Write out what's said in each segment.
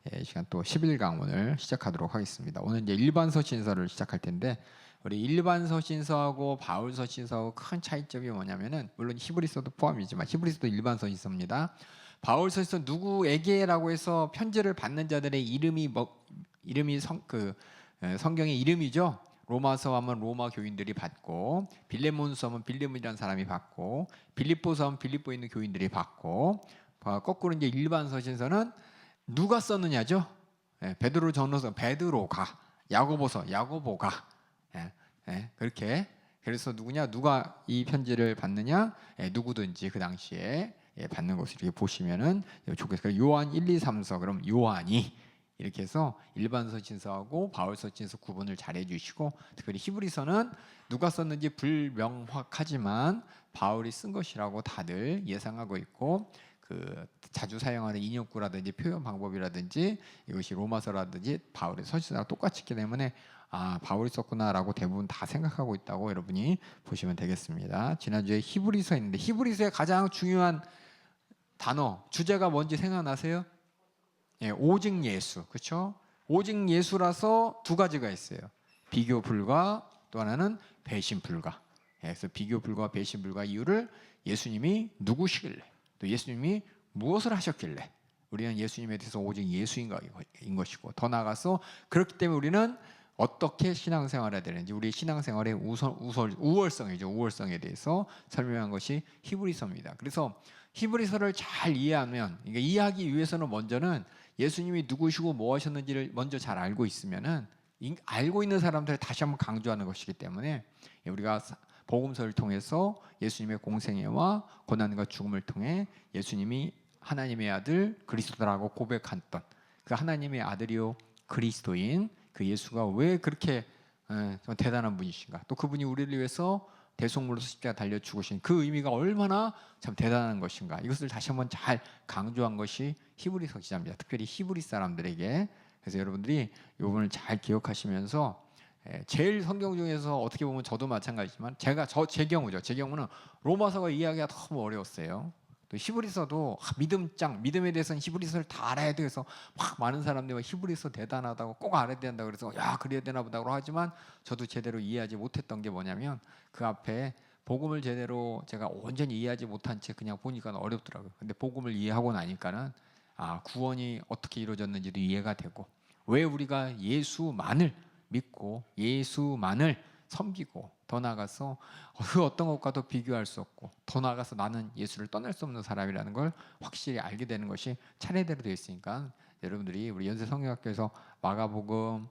이 시간 또 11강 오늘 시작하도록 하겠습니다. 오늘 이제 일반 서신서를 시작할 텐데, 우리 일반 서신서하고 바울 서신서하고 큰 차이점이 뭐냐면은, 물론 히브리서도 포함이지만 히브리서도 일반 서신서입니다. 바울 서신서 누구에게라고 해서 편지를 받는 자들의 이름이 성경의 이름이죠. 로마서 하면 로마 교인들이 받고, 빌레몬서 하면 빌레몬이라는 사람이 받고, 빌립보서 하면 빌립보에 있는 교인들이 받고, 거꾸로 이제 일반 서신서는 누가 썼느냐죠. 베드로 전후서 베드로가, 야고보서 야고보가, 그렇게. 그래서 누가 이 편지를 받느냐? 누구든지 그 당시에 받는 것을 이렇게 보시면은 좋겠어요. 요한 1, 2, 3서 그럼 요한이 이렇게 해서 일반 서신서하고 바울 서신서 구분을 잘 해주시고, 특별히 히브리서는 누가 썼는지 불명확하지만 바울이 쓴 것이라고 다들 예상하고 있고, 그 자주 사용하는 인용구라든지 표현 방법이라든지 이것이 로마서라든지 바울의 서신서랑 똑같이 있기 때문에 바울이 썼구나라고 대부분 다 생각하고 있다고 여러분이 보시면 되겠습니다. 지난주에 히브리서 했는데, 히브리서의 가장 중요한 단어, 주제가 뭔지 생각나세요? 오직 예수, 그렇죠? 오직 예수라서 두 가지가 있어요. 비교 불가, 또 하나는 배신 불가. 그래서 비교 불가, 배신 불가 이유를 예수님이 누구시길래, 또 예수님이 무엇을 하셨길래 우리는 예수님에 대해서 오직 예수인 것이고, 더 나아가서 그렇기 때문에 우리는 어떻게 신앙생활을 해야 되는지, 우리 신앙생활의 우월성에 대해서 설명한 것이 히브리서입니다. 그래서 히브리서를 잘 이해하면, 그러니까 이해하기 위해서는 먼저는 예수님이 누구시고 뭐 하셨는지를 먼저 잘 알고 있으면은, 알고 있는 사람들을 다시 한번 강조하는 것이기 때문에, 우리가 복음서를 통해서 예수님의 공생애와 고난과 죽음을 통해 예수님이 하나님의 아들 그리스도라고 고백했던 그 하나님의 아들이요 그리스도인 그 예수가 왜 그렇게 대단한 분이신가, 또 그분이 우리를 위해서 대속물로 십자가 달려 죽으신 그 의미가 얼마나 참 대단한 것인가, 이것을 다시 한번 잘 강조한 것이 히브리서 기자입니다. 특별히 히브리 사람들에게. 그래서 여러분들이 이번을 잘 기억하시면서, 제일 성경 중에서 어떻게 보면 저도 마찬가지지만 제 경우는 로마서가 이해하기가 너무 어려웠어요. 또 히브리서도 믿음에 대해서는 히브리서를 다 알아야 돼서 막 많은 사람들이 히브리서 대단하다고 꼭 알아야 된다고 그래서 그래야 되나 보다고 하지만, 저도 제대로 이해하지 못했던 게 뭐냐면, 그 앞에 복음을 제대로 제가 온전히 이해하지 못한 채 그냥 보니까 어렵더라고요. 근데 복음을 이해하고 나니까는 구원이 어떻게 이루어졌는지도 이해가 되고, 왜 우리가 예수만을 믿고 예수만을 섬기고, 더 나아가서 그 어떤 것과도 비교할 수 없고, 더 나아가서 나는 예수를 떠날 수 없는 사람이라는 걸 확실히 알게 되는 것이 차례대로 되어 있으니까, 여러분들이 우리 연세 성경학교에서 마가복음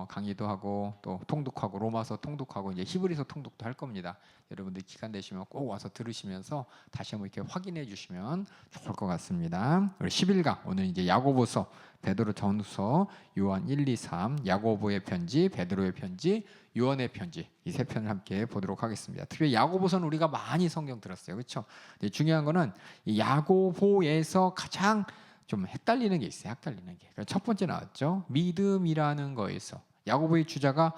강의도 하고, 또 통독하고, 로마서 통독하고, 이제 히브리서 통독도 할 겁니다. 여러분들 기간 되시면 꼭 와서 들으시면서 다시 한번 이렇게 확인해 주시면 좋을 것 같습니다. 우리 11강 오늘 이제 야고보서, 베드로 전후서, 요한 1, 2, 3, 야고보의 편지, 베드로의 편지, 요한의 편지, 이 세 편을 함께 보도록 하겠습니다. 특히 야고보서는 우리가 많이 성경 들었어요, 그렇죠? 중요한 거는 이 야고보에서 가장 좀 헷갈리는 게 있어요. 헷갈리는 게. 첫 번째 나왔죠. 믿음이라는 거에서 야고보의 주제가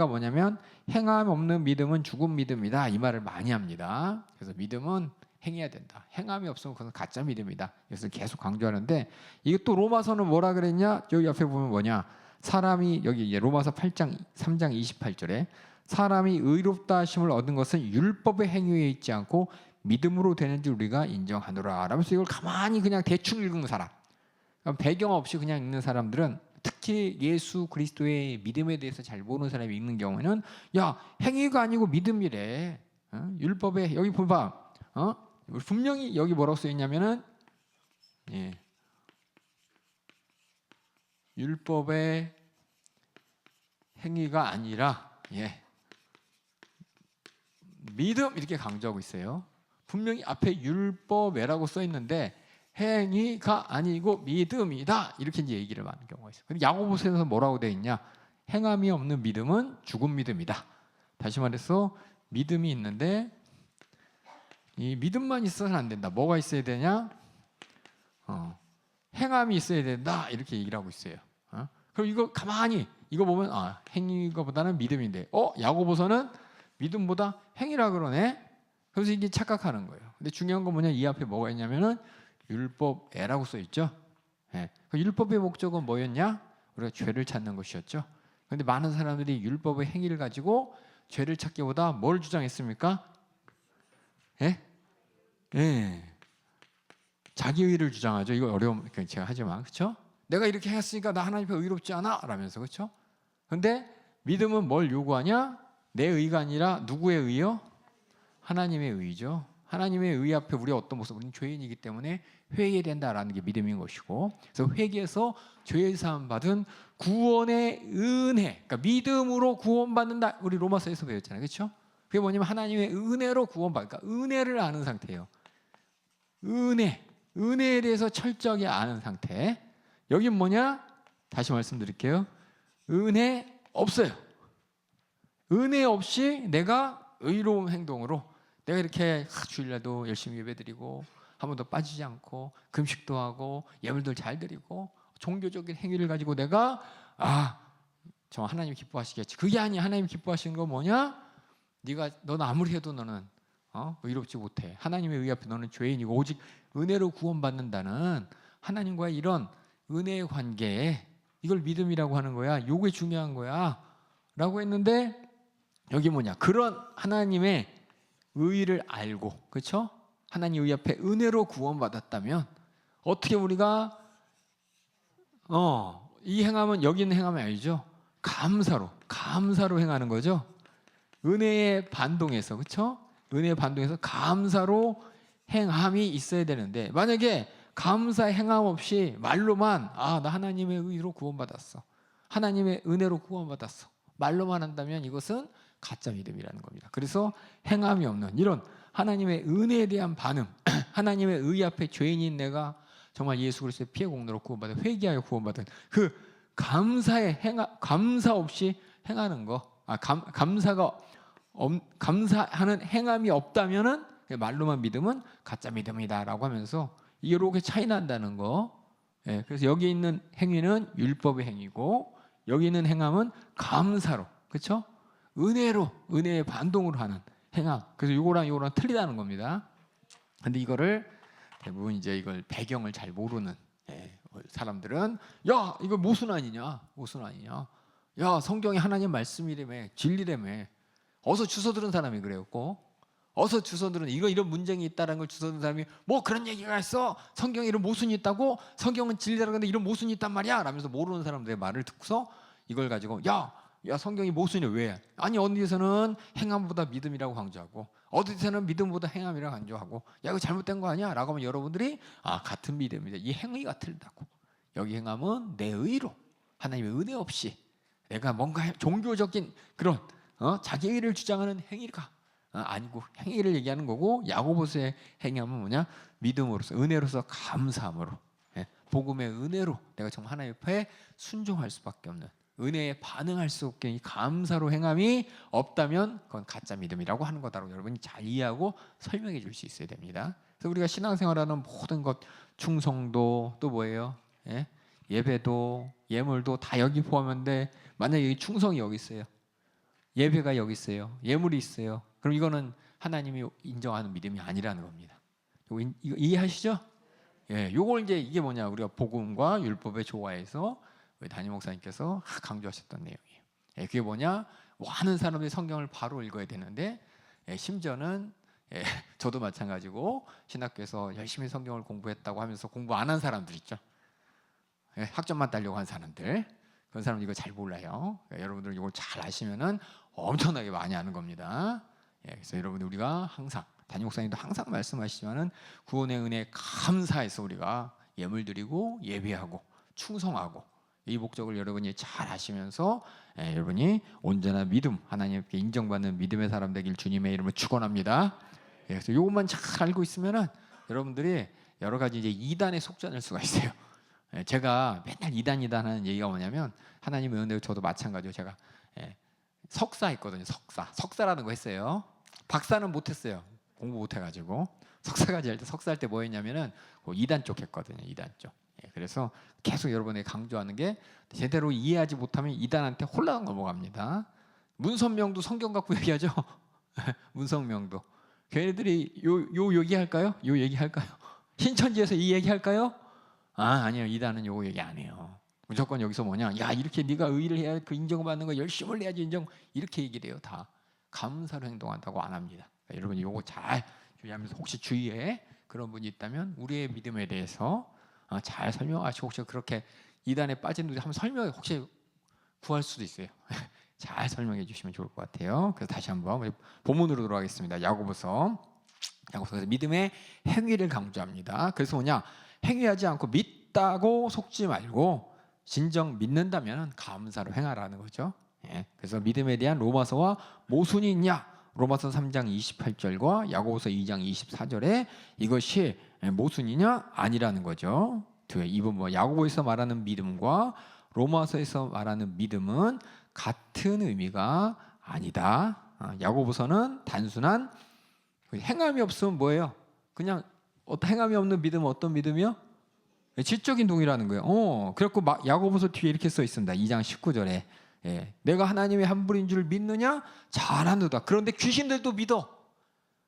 뭐냐면, 행함 없는 믿음은 죽은 믿음이다, 이 말을 많이 합니다. 그래서 믿음은 행해야 된다. 행함이 없으면 그건 가짜 믿음이다. 이것을 계속 강조하는데, 이게 또 로마서는 뭐라 그랬냐? 여기 옆에 보면 뭐냐? 사람이, 여기 이제 로마서 8장 3장 28절에 사람이 의롭다 하심을 얻은 것은 율법의 행위에 있지 않고 믿음으로 되는지 우리가 인정하노라 라면서, 이걸 가만히 그냥 대충 읽는 사람, 배경 없이 그냥 읽는 사람들은, 특히 예수 그리스도의 믿음에 대해서 잘 모르는 사람이 읽는 경우에는, 행위가 아니고 믿음이래. 율법에, 여기 보봐, 분명히 여기 뭐라고 써있냐면은, 율법의 행위가 아니라 믿음, 이렇게 강조하고 있어요. 분명히 앞에 율법에라고 써 있는데 행위가 아니고 믿음이다, 이렇게 이제 얘기를 하는 경우가 있어요. 근데 야고보서에서 뭐라고 되어 있냐? 행함이 없는 믿음은 죽은 믿음이다. 다시 말해서 믿음이 있는데 이 믿음만 있어서는 안 된다. 뭐가 있어야 되냐? 행함이 있어야 된다, 이렇게 얘기를 하고 있어요. 그럼 이거 가만히 이거 보면 행위보다는 믿음인데, 야고보서는 믿음보다 행위라 그러네. 그래서 이게 착각하는 거예요. 근데 중요한 건 뭐냐? 이 앞에 뭐가 있냐면은 율법에라고 써 있죠. 예. 그 율법의 목적은 뭐였냐? 우리가 죄를 찾는 것이었죠. 그런데 많은 사람들이 율법의 행위를 가지고 죄를 찾기보다 뭘 주장했습니까? 예? 예. 자기 의를 주장하죠. 이거 어려움 제가 하지만 그렇죠? 내가 이렇게 했으니까 나 하나님 앞에 의롭지 않아? 라면서 그렇죠? 그런데 믿음은 뭘 요구하냐? 내 의가 아니라 누구의 의요? 하나님의 의죠. 하나님의 의 앞에 우리가 어떤 모습, 우리는 죄인이기 때문에 회개해야 된다라는 게 믿음인 것이고, 그래서 회개해서 죄 사함 받은 구원의 은혜, 그러니까 믿음으로 구원받는다. 우리 로마서에서 배웠잖아요, 그렇죠? 그게 뭐냐면 하나님의 은혜로 구원받, 그러니까 은혜를 아는 상태예요. 은혜에 대해서 철저하게 아는 상태. 여긴 뭐냐? 다시 말씀드릴게요. 은혜 없어요. 은혜 없이 내가 의로운 행동으로 내가 이렇게 주일날도 열심히 예배드리고 한 번도 빠지지 않고 금식도 하고 예물들 잘 드리고 종교적인 행위를 가지고 내가 저 하나님 기뻐하시겠지. 그게 아니야. 하나님 기뻐하시는 건 뭐냐? 너는 아무리 해도 너는 의롭지 못해. 하나님의 의 앞에 너는 죄인이고 오직 은혜로 구원받는다는 하나님과의 이런 은혜의 관계에 이걸 믿음이라고 하는 거야. 요게 중요한 거야 라고 했는데 여기 뭐냐? 그런 하나님의 의를 알고, 그렇죠? 하나님 의 앞에 은혜로 구원받았다면 어떻게 우리가 이 행함은 여기 있는 행함이 아니죠. 감사로 행하는 거죠. 은혜의 반동에서, 그렇죠? 은혜의 반동에서 감사로 행함이 있어야 되는데 만약에 감사 행함 없이 말로만 나 하나님의 의로 구원받았어. 하나님의 은혜로 구원받았어. 말로만 한다면 이것은 가짜 믿음이라는 겁니다. 그래서 행함이 없는 이런 하나님의 은혜에 대한 반응, 하나님의 의 앞에 죄인인 내가 정말 예수 그리스도의 피의 공로로 구원받은 회개하여 구원받은 그 감사 없이 행하는 거, 감사하는 행함이 없다면은 말로만 믿음은 가짜 믿음이다라고 하면서 이렇게 차이 난다는 거. 예, 그래서 여기 있는 행위는 율법의 행위고 여기 있는 행함은 감사로, 그렇죠? 은혜의 반동으로 하는 행함. 그래서 이거랑 틀리다는 겁니다. 근데 이거를 대부분 이걸 배경을 잘 모르는 사람들은 이거 모순 아니냐? 성경이 하나님 말씀이라며 진리라며. 어서 주워 들은 사람이 그래요. 어서 주워 들은 이런 문제가 있다는 걸 주워 들은 사람이 뭐 그런 얘기가 있어? 성경에 이런 모순이 있다고? 성경은 진리라고 하는데 이런 모순이 있단 말이야? 라면서 모르는 사람들의 말을 듣고서 이걸 가지고 야 성경이 모순이 왜? 아니 어디에서는 행함보다 믿음이라고 강조하고 어디에서는 믿음보다 행함이라고 강조하고 이거 잘못된 거 아니야? 라고 하면 여러분들이 같은 믿음입니다. 이 행위가 틀리다고. 여기 행함은 내 의로 하나님의 은혜 없이 내가 뭔가 종교적인 그런 자기 의를 주장하는 행위가 아니고 행위를 얘기하는 거고, 야고보서의 행함은 뭐냐? 믿음으로서 은혜로서 감사함으로 복음의 은혜로 내가 정말 하나님 앞에 순종할 수밖에 없는 은혜에 반응할 수 없게 이 감사로 행함이 없다면 그건 가짜 믿음이라고 하는 거다라고 여러분이 잘 이해하고 설명해 줄 수 있어야 됩니다. 그래서 우리가 신앙생활하는 모든 것, 충성도 또 뭐예요? 예배도 예물도 다 여기 포함한데 만약에 여기 충성이 여기 있어요, 예배가 여기 있어요, 예물이 있어요, 그럼 이거는 하나님이 인정하는 믿음이 아니라는 겁니다. 이거 이해하시죠? 요걸 이게 뭐냐? 우리가 복음과 율법의 조화에서 우리 담임 목사님께서 강조하셨던 내용이에요. 그게 뭐냐? 많은 사람들이 성경을 바로 읽어야 되는데 심지어는 저도 마찬가지고 신학교에서 열심히 성경을 공부했다고 하면서 공부 안 한 사람들 있죠. 학점만 따려고 한 사람들, 그런 사람들 이거 잘 몰라요. 여러분들 이걸 잘 아시면은 엄청나게 많이 아는 겁니다. 그래서 여러분들 우리가 항상 담임 목사님도 항상 말씀하시지만은 구원의 은혜에 감사해서 우리가 예물 드리고 예배하고 충성하고 이 목적을 여러분이 잘 아시면서 여러분이 온전한 믿음, 하나님께 인정받는 믿음의 사람 되길 주님의 이름으로 축원합니다. 그래서 이것만 잘 알고 있으면은 여러분들이 여러 가지 이단에 속지 않을 수가 있어요. 제가 맨날 이단 하는 얘기가 뭐냐면 하나님의 은혜로 저도 마찬가지로 제가 석사 했거든요. 석사라는 거 했어요. 박사는 못했어요. 공부 못해가지고 석사할 때 뭐 했냐면은 이단 쪽 했거든요. 이단 쪽. 그래서 계속 여러분에게 강조하는 게 제대로 이해하지 못하면 이단한테 홀랑 넘어갑니다. 문선명도 성경 갖고 얘기하죠. 문선명도 걔네들이 요 얘기할까요? 요 얘기할까요? 신천지에서 이 얘기할까요? 아니요. 이단은 요거 얘기 안 해요. 무조건 여기서 뭐냐? 야, 이렇게 네가 의를 해야 그 인정받는 거 열심을 해야지 인정. 이렇게 얘기를 해요. 다 감사로 행동한다고 안 합니다. 그러니까 여러분 요거 잘 주의하면서 혹시 주위에 그런 분이 있다면 우리의 믿음에 대해서 잘 설명하시고 혹시 그렇게 이단에 빠진 분들 한번 설명해 혹시 구할 수도 있어요. 잘 설명해 주시면 좋을 것 같아요. 그래서 다시 한번 본문으로 돌아가겠습니다. 야고보서 믿음의 행위를 강조합니다. 그래서 뭐냐? 행위하지 않고 믿다고 속지 말고 진정 믿는다면 감사로 행하라는 거죠. 그래서 믿음에 대한 로마서와 모순이 있냐? 로마서 3장 28절과 야고보서 2장 24절에 이것이 모순이냐? 아니라는 거죠. 이분 뭐 야고보에서 말하는 믿음과 로마서에서 말하는 믿음은 같은 의미가 아니다. 야고보서는 단순한 행함이 없으면 뭐예요? 그냥 행함이 없는 믿음은 어떤 믿음이요? 지적인 동의라는 거예요. 그래갖고 야고보서 뒤에 이렇게 써 있습니다. 2장 19절에 내가 하나님의 한 분인 줄 믿느냐? 잘하노다. 그런데 귀신들도 믿어.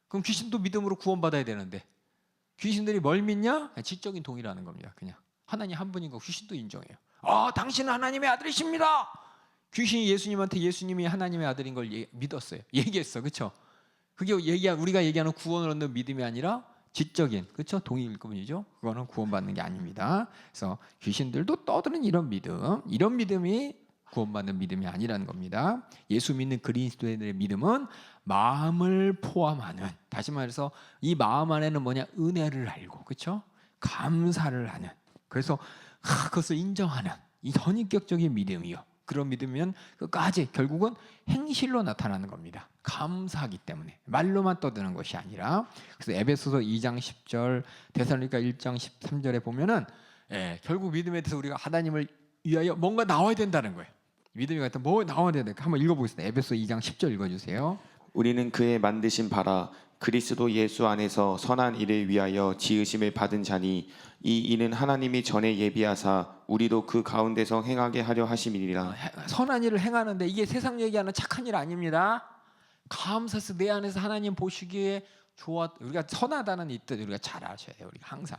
그럼 귀신도 믿음으로 구원받아야 되는데 귀신들이 뭘 믿냐? 지적인 동의라는 겁니다. 그냥 하나님 한 분인 거 귀신도 인정해요. 당신은 하나님의 아들이십니다. 귀신이 예수님한테 예수님이 하나님의 아들인 걸 믿었어요. 얘기했어. 그렇죠? 그게 우리가 얘기하는 구원을 얻는 믿음이 아니라 지적인 그렇죠? 동의일 뿐이죠. 그거는 구원받는 게 아닙니다. 그래서 귀신들도 떠드는 이런 믿음이 구원받는 믿음이 아니라는 겁니다. 예수 믿는 그리스도인들의 믿음은 마음을 포함하는, 다시 말해서 이 마음 안에는 뭐냐? 은혜를 알고 그렇죠? 감사를 하는, 그래서 그것을 인정하는 이 선인격적인 믿음이요. 그런 믿으면 끝까지 결국은 행실로 나타나는 겁니다. 감사하기 때문에 말로만 떠드는 것이 아니라. 그래서 에베소서 2장 10절, 데살로니가 1장 13절에 보면은 결국 믿음에 대해서 우리가 하나님을 위하여 뭔가 나와야 된다는 거예요. 믿음이 같은 뭐 나와야 된다. 한번 읽어보겠습니다. 에베소 2장 10절 읽어주세요. 우리는 그의 만드신 바라 그리스도 예수 안에서 선한 일을 위하여 지으심을 받은 자니 이 일은 하나님이 전에 예비하사 우리도 그 가운데서 행하게 하려 하심이니라. 선한 일을 행하는데 이게 세상 얘기하는 착한 일 아닙니다. 감사해서 내 안에서 하나님 보시기에 우리가 선하다는 이 뜻 우리가 잘 아셔야 돼요. 우리가 항상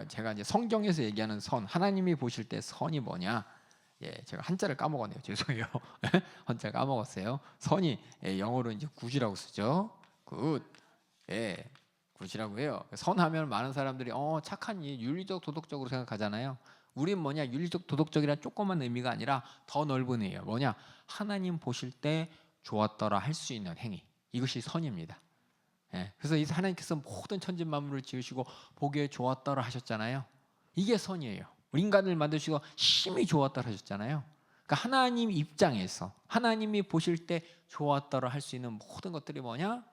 제가 이제 성경에서 얘기하는 선, 하나님이 보실 때 선이 뭐냐? 제가 한자를 까먹었네요. 죄송해요. 한자 까먹었어요. 선이 영어로 이제 굿이라고 쓰죠. 굿. 굿이라고 해요. 선하면 많은 사람들이 착한 일, 윤리적 도덕적으로 생각하잖아요. 우린 뭐냐? 윤리적 도덕적이란 조그만 의미가 아니라 더 넓은 의미예요. 뭐냐? 하나님 보실 때 좋았더라 할 수 있는 행위. 이것이 선입니다. 그래서 이 하나님께서 모든 천지 만물을 지으시고 보기에 좋았더라 하셨잖아요. 이게 선이에요. 인간을 만드시고 심히 좋았더라 하셨잖아요. 그러니까 하나님 입장에서 하나님이 보실 때 좋았더라 할 수 있는 모든 것들이 뭐냐?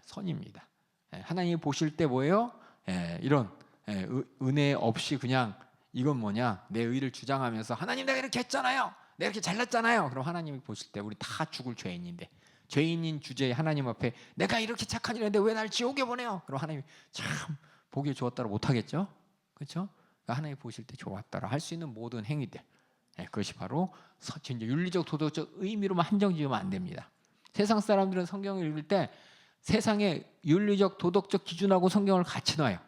선입니다. 하나님이 보실 때 뭐예요? 이런 은혜 없이 그냥 이건 뭐냐? 내 의를 주장하면서 하나님 내가 이렇게 했잖아요. 내가 이렇게 잘났잖아요. 그럼 하나님이 보실 때 우리 다 죽을 죄인인데 죄인인 주제에 하나님 앞에 내가 이렇게 착한 일을 했는데 왜 날 지옥에 보내요? 그럼 하나님이 참 보기에 좋았더라 못하겠죠? 그렇죠? 그러니까 하나님이 보실 때 좋았더라 할 수 있는 모든 행위들, 그것이 바로 진짜 윤리적 도덕적 의미로만 한정지으면 안 됩니다. 세상 사람들은 성경을 읽을 때 세상의 윤리적 도덕적 기준하고 성경을 같이 놔요.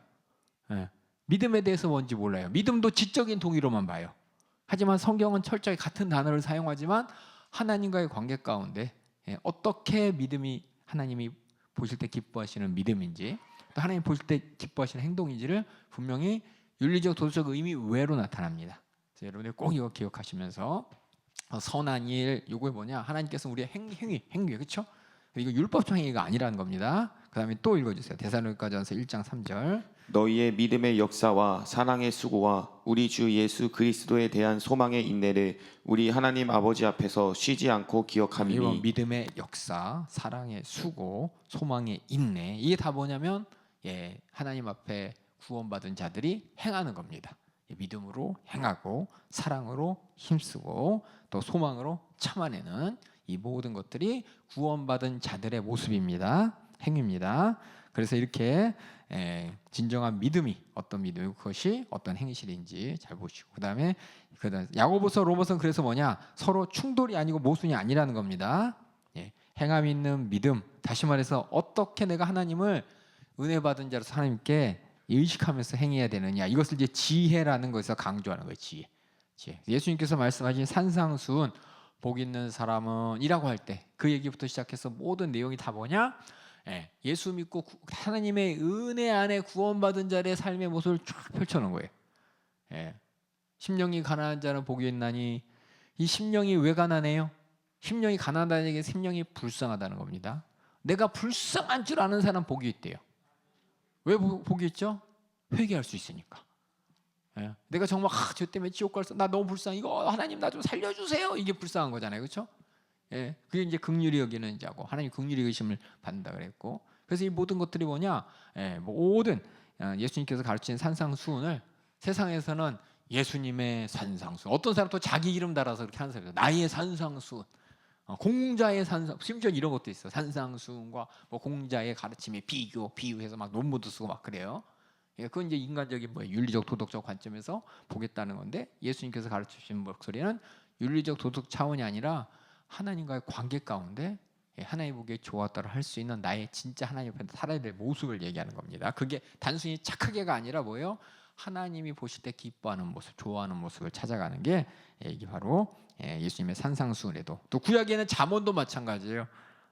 믿음에 대해서 뭔지 몰라요. 믿음도 지적인 동의로만 봐요. 하지만 성경은 철저히 같은 단어를 사용하지만 하나님과의 관계 가운데 어떻게 믿음이 하나님이 보실 때 기뻐하시는 믿음인지 또 하나님 보실 때 기뻐하시는 행동인지를 분명히 윤리적 도덕적 의미 외로 나타납니다. 그래서 여러분들 꼭 이거 기억하시면서 선한 일 이거 뭐냐? 하나님께서 우리의 행위 그렇죠? 이거 율법적 행위가 아니라는 겁니다. 그다음에 또 읽어주세요. 데살로니가전서 1장 3절. 너희의 믿음의 역사와 사랑의 수고와 우리 주 예수 그리스도에 대한 소망의 인내를 우리 하나님 아버지 앞에서 쉬지 않고 기억함이니. 믿음의 역사, 사랑의 수고, 소망의 인내 이게 다 뭐냐면 하나님 앞에 구원받은 자들이 행하는 겁니다. 믿음으로 행하고 사랑으로 힘쓰고 또 소망으로 참아내는 이 모든 것들이 구원받은 자들의 모습입니다. 행위입니다. 그래서 이렇게 진정한 믿음이 어떤 믿음이고 그것이 어떤 행실인지 잘 보시고 그다음에 야고보서 로마서는 그래서 뭐냐? 서로 충돌이 아니고 모순이 아니라는 겁니다. 행함 있는 믿음, 다시 말해서 어떻게 내가 하나님을 은혜 받은 자로서 하나님께 의식하면서 행해야 되느냐, 이것을 이제 지혜라는 것에서 강조하는 거예요. 지혜. 예수님께서 말씀하신 산상수훈, 복 있는 사람은 이라고 할 때 그 얘기부터 시작해서 모든 내용이 다 뭐냐? 예수 믿고 하나님의 은혜 안에 구원받은 자의 삶의 모습을 쫙 펼쳐놓은 거예요. 심령이 가난한 자는 복이 있나니, 이 심령이 왜 가난해요? 심령이 가난하다는 얘기는 심령이 불쌍하다는 겁니다. 내가 불쌍한 줄 아는 사람 복이 있대요. 왜 복이 있죠? 회개할 수 있으니까. 내가 정말 저 때문에 지옥 갈서 나 너무 불쌍해, 이거 하나님 나 좀 살려주세요, 이게 불쌍한 거잖아요. 그렇죠? 그게 이제 긍휼히 여기는 자고, 하나님 긍휼히 여기심을 받는다 그랬고, 그래서 이 모든 것들이 뭐냐, 모든 예수님께서 가르친 산상수훈을 세상에서는 예수님의 산상수훈, 어떤 사람 또 자기 이름 달아서 그렇게 하는 사람이 있어요. 나의 산상수훈, 공자의 산상, 심지어 이런 것도 있어. 산상수훈과 뭐 공자의 가르침의 비유해서 막 논문도 쓰고 막 그래요. 그건 이제 인간적인 윤리적 도덕적 관점에서 보겠다는 건데, 예수님께서 가르치신 목소리는 윤리적 도덕 차원이 아니라 하나님과의 관계 가운데 하나님 보기에 좋았다고 할 수 있는 나의 진짜 하나님 앞에 살아야 될 모습을 얘기하는 겁니다. 그게 단순히 착하게가 아니라 뭐예요? 하나님이 보실 때 기뻐하는 모습, 좋아하는 모습을 찾아가는 게 이게 바로 예수님의 산상수훈에도, 또 구약에는 잠언도 마찬가지예요.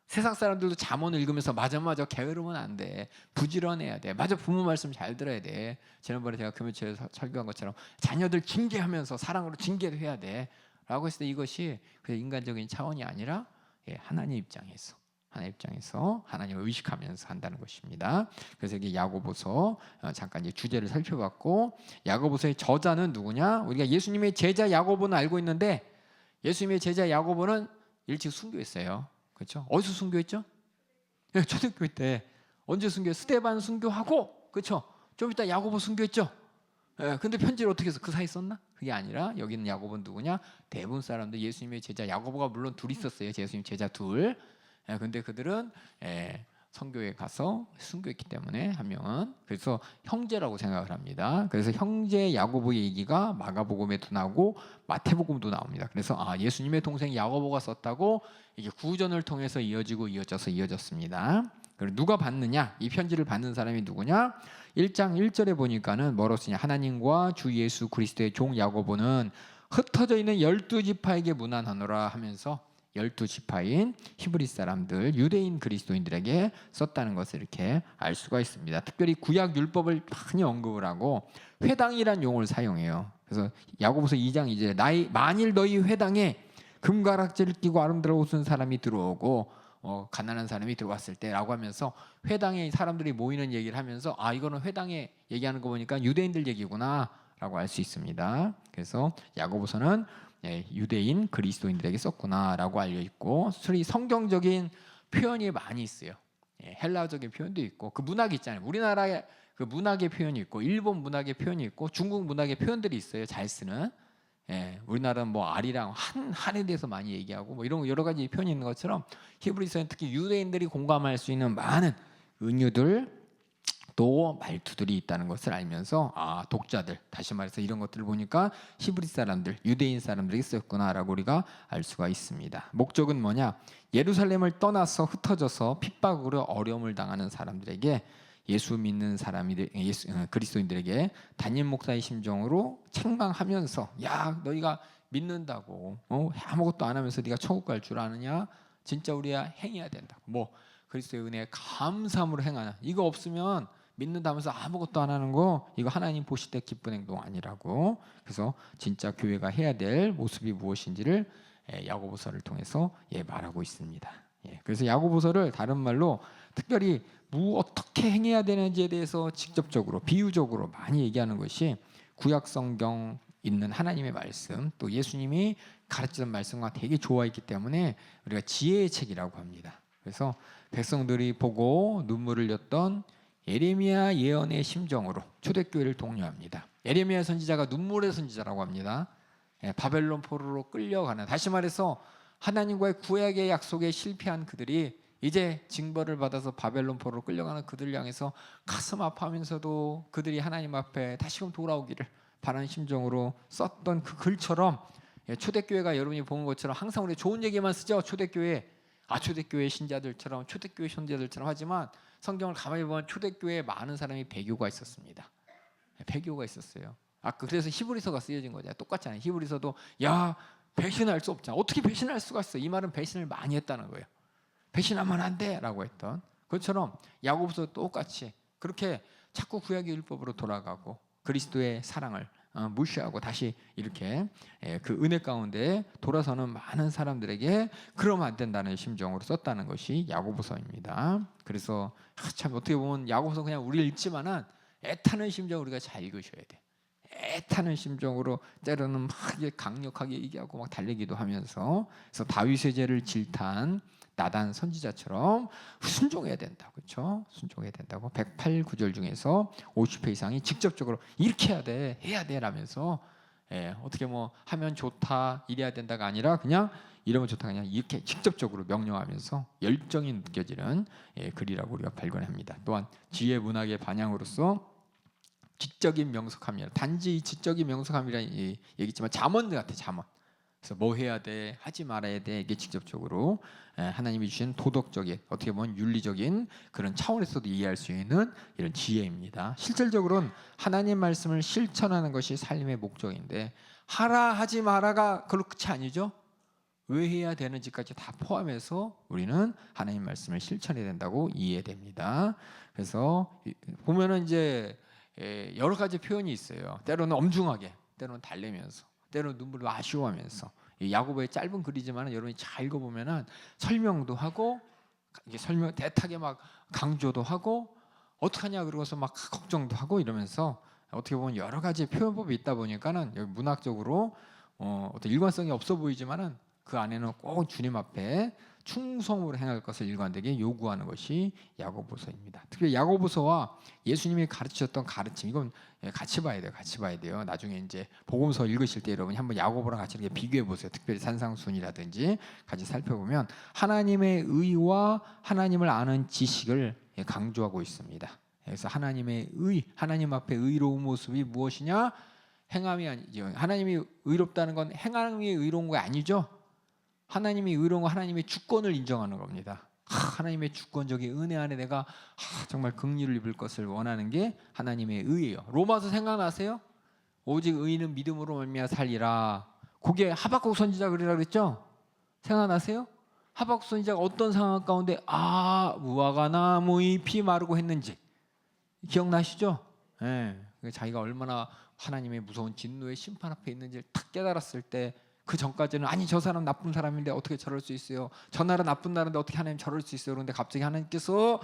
세상 사람들도 잠언을 읽으면서 맞아 게으르면 안 돼, 부지런해야 돼, 맞아 부모 말씀 잘 들어야 돼. 지난번에 제가 금요일에 설교한 것처럼 자녀들 징계하면서 사랑으로 징계도 해야 돼 라고 했을 때, 이것이 그냥 인간적인 차원이 아니라 하나님 입장에서 하나님을 의식하면서 한다는 것입니다. 그래서 이게 야고보서 잠깐 이제 주제를 살펴봤고, 야고보서의 저자는 누구냐? 우리가 예수님의 제자 야고보는 알고 있는데, 예수님의 제자 야고보는 일찍 순교했어요. 그렇죠? 어디서 순교했죠? 초대교회 때. 언제 순교했어요? 스데반 순교하고, 그렇죠? 좀 이따 야고보 순교했죠? 근데 편지를 어떻게 해서 그 사이 썼나? 그게 아니라 여기는 야고보는 누구냐? 대부분 사람들 예수님의 제자, 야고보가 물론 둘 있었어요. 예수님 제자 둘. 근데 그들은 선교에 가서 순교했기 때문에 한 명은, 그래서 형제라고 생각을 합니다. 그래서 형제 야고보의 얘기가 마가복음에도 나오고 마태복음도 나옵니다. 그래서 예수님의 동생 야고보가 썼다고 이게 구전을 통해서 이어졌습니다. 그리고 누가 받느냐? 이 편지를 받는 사람이 누구냐? 1장 1절에 보니까는 뭐라고 쓰냐? 하나님과 주 예수 그리스도의 종 야고보는 흩어져 있는 12지파에게 문안하노라 하면서 12지파인 히브리 사람들, 유대인 그리스도인들에게 썼다는 것을 이렇게 알 수가 있습니다. 특별히 구약 율법을 많이 언급을 하고 회당이란 용어를 사용해요. 그래서 야고보서 2장 2절에 만일 너희 회당에 금가락지를 끼고 아름다운 옷은 사람이 들어오고 가난한 사람이 들어왔을 때라고 하면서 회당에 사람들이 모이는 얘기를 하면서 이거는 회당에 얘기하는 거 보니까 유대인들 얘기구나 라고 알 수 있습니다. 그래서 야고보서는 유대인 그리스도인들에게 썼구나라고 알려 있고, 성경적인 표현이 많이 있어요. 헬라적인 표현도 있고, 그 문학이 있잖아요. 우리나라의 그 문학의 표현이 있고, 일본 문학의 표현이 있고, 중국 문학의 표현들이 있어요. 잘 쓰는. 우리나라는 뭐 아리랑 한에 대해서 많이 얘기하고 뭐 이런 여러 가지 표현이 있는 것처럼, 히브리서는 특히 유대인들이 공감할 수 있는 많은 은유들, 또 말투들이 있다는 것을 알면서 독자들, 다시 말해서 이런 것들을 보니까 히브리 사람들, 유대인 사람들이 썼구나라고 우리가 알 수가 있습니다. 목적은 뭐냐? 예루살렘을 떠나서 흩어져서 핍박으로 어려움을 당하는 사람들에게, 예수 믿는 그리스도인들에게 담임 목사의 심정으로 책망하면서, 야 너희가 믿는다고 아무것도 안 하면서 네가 천국 갈 줄 아느냐? 진짜 우리가 행해야 된다. 뭐 그리스도의 은혜에 감사함으로 행하냐? 이거 없으면 믿는다면서 아무것도 안 하는 거, 이거 하나님 보실 때 기쁜 행동 아니라고. 그래서 진짜 교회가 해야 될 모습이 무엇인지를 야고보서를 통해서 말하고 있습니다. 그래서 야고보서를 다른 말로 특별히 어떻게 행해야 되는지에 대해서 직접적으로 비유적으로 많이 얘기하는 것이 구약 성경 있는 하나님의 말씀, 또 예수님이 가르치던 말씀과 되게 좋아했기 때문에 우리가 지혜의 책이라고 합니다. 그래서 백성들이 보고 눈물을 흘렸던 예레미야 예언의 심정으로 초대교회를 독려합니다. 예레미야 선지자가 눈물의 선지자라고 합니다. 바벨론 포로로 끌려가는, 다시 말해서 하나님과의 구약의 약속에 실패한 그들이 이제 징벌을 받아서 바벨론 포로로 끌려가는 그들을 향해서 가슴 아파하면서도 그들이 하나님 앞에 다시금 돌아오기를 바라는 심정으로 썼던 그 글처럼, 초대교회가 여러분이 보는 것처럼 항상 우리 좋은 얘기만 쓰죠. 초대교회 신자들처럼, 초대교회 선지자들처럼. 하지만 성경을 가만히 보면 초대교회에 많은 사람이 배교가 있었습니다. 배교가 있었어요. 그래서 히브리서가 쓰여진 거죠. 똑같잖아요. 히브리서도 야 배신할 수 없잖아. 어떻게 배신할 수가 있어? 이 말은 배신을 많이 했다는 거예요. 배신하면 안 돼라고 했던 그것처럼 야고보서 똑같이 그렇게 자꾸 구약의 율법으로 돌아가고 그리스도의 사랑을 무시하고 다시 이렇게 그 은혜 가운데 돌아서는 많은 사람들에게 그러면 안 된다는 심정으로 썼다는 것이 야고보서입니다. 그래서 참 어떻게 보면 야고보서 그냥 우리 읽지만은 애타는 심정으로 우리가 잘 읽으셔야 돼. 애타는 심정으로 때로는 막 강력하게 얘기하고 막 달리기도 하면서 그래서 다윗의 죄를 질타한 나단 선지자처럼 순종해야 된다. 그렇죠? 순종해야 된다고 108구절 중에서 50회 이상이 직접적으로 이렇게 해야 돼 라면서 어떻게 뭐 하면 좋다 이래야 된다가 아니라 그냥 이러면 좋다 그냥 이렇게 직접적으로 명령하면서 열정이 느껴지는 글이라고 우리가 발견합니다. 또한 지혜 문학의 반향으로서 지적인 명석함이라 단지 지적인 명석함이라는 얘기지만 잠언 같아 잠언. 그래서 뭐 해야 돼 하지 말아야 돼 이게 직접적으로 하나님이 주신 도덕적인 어떻게 보면 윤리적인 그런 차원에서도 이해할 수 있는 이런 지혜입니다. 실질적으로는 하나님 말씀을 실천하는 것이 삶의 목적인데 하라 하지 마라가 그렇지 아니죠. 왜 해야 되는지까지 다 포함해서 우리는 하나님 말씀을 실천해야 된다고 이해됩니다. 그래서 보면은 이제 여러 가지 표현이 있어요. 때로는 엄중하게, 때로는 달래면서, 때로는 눈물로 아쉬워하면서. 야고보의 짧은 글이지만 여러분이 잘 읽어보면은 설명도 하고 이게 설명 대타게 막 강조도 하고 어떡하냐 그러고서 막 걱정도 하고 이러면서 어떻게 보면 여러 가지 표현법이 있다 보니까는 여기 문학적으로 어떤 일관성이 없어 보이지만은 그 안에는 꼭 주님 앞에 충성으로 행할 것을 일관되게 요구하는 것이 야고보서입니다. 특히 야고보서와 예수님이 가르치셨던 가르침 이건 같이 봐야 돼요. 같이 봐야 돼요. 나중에 이제 복음서 읽으실 때 여러분이 한번 야고보랑 같이 이렇게 비교해 보세요. 특별히 산상순이라든지 같이 살펴보면 하나님의 의와 하나님을 아는 지식을 강조하고 있습니다. 그래서 하나님의 의, 하나님 앞에 의로운 모습이 무엇이냐? 행함이 아니죠. 하나님이 의롭다는 건 행함이 의로운 거 아니죠. 하나님이 의로운 거 하나님의 주권을 인정하는 겁니다. 하나님의 주권적인 은혜 안에 내가 정말 긍휼을 입을 것을 원하는 게 하나님의 의예요. 로마서 생각나세요? 오직 의인은 믿음으로 말미암아 살리라. 그게 하박국 선지자 그러라 그랬죠? 생각나세요? 하박국 선지자가 어떤 상황 가운데 무화과 나무의 피 마르고 했는지 기억나시죠? 자기가 얼마나 하나님의 무서운 진노의 심판 앞에 있는지를 딱 깨달았을 때 그 전까지는 아니 저 사람 나쁜 사람인데 어떻게 저럴 수 있어요? 저 나라 나쁜 나라인데 어떻게 하나님 저럴 수 있어요? 그런데 갑자기 하나님께서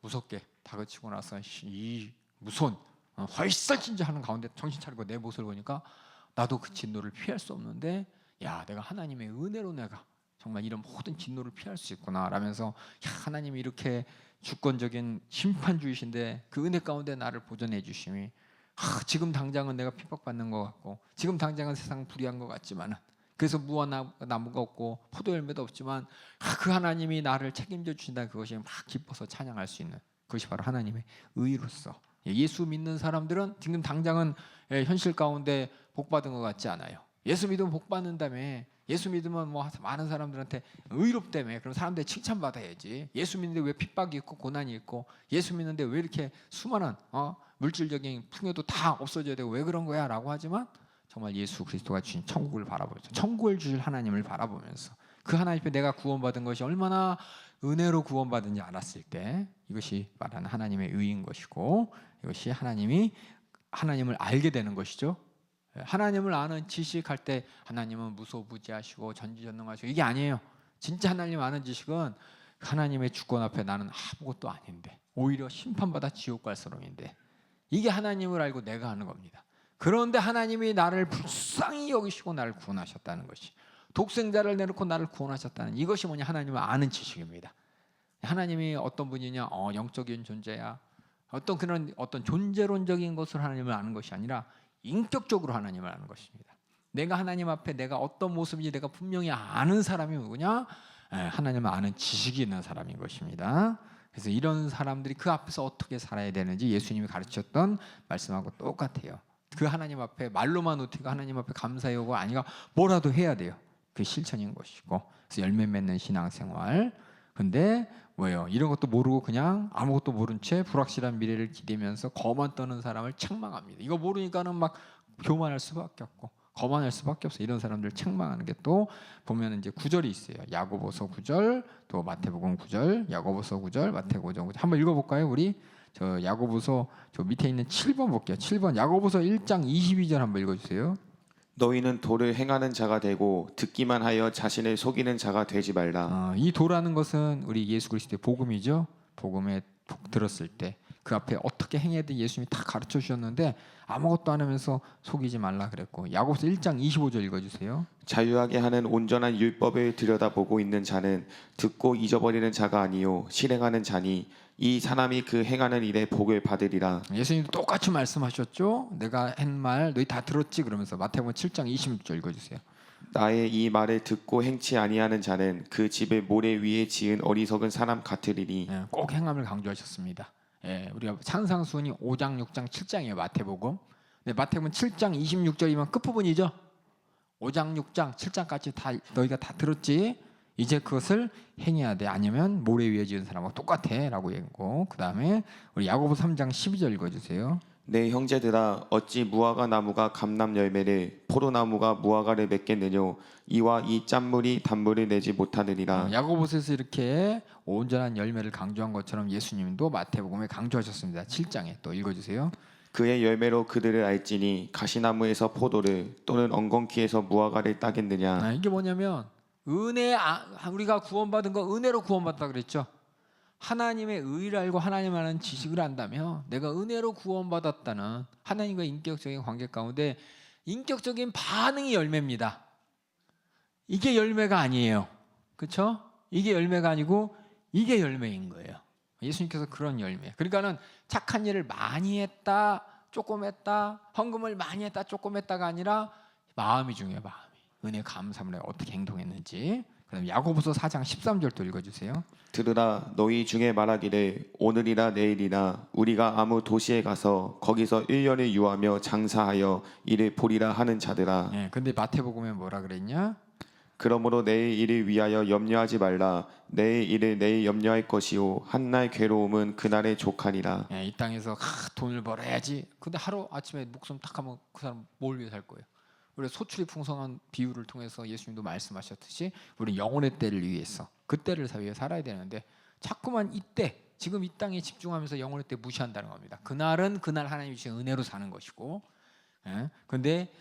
무섭게 다그치고 나서 이 무서운 헐썩진저하는 가운데 정신 차리고 내 모습을 보니까 나도 그 진노를 피할 수 없는데 야 내가 하나님의 은혜로 내가 정말 이런 모든 진노를 피할 수 있구나 라면서 하나님이 이렇게 주권적인 심판주이신데 그 은혜 가운데 나를 보존해 주심이 지금 당장은 내가 핍박받는 것 같고 지금 당장은 세상 불의한 것 같지만은 그래서 무화과나무가 없고 포도열매도 없지만 그 하나님이 나를 책임져 주신다 그것이 막 기뻐서 찬양할 수 있는 그것이 바로 하나님의 의로서 예수 믿는 사람들은 지금 당장은 현실 가운데 복 받은 것 같지 않아요. 예수 믿으면 복 받는다며 예수 믿으면 뭐 많은 사람들한테 의롭다며 그럼 사람들이 칭찬받아야지. 예수 믿는데 왜 핍박이 있고 고난이 있고 예수 믿는데 왜 이렇게 수많은 물질적인 풍요도 다 없어져야 되고 왜 그런 거야 라고 하지만 정말 예수 그리스도가 주신 천국을 바라보면서 천국을 주실 하나님을 바라보면서 그 하나님 앞에 내가 구원받은 것이 얼마나 은혜로 구원받은지 알았을 때 이것이 말하는 하나님의 의인 것이고 이것이 하나님을 알게 되는 것이죠. 하나님을 아는 지식할 때 하나님은 무소부지하시고 전지전능하시고 이게 아니에요. 진짜 하나님 아는 지식은 하나님의 주권 앞에 나는 아무것도 아닌데 오히려 심판받아 지옥 갈 사람인데 이게 하나님을 알고 내가 하는 겁니다. 그런데 하나님이 나를 불쌍히 여기시고 나를 구원하셨다는 것이 독생자를 내놓고 나를 구원하셨다는 이것이 뭐냐 하나님을 아는 지식입니다. 하나님이 어떤 분이냐 영적인 존재야 어떤 존재론적인 것을 하나님을 아는 것이 아니라 인격적으로 하나님을 아는 것입니다. 내가 하나님 앞에 내가 어떤 모습인지 내가 분명히 아는 사람이 누구냐? 하나님을 아는 지식이 있는 사람인 것입니다. 그래서 이런 사람들이 그 앞에서 어떻게 살아야 되는지 예수님이 가르쳤던 말씀하고 똑같아요. 그 하나님 앞에 말로만 어떻게 하나님 앞에 감사해 오고 아니가 뭐라도 해야 돼요. 그 실천인 것이고 그래서 열매 맺는 신앙생활. 근데 뭐예요? 이런 것도 모르고 그냥 아무것도 모른 채 불확실한 미래를 기대면서 거만 떠는 사람을 책망합니다. 이거 모르니까는 막 교만할 수밖에 없고 거만할 수밖에 없어. 이런 사람들 책망하는 게 또 보면 이제 구절이 있어요. 야고보서 9절, 또 마태복음 9절, 야고보서 9절, 마태복음 9절. 한번 읽어볼까요? 우리 저 야고보서 저 밑에 있는 7번 볼게요. 7번 야고보서 1장 22절 한번 읽어주세요. 너희는 도를 행하는 자가 되고 듣기만 하여 자신을 속이는 자가 되지 말라. 이 도라는 것은 우리 예수 그리스도의 복음이죠. 복음에 들었을 때 그 앞에 어떻게 행해야 돼 예수님이 다 가르쳐 주셨는데 아무것도 안 하면서 속이지 말라 그랬고 야고보서 1장 25절 읽어주세요. 자유하게 하는 온전한 율법을 들여다보고 있는 자는 듣고 잊어버리는 자가 아니요 실행하는 자니 이 사람이 그 행하는 일에 복을 받으리라. 예수님도 똑같이 말씀하셨죠. 내가 한 말 너희 다 들었지 그러면서 마태복음 7장 26절 읽어주세요. 나의 이 말을 듣고 행치 아니하는 자는 그 집을 모래 위에 지은 어리석은 사람 같으리니. 꼭 행함을 강조하셨습니다. 우리가 산상수훈이 5장, 6장, 7장이에요. 마태복음. 근데 마태복음 7장 26절이면 끝부분이죠. 5장, 6장, 7장까지 다 너희가 다 들었지. 이제 그것을 행해야 돼. 아니면 모래 위에 지은 사람하고 똑같아라고 얘기했고, 그 다음에 우리 야고보 3장 12절 읽어주세요. 내 형제들아 어찌 무화과 나무가 감람 열매를 포도나무가 무화과를 맺겠느뇨 이와 이 짠물이 단물을 내지 못하느니라. 야고보서에서 이렇게 온전한 열매를 강조한 것처럼 예수님도 마태복음에 강조하셨습니다. 7장에 또 읽어주세요. 그의 열매로 그들을 알지니 가시나무에서 포도를 또는 엉겅퀴에서 무화과를 따겠느냐. 이게 뭐냐면 우리가 구원받은 거 은혜로 구원받다 그랬죠. 하나님의 의를 알고 하나님 아는 지식을 안다면 내가 은혜로 구원받았다는 하나님과 인격적인 관계 가운데 인격적인 반응이 열매입니다. 이게 열매가 아니에요. 그렇죠? 이게 열매가 아니고 이게 열매인 거예요. 예수님께서 그런 열매. 그러니까는 착한 일을 많이 했다, 조금 했다, 헌금을 많이 했다, 조금 했다가 아니라 마음이 중요해요. 마음이. 은혜 감사함을 어떻게 행동했는지. 그다음 야고보서 4장 13절 또 읽어주세요. 들으라 너희 중에 말하기를 오늘이나 내일이나 우리가 아무 도시에 가서 거기서 1년을 유하며 장사하여 이를 보리라 하는 자들아. 근데 마태복음에 뭐라 그랬냐? 그러므로 내일 일을 위하여 염려하지 말라. 내일 일을 내일 염려할 것이요 한날 괴로움은 그날의 족하니라. 이 땅에서 돈을 벌어야지. 근데 하루 아침에 목숨 딱 하면 그 사람 뭘 위해 살 거예요? 우리 소출이 풍성한 비유를 통해서 예수님도 말씀하셨듯이 우리 영혼의 때를 위해서 그 때를 위해 살아야 되는데 자꾸만 이때 지금 이 땅에 집중하면서 영혼의 때 무시한다는 겁니다. 그날은 그날 하나님이 주신 은혜로 사는 것이고, 근데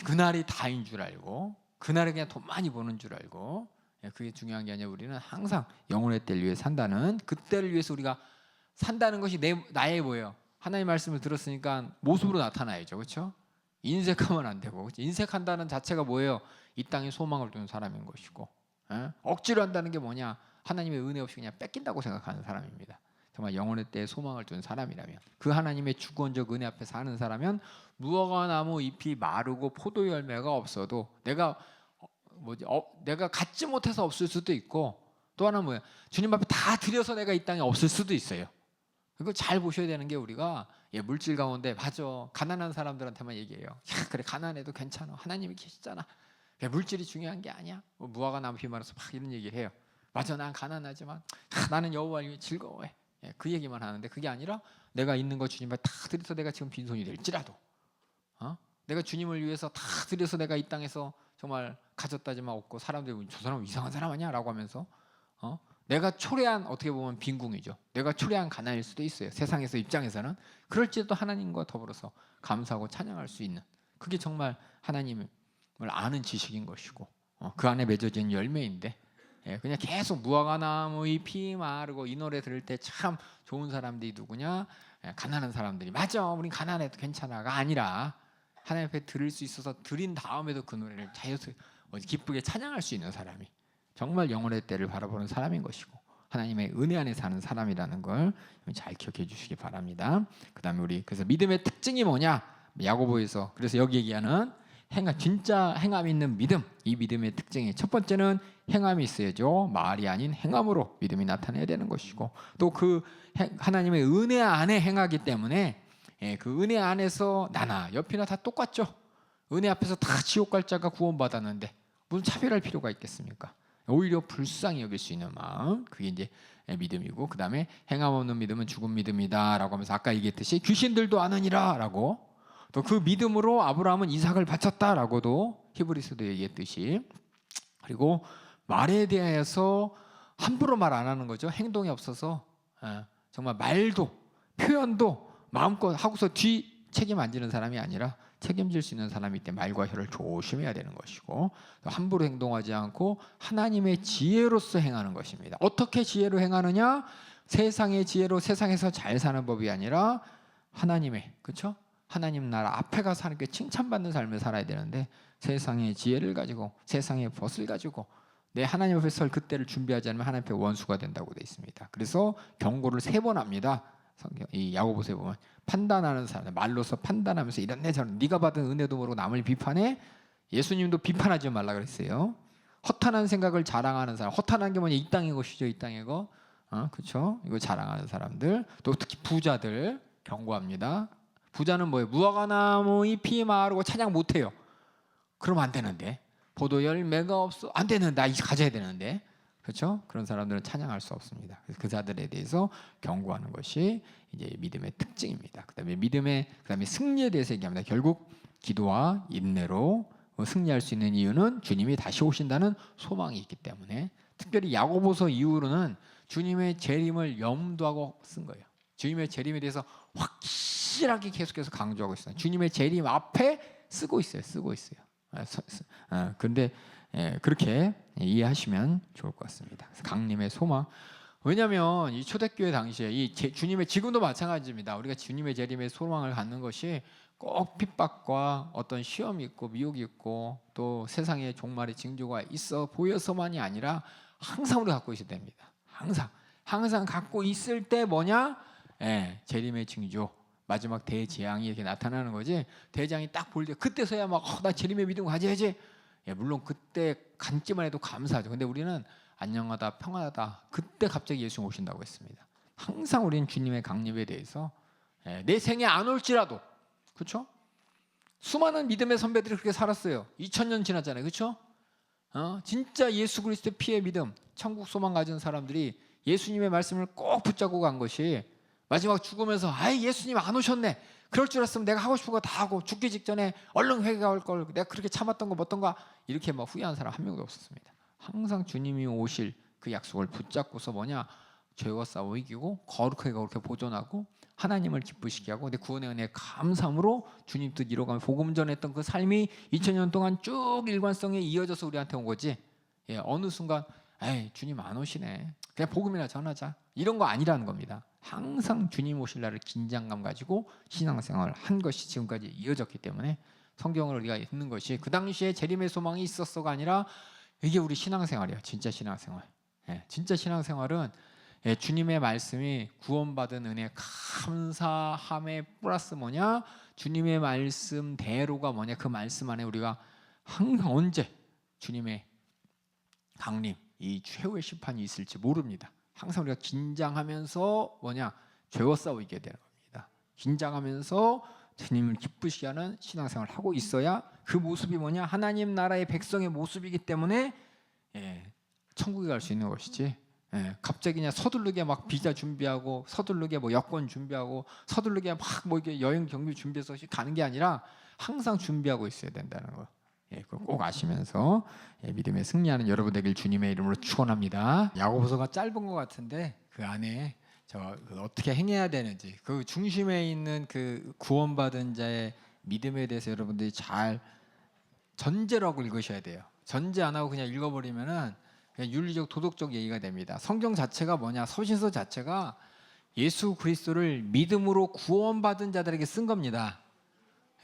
그날이 다인 줄 알고 그날에 그냥 돈 많이 버는 줄 알고, 그게 중요한 게 아니라 우리는 항상 영혼의 때를 위해 산다는 그 때를 위해서 우리가 산다는 것이 나의 뭐예요? 하나님 말씀을 들었으니까 모습으로 나타나야죠, 그렇죠? 인색하면 안 되고, 그치? 인색한다는 자체가 뭐예요? 이 땅에 소망을 두는 사람인 것이고, 억지로 한다는 게 뭐냐? 하나님의 은혜 없이 그냥 뺏긴다고 생각하는 사람입니다. 정말 영혼의 때에 소망을 두는 사람이라면, 그 하나님의 주권적 은혜 앞에 사는 사람은 무화과 나무 잎이 마르고 포도 열매가 없어도 내가 갖지 못해서 없을 수도 있고, 또 하나 뭐야? 주님 앞에 다 드려서 내가 이 땅에 없을 수도 있어요. 그걸 잘 보셔야 되는 게 우리가 물질 가운데 맞아 가난한 사람들한테만 얘기해요. 야 그래 가난해도 괜찮아 하나님이 계시잖아. 물질이 중요한 게 아니야. 무화과 나무 잎이 말아서 막 이런 얘기를 해요. 맞아 난 가난하지만 나는 여호와를 위해 즐거워해. 그 얘기만 하는데 그게 아니라 내가 있는 거 주님 앞에 다 드려서 내가 지금 빈손이 될지라도 내가 주님을 위해서 다 드려서 내가 이 땅에서 정말 가졌다지만 없고 사람들이 저 사람 이상한 사람 아니야? 라고 하면서 내가 초래한 어떻게 보면 빈궁이죠. 내가 초래한 가난일 수도 있어요. 세상에서 입장에서는 그럴지라도 하나님과 더불어서 감사하고 찬양할 수 있는 그게 정말 하나님을 아는 지식인 것이고 그 안에 맺어진 열매인데 그냥 계속 무화과 나무 잎이 마르고 이 노래 들을 때 참 좋은 사람들이 누구냐? 가난한 사람들이 맞아 우린 가난해도 괜찮아가 아니라 하나님 앞에 들을 수 있어서 드린 다음에도 그 노래를 자연스럽게 기쁘게 찬양할 수 있는 사람이 정말 영혼의 때를 바라보는 사람인 것이고 하나님의 은혜 안에 사는 사람이라는 걸 잘 기억해 주시기 바랍니다. 그 다음에 우리 그래서 믿음의 특징이 뭐냐? 야고보에서 그래서 여기 얘기하는 진짜 행함이 있는 믿음, 이 믿음의 특징이 첫 번째는 행함이 있어야죠. 말이 아닌 행함으로 믿음이 나타나야 되는 것이고 또 그 하나님의 은혜 안에 행하기 때문에 그 은혜 안에서 나나 옆이나 다 똑같죠. 은혜 앞에서 다 지옥 갈 자가 구원받았는데 무슨 차별할 필요가 있겠습니까? 오히려 불쌍히 여길 수 있는 마음, 그게 이제 믿음이고, 그 다음에 행함 없는 믿음은 죽은 믿음이다라고 하면서 아까 얘기했듯이 귀신들도 아느니라라고, 또 그 믿음으로 아브라함은 이삭을 바쳤다라고도 히브리서도 얘기했듯이, 그리고 말에 대해서 함부로 말 안 하는 거죠. 행동이 없어서 정말 말도 표현도 마음껏 하고서 뒤 책임 안 지는 사람이 아니라 책임질 수 있는 사람이 때 말과 혀를 조심해야 되는 것이고, 함부로 행동하지 않고 하나님의 지혜로서 행하는 것입니다. 어떻게 지혜로 행하느냐? 세상의 지혜로 세상에서 잘 사는 법이 아니라 하나님의, 그렇죠? 하나님 나라 앞에 가서 하나님께 칭찬받는 삶을 살아야 되는데, 세상의 지혜를 가지고 세상의 벗을 가지고 내 하나님 앞에 설 그때를 준비하지 않으면 하나님 앞에 원수가 된다고 되어 있습니다. 그래서 경고를 3번 합니다. 성경 이 야고보서에 보면 판단하는 사람, 말로서 판단하면서 이런 내 저런, 네가 받은 은혜도 모르고 남을 비판해. 예수님도 비판하지 말라 그랬어요. 허탄한 생각을 자랑하는 사람, 허탄한 게 뭐냐? 이 땅의 것이죠, 이 땅의 것. 그렇죠? 이거 자랑하는 사람들, 또 특히 부자들 경고합니다. 부자는 뭐예요? 무화과나무 잎이 마르고 찬양 못해요. 그러면 안 되는데. 포도 열매가 없어, 안 되는데. 나 가져야 되는데. 그렇죠? 그런 사람들은 찬양할 수 없습니다. 그래서 그 자들에 대해서 경고하는 것이 이제 믿음의 특징입니다. 그다음에 승리에 대해서 얘기합니다. 결국 기도와 인내로 승리할 수 있는 이유는 주님이 다시 오신다는 소망이 있기 때문에, 특별히 야고보서 이후로는 주님의 재림을 염두하고 쓴 거예요. 주님의 재림에 대해서 확실하게 계속해서 강조하고 있어요. 주님의 재림 앞에 쓰고 있어요. 그런데 그렇게 이해하시면 좋을 것 같습니다. 강림의 소망. 왜냐하면 이 초대교회 당시에 주님의, 지금도 마찬가지입니다. 우리가 주님의 재림의 소망을 갖는 것이 꼭 핍박과 어떤 시험이 있고 미혹이 있고 또 세상의 종말의 징조가 있어 보여서만이 아니라 항상 우리가 갖고 있어야 됩니다. 항상 갖고 있을 때 뭐냐? 재림의 징조, 마지막 대재앙이 이렇게 나타나는 거지. 대재앙이 딱 볼 때 그때서야 막 나 재림의 믿음 가져야지. 물론 그때 간지만 해도 감사하죠. 근데 우리는 안녕하다, 평안하다, 그때 갑자기 예수 오신다고 했습니다. 항상 우리는 주님의 강림에 대해서 내 생에 안 올지라도, 그렇죠? 수많은 믿음의 선배들이 그렇게 살았어요. 2000년 지났잖아요, 그렇죠? 진짜 예수 그리스도의 피의 믿음, 천국 소망 가진 사람들이 예수님의 말씀을 꼭 붙잡고 간 것이, 마지막 죽으면서 아이 예수님 안 오셨네, 그럴 줄 알았으면 내가 하고 싶은 거 다 하고 죽기 직전에 얼른 회개할 걸, 내가 그렇게 참았던 거 어떤가, 이렇게 막 후회한 사람 한 명도 없었습니다. 항상 주님이 오실 그 약속을 붙잡고서 뭐냐? 죄와 싸워 이기고 거룩하게 보존하고 하나님을 기쁘시게 하고 내 구원의 은혜에 감사함으로 주님 뜻 이뤄가며 복음 전했던 그 삶이 2000년 동안 쭉 일관성에 이어져서 우리한테 온 거지. 어느 순간 에이 주님 안 오시네, 그냥 복음이나 전하자, 이런 거 아니라는 겁니다. 항상 주님 오실 날을 긴장감 가지고 신앙생활을 한 것이 지금까지 이어졌기 때문에, 성경을 우리가 읽는 것이 그 당시에 재림의 소망이 있었어가 아니라 이게 우리 신앙생활이에요. 진짜 신앙생활. 진짜 신앙생활은 주님의 말씀이 구원받은 은혜 감사함에 플러스 뭐냐? 주님의 말씀대로가 뭐냐? 그 말씀 안에 우리가 항상 언제 주님의 강림, 이 최후의 심판이 있을지 모릅니다. 항상 우리가 긴장하면서 뭐냐? 죄와 싸우게 되는 겁니다. 긴장하면서 주님을 기쁘시게 하는 신앙생활을 하고 있어야 그 모습이 뭐냐? 하나님 나라의 백성의 모습이기 때문에 천국에 갈 수 있는 것이지. 갑자기 그냥 서두르게 막 비자 준비하고 서두르게 뭐 여권 준비하고 서두르게 막 뭐 이렇게 여행 경비 준비해서 가는 게 아니라 항상 준비하고 있어야 된다는 거. 그걸 꼭 아시면서 믿음에 승리하는 여러분 되길 주님의 이름으로 축원합니다. 야고보서가 짧은 것 같은데 그 안에 어떻게 행해야 되는지, 그 중심에 있는 그 구원받은 자의 믿음에 대해서 여러분들이 잘 전제로 하고 읽으셔야 돼요. 전제 안 하고 그냥 읽어버리면은 그냥 윤리적 도덕적 얘기가 됩니다. 성경 자체가 뭐냐? 서신서 자체가 예수 그리스도를 믿음으로 구원받은 자들에게 쓴 겁니다.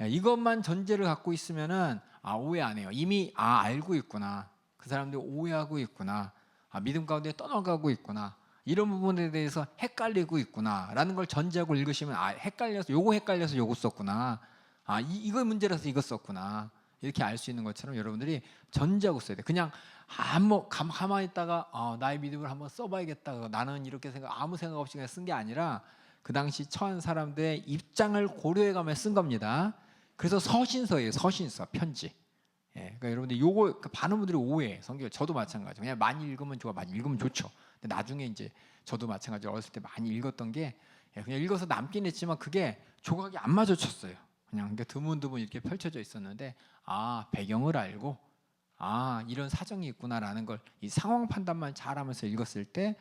이것만 전제를 갖고 있으면은 오해 안 해요. 이미 알고 있구나, 그 사람들이 오해하고 있구나, 믿음 가운데 떠나가고 있구나, 이런 부분에 대해서 헷갈리고 있구나라는 걸 전제하고 읽으시면 헷갈려서 요거 썼구나, 이거 문제라서 이거 썼구나, 이렇게 알 수 있는 것처럼 여러분들이 전제하고 써야 돼요. 그냥 가만히 있다가 나의 믿음을 한번 써봐야겠다, 나는 이렇게 아무 생각 없이 그냥 쓴 게 아니라 그 당시 처한 사람들의 입장을 고려해가며 쓴 겁니다. 그래서 서신서예요. 서신서, 편지. 그러니까 여러분들 요거 많은 분들이 오해해 성경. 저도 마찬가지. 그냥 많이 읽으면 좋아, 많이 읽으면 좋죠. 근데 나중에 이제 저도 마찬가지로 어렸을 때 많이 읽었던 게 그냥 읽어서 남긴 했지만 그게 조각이 안 마주쳤어요. 그냥 근데 드문드문 이렇게 펼쳐져 있었는데 배경을 알고 이런 사정이 있구나라는 걸 이 상황 판단만 잘하면서 읽었을 때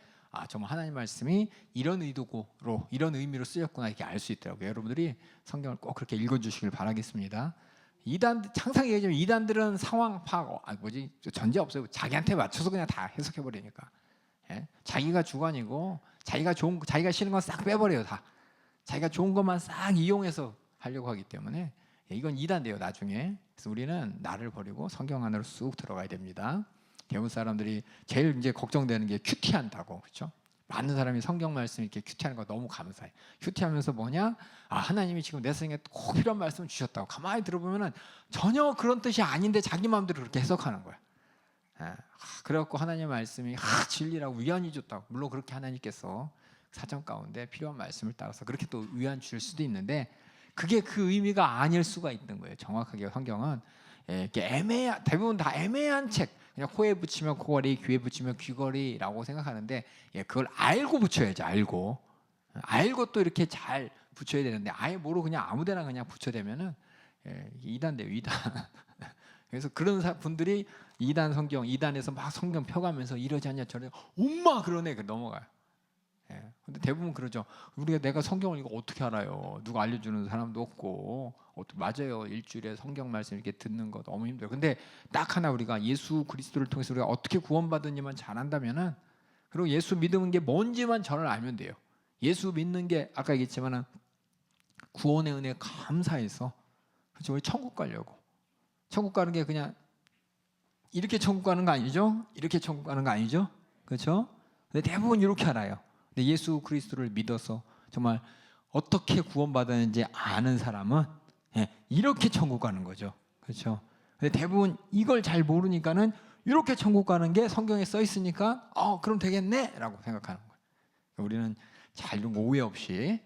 정말 하나님 말씀이 이런 의도로 이런 의미로 쓰였구나 이렇게 알 수 있더라고요. 여러분들이 성경을 꼭 그렇게 읽어주시길 바라겠습니다. 항상 얘기하지만 이단들은 상황 파악 전제 없어요. 자기한테 맞춰서 그냥 다 해석해 버리니까. 자기가 주관이고 자기가 싫은 건 싹 빼버려요. 다 자기가 좋은 것만 싹 이용해서 하려고 하기 때문에 이건 이단돼요 나중에. 그래서 우리는 나를 버리고 성경 안으로 쑥 들어가야 됩니다. 대부분 사람들이 제일 이제 걱정되는 게 큐티한다고, 그렇죠? 많은 사람이 성경 말씀 이렇게 큐티하는 거 너무 감사해. 큐티하면서 뭐냐? 하나님이 지금 내 생에 꼭 필요한 말씀을 주셨다고. 가만히 들어보면은 전혀 그런 뜻이 아닌데 자기 마음대로 그렇게 해석하는 거야. 그래갖고 하나님의 말씀이 진리라고 위안이 줬다고. 물론 그렇게 하나님께서 사정 가운데 필요한 말씀을 따라서 그렇게 또 위안 줄 수도 있는데 그게 그 의미가 아닐 수가 있는 거예요. 정확하게 성경은 대부분 다 애매한 책. 그냥 코에 붙이면 코걸이, 귀에 붙이면 귀걸이라고 생각하는데 그걸 알고 붙여야지. 알고 또 이렇게 잘 붙여야 되는데 아예 모르고 그냥 아무데나 그냥 붙여대면은 이단돼요. 이단. 그래서 그런 분들이 이단에서 막 성경 펴가면서 이러지 않냐 저러지 엄마 그러네 그 넘어가요. 근데 대부분 그러죠. 내가 성경을 이거 어떻게 알아요? 누가 알려주는 사람도 없고. 맞아요. 일주일에 성경 말씀 이렇게 듣는 거 너무 힘들어요. 근데 딱 하나 우리가 예수 그리스도를 통해서 우리가 어떻게 구원받은지만 잘 안다면은, 그리고 예수 믿는 게 뭔지만 저를 알면 돼요. 예수 믿는 게 아까 얘기했지만은 구원의 은혜에 감사해서, 그렇죠? 우리 천국 가려고. 천국 가는 게 그냥 이렇게 천국 가는 거 아니죠? 이렇게 천국 가는 거 아니죠? 그렇죠? 근데 대부분 이렇게 알아요. 근데 예수 그리스도를 믿어서 정말 어떻게 구원받았는지 아는 사람은 이렇게 천국 가는 거죠. 그렇죠? 근데 대부분 이걸 잘 모르니까는 이렇게 천국 가는 게 성경에 써 있으니까 그럼 되겠네라고 생각하는 거예요. 우리는 잘 이런 오해 없이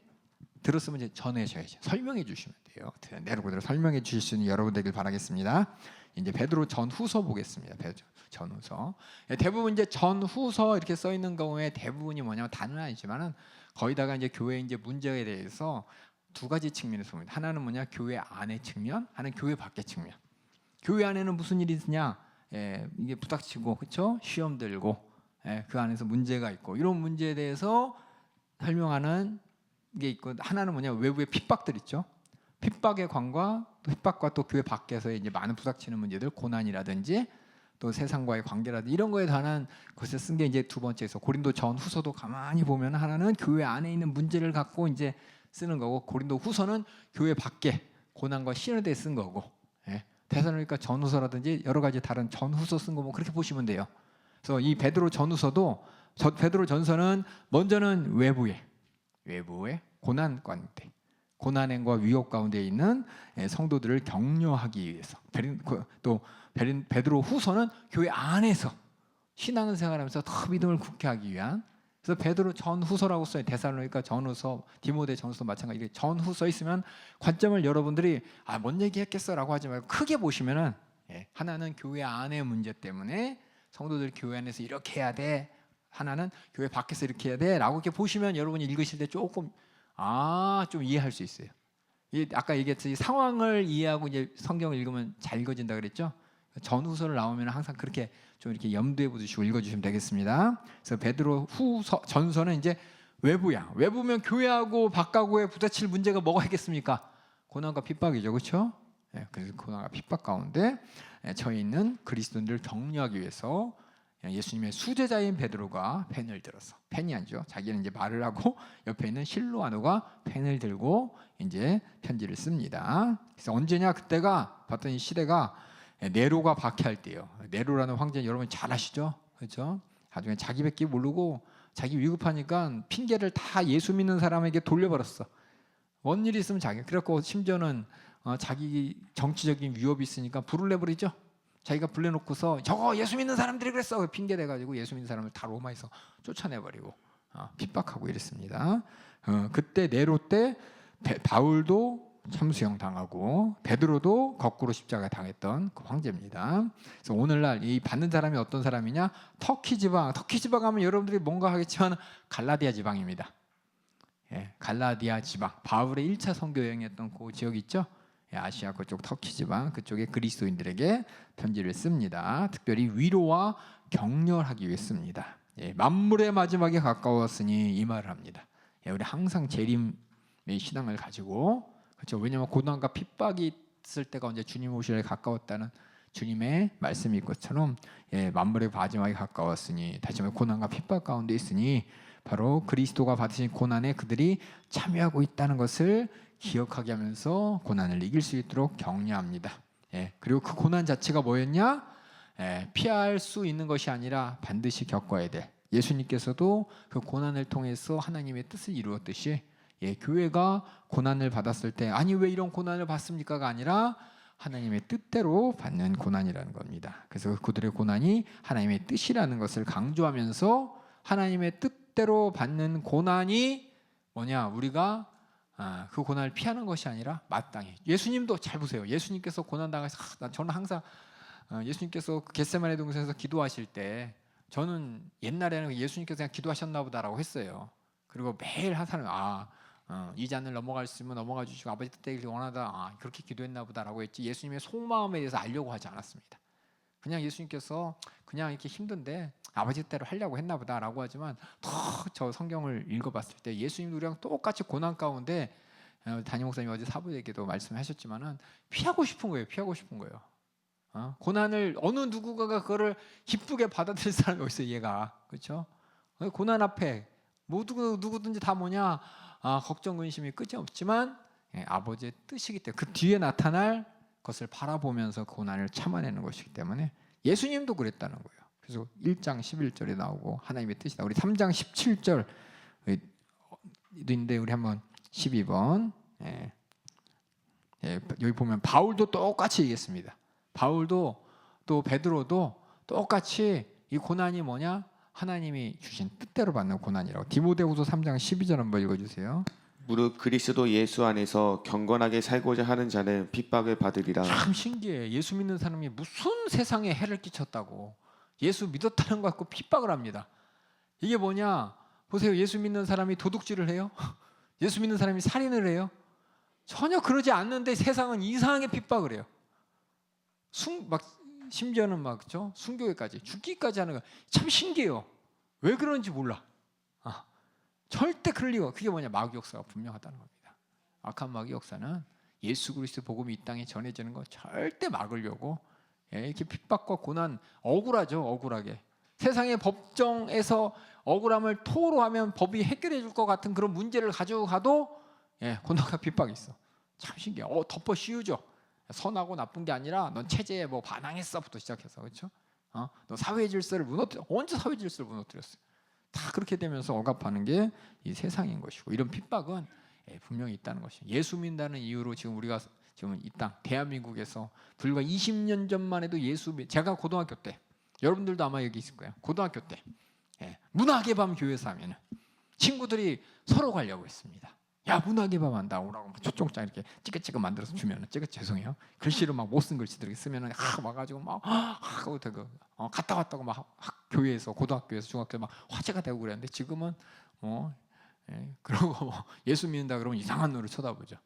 들었으면 이제 전해셔야죠. 설명해 주시면 돼요. 내로 그대로 설명해 주실 수 있는 여러분 되길 바라겠습니다. 이제 베드로 전후서 보겠습니다. 베드로 전후서. 대부분 이제 전후서 이렇게 써 있는 경우에 대부분이 뭐냐면 다는 아니지만은 거의다가 이제 교회 이제 문제에 대해서 두 가지 측면에서 봅니다. 하나는 뭐냐? 교회 안의 측면, 하나는 교회 밖의 측면. 교회 안에는 무슨 일이 있느냐? 이게 부닥치고, 그렇죠? 시험 들고, 그 안에서 문제가 있고 이런 문제에 대해서 설명하는 게 있고, 하나는 뭐냐? 외부의 핍박들 있죠. 핍박의 관과 또 핍박과 또 교회 밖에서의 이제 많은 부닥치는 문제들, 고난이라든지 또 세상과의 관계라든지 이런 거에 관한 것을 쓴 게 이제 두 번째에서 고린도 전후서도 가만히 보면 하나는 교회 안에 있는 문제를 갖고 이제 쓰는 거고, 고린도 후서는 교회 밖에 고난과 시련에 대해 쓴 거고, 데살로니가 전후서라든지 여러 가지 다른 전후서 쓴 거 뭐 그렇게 보시면 돼요. 그래서 이 베드로 전후서도 베드로 전서는 먼저는 외부의 고난 가운데, 고난행과 위협 가운데 있는 성도들을 격려하기 위해서, 또 베드로 후서는 교회 안에서 신앙을 생활하면서 더 믿음을 굳게 하기 위한. 그래서 베드로 전후서라고 써요. 데살로니가 전후서, 디모데 전후서 마찬가지. 전후서 있으면 관점을 여러분들이 뭔 얘기했겠어라고 하지 말고 크게 보시면은 하나는 교회 안의 문제 때문에 성도들 교회 안에서 이렇게 해야 돼. 하나는 교회 밖에서 이렇게 해야 돼라고 이렇게 보시면 여러분이 읽으실 때 조금 좀 이해할 수 있어요. 아까 얘기했듯이 상황을 이해하고 이제 성경을 읽으면 잘 읽어진다 그랬죠. 전후서를 나오면 항상 그렇게 좀 이렇게 염두에 두시고 읽어주시면 되겠습니다. 그래서 베드로 전서는 이제 외부야. 외부면 교회하고 바깥하고의 부딪힐 문제가 뭐가 있겠습니까? 고난과 핍박이죠, 그렇죠? 그래서 고난과 핍박 가운데 처해 있는 그리스도인들을 격려하기 위해서 예수님의 수제자인 베드로가 펜을 들어서, 펜이 아니죠. 자기는 이제 말을 하고 옆에 있는 실로아노가 펜을 들고 이제 편지를 씁니다. 그래서 언제냐? 그때가 봤더니 시대가 네로가 박해할 때예요. 네로라는 황제 여러분 잘 아시죠? 그렇죠? 나중에 자기밖에 모르고 자기 위급하니까 핑계를 다 예수 믿는 사람에게 돌려버렸어. 뭔 일이 있으면 자기. 그래갖고 심지어는 자기 정치적인 위협이 있으니까 불을 내버리죠. 자기가 불러놓고서 저거 예수 믿는 사람들이 그랬어 핑계 대가지고 예수 믿는 사람을 다 로마에서 쫓아내버리고 핍박하고 이랬습니다. 그때 네로 때 바울도 참수형 당하고 베드로도 거꾸로 십자가 당했던 그 황제입니다. 그래서 오늘날 이 받는 사람이 어떤 사람이냐? 터키 지방 하면 여러분들이 뭔가 하겠지만 갈라디아 지방입니다. 예, 갈라디아 지방, 바울의 1차 선교 여행했던 그 지역 있죠? 예, 아시아 그쪽 터키 지방 그쪽에 그리스도인들에게 편지를 씁니다. 특별히 위로와 격려하기 위해 씁니다. 예, 만물의 마지막에 가까웠으니 이 말을 합니다. 예, 우리 항상 재림의 신앙을 가지고 그렇죠. 왜냐하면 고난과 핍박이 있을 때가 언제 주님 오시기에 가까웠다는 주님의 말씀이 것처럼 예, 만물의 마지막에 가까웠으니 다시 말해 고난과 핍박 가운데 있으니 바로 그리스도가 받으신 고난에 그들이 참여하고 있다는 것을 기억하게 하면서 고난을 이길 수 있도록 격려합니다. 예, 그리고 그 고난 자체가 뭐였냐? 예, 피할 수 있는 것이 아니라 반드시 겪어야 돼. 예수님께서도 그 고난을 통해서 하나님의 뜻을 이루었듯이 예, 교회가 고난을 받았을 때 아니 왜 이런 고난을 받습니까가 아니라 하나님의 뜻대로 받는 고난이라는 겁니다. 그래서 그들의 고난이 하나님의 뜻이라는 것을 강조하면서 하나님의 뜻대로 받는 고난이 뭐냐? 우리가 그 고난을 피하는 것이 아니라 마땅히. 예수님도 잘 보세요. 예수님께서 고난 당해서 저는 항상 예수님께서 겟세마네 동산에서 기도하실 때 저는 옛날에는 예수님께서 그냥 기도하셨나 보다라고 했어요. 그리고 매일 한 사람 이 잔을 넘어갈 수 있으면 넘어가 주시고 아버지 뜻대로 원하다 그렇게 기도했나 보다라고 했지 예수님의 속마음에 대해서 알려고 하지 않았습니다. 그냥 예수님께서 그냥 이렇게 힘든데 아버지 뜻대로 하려고 했나 보다라고 하지만 더 저 성경을 읽어봤을 때 예수님도 우리랑 똑같이 고난 가운데 담임 목사님 어제 사부에게도 말씀하셨지만은 피하고 싶은 거예요. 고난을 어느 누구가 그거를 기쁘게 받아들일 사람이 어디 있어요, 얘가. 그렇죠? 고난 앞에 누구든지 다 뭐냐? 걱정 근심이 끝이 없지만 아버지의 뜻이기 때문에 그 뒤에 나타날 것을 바라보면서 고난을 참아내는 것이기 때문에 예수님도 그랬다는 거예요. 그래서 1장 11절에 나오고 하나님의 뜻이다. 우리 3장 17절인데 우리 한번 12번 여기 보면 바울도 똑같이 얘기했습니다. 바울도 또 베드로도 똑같이 이 고난이 뭐냐? 하나님이 주신 뜻대로 받는 고난이라고. 디모데후서 3장 12절 한번 읽어주세요. 무릇 그리스도 예수 안에서 경건하게 살고자 하는 자는 핍박을 받으리라. 참 신기해. 예수 믿는 사람이 무슨 세상에 해를 끼쳤다고 예수 믿었다는 거 갖고 핍박을 합니다. 이게 뭐냐? 보세요. 예수 믿는 사람이 도둑질을 해요? 예수 믿는 사람이 살인을 해요? 전혀 그러지 않는데 세상은 이상하게 핍박을 해요. 심지어는 그렇죠? 순교회까지 죽기까지 하는 거 참 신기해요. 왜 그런지 몰라. 절대 그럴 리가. 그게 뭐냐? 마귀 역사가 분명하다는 겁니다. 악한 마귀 역사는 예수 그리스도 복음이 이 땅에 전해지는 거 절대 막으려고 이렇게 핍박과 고난 억울하죠. 억울하게 세상의 법정에서 억울함을 토로하면 법이 해결해 줄 것 같은 그런 문제를 가지고 가도 고난과 핍박이 있어. 참 신기해. 덮어 씌우죠. 선하고 나쁜 게 아니라 넌 체제에 반항했어부터 시작해서 그렇죠? 너 사회 질서를 무너뜨려. 언제 사회 질서를 무너뜨렸어요? 다 그렇게 되면서 억압하는 게 이 세상인 것이고 이런 핍박은 분명히 있다는 것이에요. 예수 믿는다는 이유로 지금 우리가 지금 이 땅 대한민국에서 불과 20년 전만 해도 제가 고등학교 때 여러분들도 아마 여기 있을 거예요. 고등학교 때 문학의 밤 교회에서 하면은 친구들이 서로 가려고 했습니다. 야 문학의 밤 한다 오라고 초청장 이렇게 찌개찌개 만들어서 주면은 죄송해요. 글씨로 못 쓴 글씨들 쓰면은 와가지고 갔다 왔다고 교회에서 고등학교에서 중학교 화제가 되고 그랬는데 지금은 그러고 예수 믿는다 그러면 이상한 눈으로 쳐다보죠.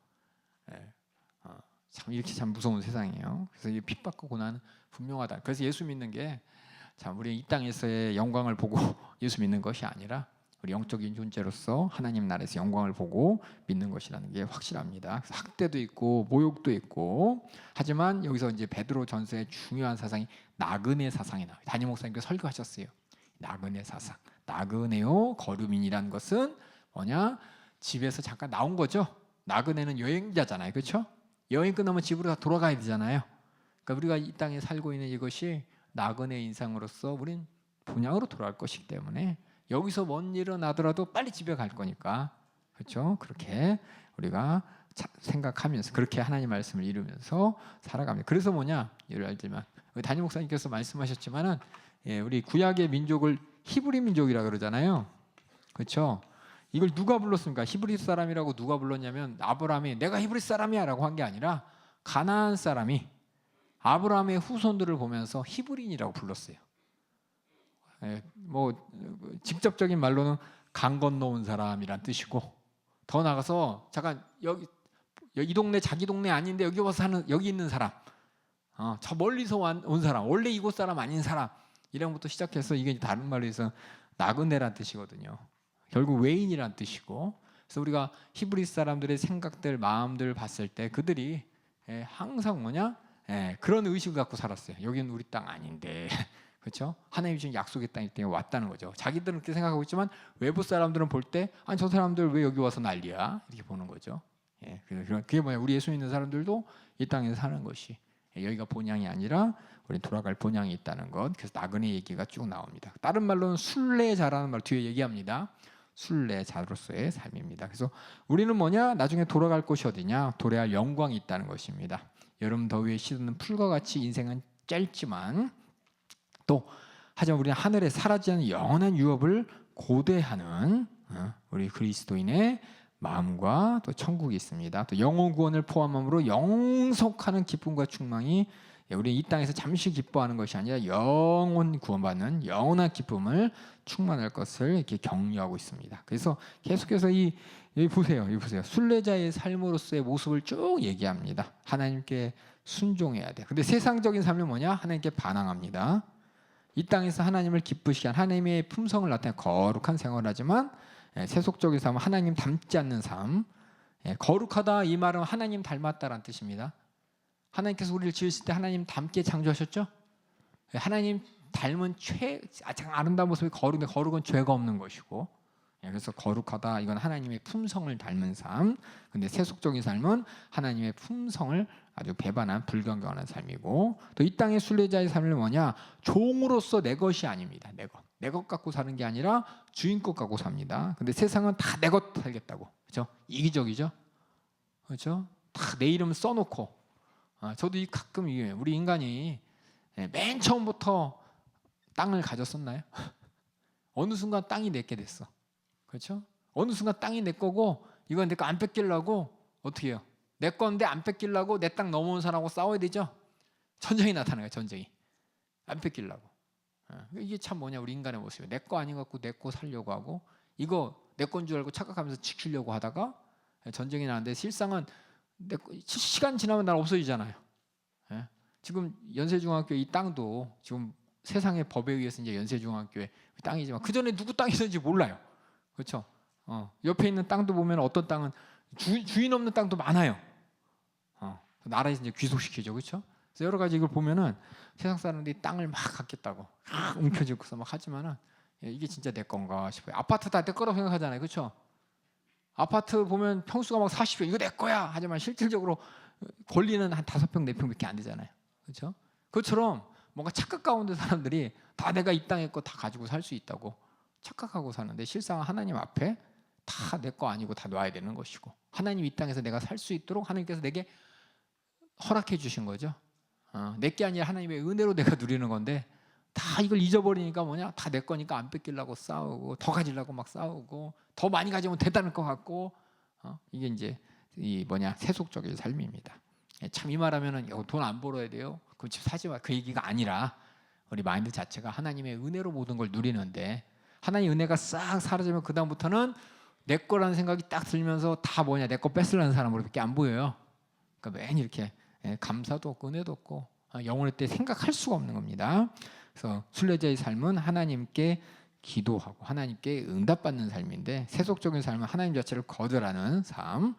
참 이렇게 참 무서운 세상이에요. 그래서 이 핍박과 고난은 분명하다. 그래서 예수 믿는 게 참 우리 이 땅에서의 영광을 보고 예수 믿는 것이 아니라 우리 영적인 존재로서 하나님 나라에서 영광을 보고 믿는 것이라는 게 확실합니다. 그래서 학대도 있고 모욕도 있고 하지만 여기서 이제 베드로 전서의 중요한 사상이 나그네 사상이 나와요. 담임 목사님께서 설교하셨어요. 나그네 사상. 나그네요 거류민이라는 것은 뭐냐? 집에서 잠깐 나온 거죠. 나그네는 여행자잖아요. 그렇죠? 여행 끝나면 집으로 다 돌아가야 되잖아요. 그러니까 우리가 이 땅에 살고 있는 이것이 나그네 인상으로서 우린 본향으로 돌아갈 것이기 때문에 여기서 뭔 일은 하더라도 빨리 집에 갈 거니까 그렇죠? 그렇게 우리가 생각하면서 그렇게 하나님 말씀을 이루면서 살아갑니다. 그래서 뭐냐? 예를 알지만 담임 목사님께서 말씀하셨지만은 우리 구약의 민족을 히브리 민족이라 그러잖아요. 그렇죠? 이걸 누가 불렀습니까? 히브리 사람이라고 누가 불렀냐면 아브라함이 내가 히브리 사람이야라고 한 게 아니라 가나안 사람이 아브라함의 후손들을 보면서 히브리인이라고 불렀어요. 뭐 직접적인 말로는 강 건너온 사람이란 뜻이고, 더 나가서 잠깐 여기 이 동네 자기 동네 아닌데 여기 와서 사는, 여기 있는 사람, 저 멀리서 온 사람, 원래 이곳 사람 아닌 사람, 이런 것부터 시작해서 이게 다른 말로 해서 나그네란 뜻이거든요. 결국 외인이란 뜻이고, 그래서 우리가 히브리 사람들의 생각들, 마음들 봤을 때 그들이 항상 뭐냐, 그런 의식을 갖고 살았어요. 여기는 우리 땅 아닌데, 그렇죠? 하나님이 주신 약속의 땅이 때문에 왔다는 거죠. 자기들은 그렇게 생각하고 있지만 외부 사람들은 볼 때 아니 저 사람들 왜 여기 와서 난리야, 이렇게 보는 거죠. 그게 뭐냐, 우리 예수 믿는 사람들도 이 땅에서 사는 것이, 여기가 본향이 아니라 우리 돌아갈 본향이 있다는 것. 그래서 나그네 얘기가 쭉 나옵니다. 다른 말로는 순례자라는 말 뒤에 얘기합니다. 순례자로서의 삶입니다. 그래서 우리는 뭐냐, 나중에 돌아갈 곳이 어디냐, 도래할 영광이 있다는 것입니다. 여름 더위에 시드는 풀과 같이 인생은 짧지만 또 하지만 우리는 하늘에 사라지지 않는 영원한 유업을 고대하는 우리 그리스도인의 마음과 또 천국이 있습니다. 또 영혼 구원을 포함함으로 영속하는 기쁨과 충만이, 우리 이 땅에서 잠시 기뻐하는 것이 아니라 영혼 구원받는 영원한 기쁨을 충만할 것을 이렇게 격려하고 있습니다. 그래서 계속해서 여기 보세요. 순례자의 삶으로서의 모습을 쭉 얘기합니다. 하나님께 순종해야 돼. 근데 세상적인 삶은 뭐냐? 하나님께 반항합니다. 이 땅에서 하나님을 기쁘시게 한 하나님의 품성을 나타내 거룩한 생활을 하지만 세속적인 삶은 하나님 닮지 않는 삶. 거룩하다 이 말은 하나님 닮았다라는 뜻입니다. 하나님께서 우리를 지으실 때 하나님 닮게 창조하셨죠. 하나님 닮은 가장 아름다운 모습이 거룩인데 거룩은 죄가 없는 것이고, 그래서 거룩하다 이건 하나님의 품성을 닮은 삶. 근데 세속적인 삶은 하나님의 품성을 아주 배반한 불경건한 삶이고, 또 이 땅의 순례자의 삶은 뭐냐, 종으로서 내 것이 아닙니다. 내 것 갖고 사는 게 아니라 주인 것 갖고 삽니다. 근데 세상은 다 내 것 살겠다고, 그렇죠? 이기적이죠, 그렇죠? 다 내 이름 써놓고. 저도 가끔 우리 인간이 맨 처음부터 땅을 가졌었나요? 어느 순간 땅이 내게 됐어, 그렇죠? 어느 순간 땅이 내 거고 이건 내 거 안 뺏기려고 어떻게 해요? 내 건데 안 뺏기려고 내 땅 넘어온 사람하고 싸워야 되죠. 전쟁이 나타나요. 전쟁이 안 뺏기려고. 이게 참 뭐냐, 우리 인간의 모습이에요. 내 거 아닌 것 같고 내 거 살려고 하고, 이거 내 건 줄 알고 착각하면서 지키려고 하다가 전쟁이 나는데 실상은 시간 지나면 난 없어지잖아요. 지금 연세중학교 이 땅도 지금 세상의 법에 의해서 이제 연세중학교의 땅이지만 그 전에 누구 땅이었는지 몰라요, 그렇죠? 옆에 있는 땅도 보면 어떤 땅은 주인 없는 땅도 많아요. 나라에서 이제 귀속시키죠, 그렇죠? 그래서 여러 가지 이걸 보면은 세상 사람들이 땅을 막 갖겠다고 움켜쥐고서 막 하지만은 이게 진짜 내 건가 싶어요. 아파트 다 내 거라고 생각하잖아요, 그렇죠? 아파트 보면 평수가 막 40평, 이거 내 거야 하지만 실질적으로 권리는 한 5평, 4평밖에 안 되잖아요, 그렇죠? 그것처럼 뭔가 착각 가운데 사람들이 다 내가 이 땅의 거 다 가지고 살 수 있다고 착각하고 사는데, 실상 하나님 앞에 다 내 거 아니고 다 놔야 되는 것이고, 하나님 이 땅에서 내가 살 수 있도록 하나님께서 내게 허락해 주신 거죠. 내 게 아니라 하나님의 은혜로 내가 누리는 건데, 다 이걸 잊어버리니까 뭐냐, 다 내 거니까 안 뺏기려고 싸우고, 더 가지려고 막 싸우고, 더 많이 가지면 대단할 것 같고, 이게 이제 이 뭐냐, 세속적인 삶입니다. 참 이 말하면은 돈 안 벌어야 돼요, 그럼 집 사지 마, 그 얘기가 아니라 우리 마인드 자체가 하나님의 은혜로 모든 걸 누리는데, 하나님의 은혜가 싹 사라지면 그 다음부터는 내 거라는 생각이 딱 들면서 다 뭐냐, 내 거 뺏으려는 사람으로밖에 안 보여요. 그러니까 맨 이렇게 감사도 없고 은혜도 없고 영원할 때 생각할 수가 없는 겁니다. 그래서 순례자의 삶은 하나님께 기도하고 하나님께 응답받는 삶인데, 세속적인 삶은 하나님 자체를 거절하는 삶.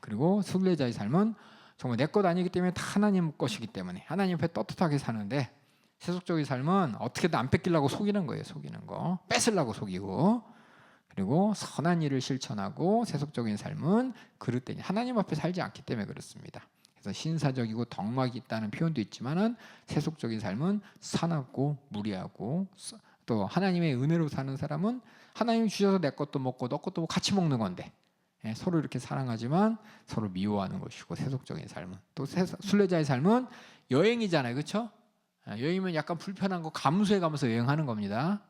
그리고 순례자의 삶은 정말 내 것 아니기 때문에 다 하나님 것이기 때문에 하나님 앞에 떳떳하게 사는데, 세속적인 삶은 어떻게든 안 뺏기려고 속이는 거예요. 속이는 거, 뺏으려고 속이고, 그리고 선한 일을 실천하고, 세속적인 삶은 그릇 때니 하나님 앞에 살지 않기 때문에 그렇습니다. 그래서 신사적이고 덕막이 있다는 표현도 있지만은 세속적인 삶은 사납고 무리하고, 또 하나님의 은혜로 사는 사람은 하나님이 주셔서 내 것도 먹고 너 것도 같이 먹는 건데, 서로 이렇게 사랑하지만 서로 미워하는 것이고, 세속적인 삶은 또 순례자의 삶은 여행이잖아요, 그렇죠? 여행이면 약간 불편한 거 감수해 가면서 여행하는 겁니다.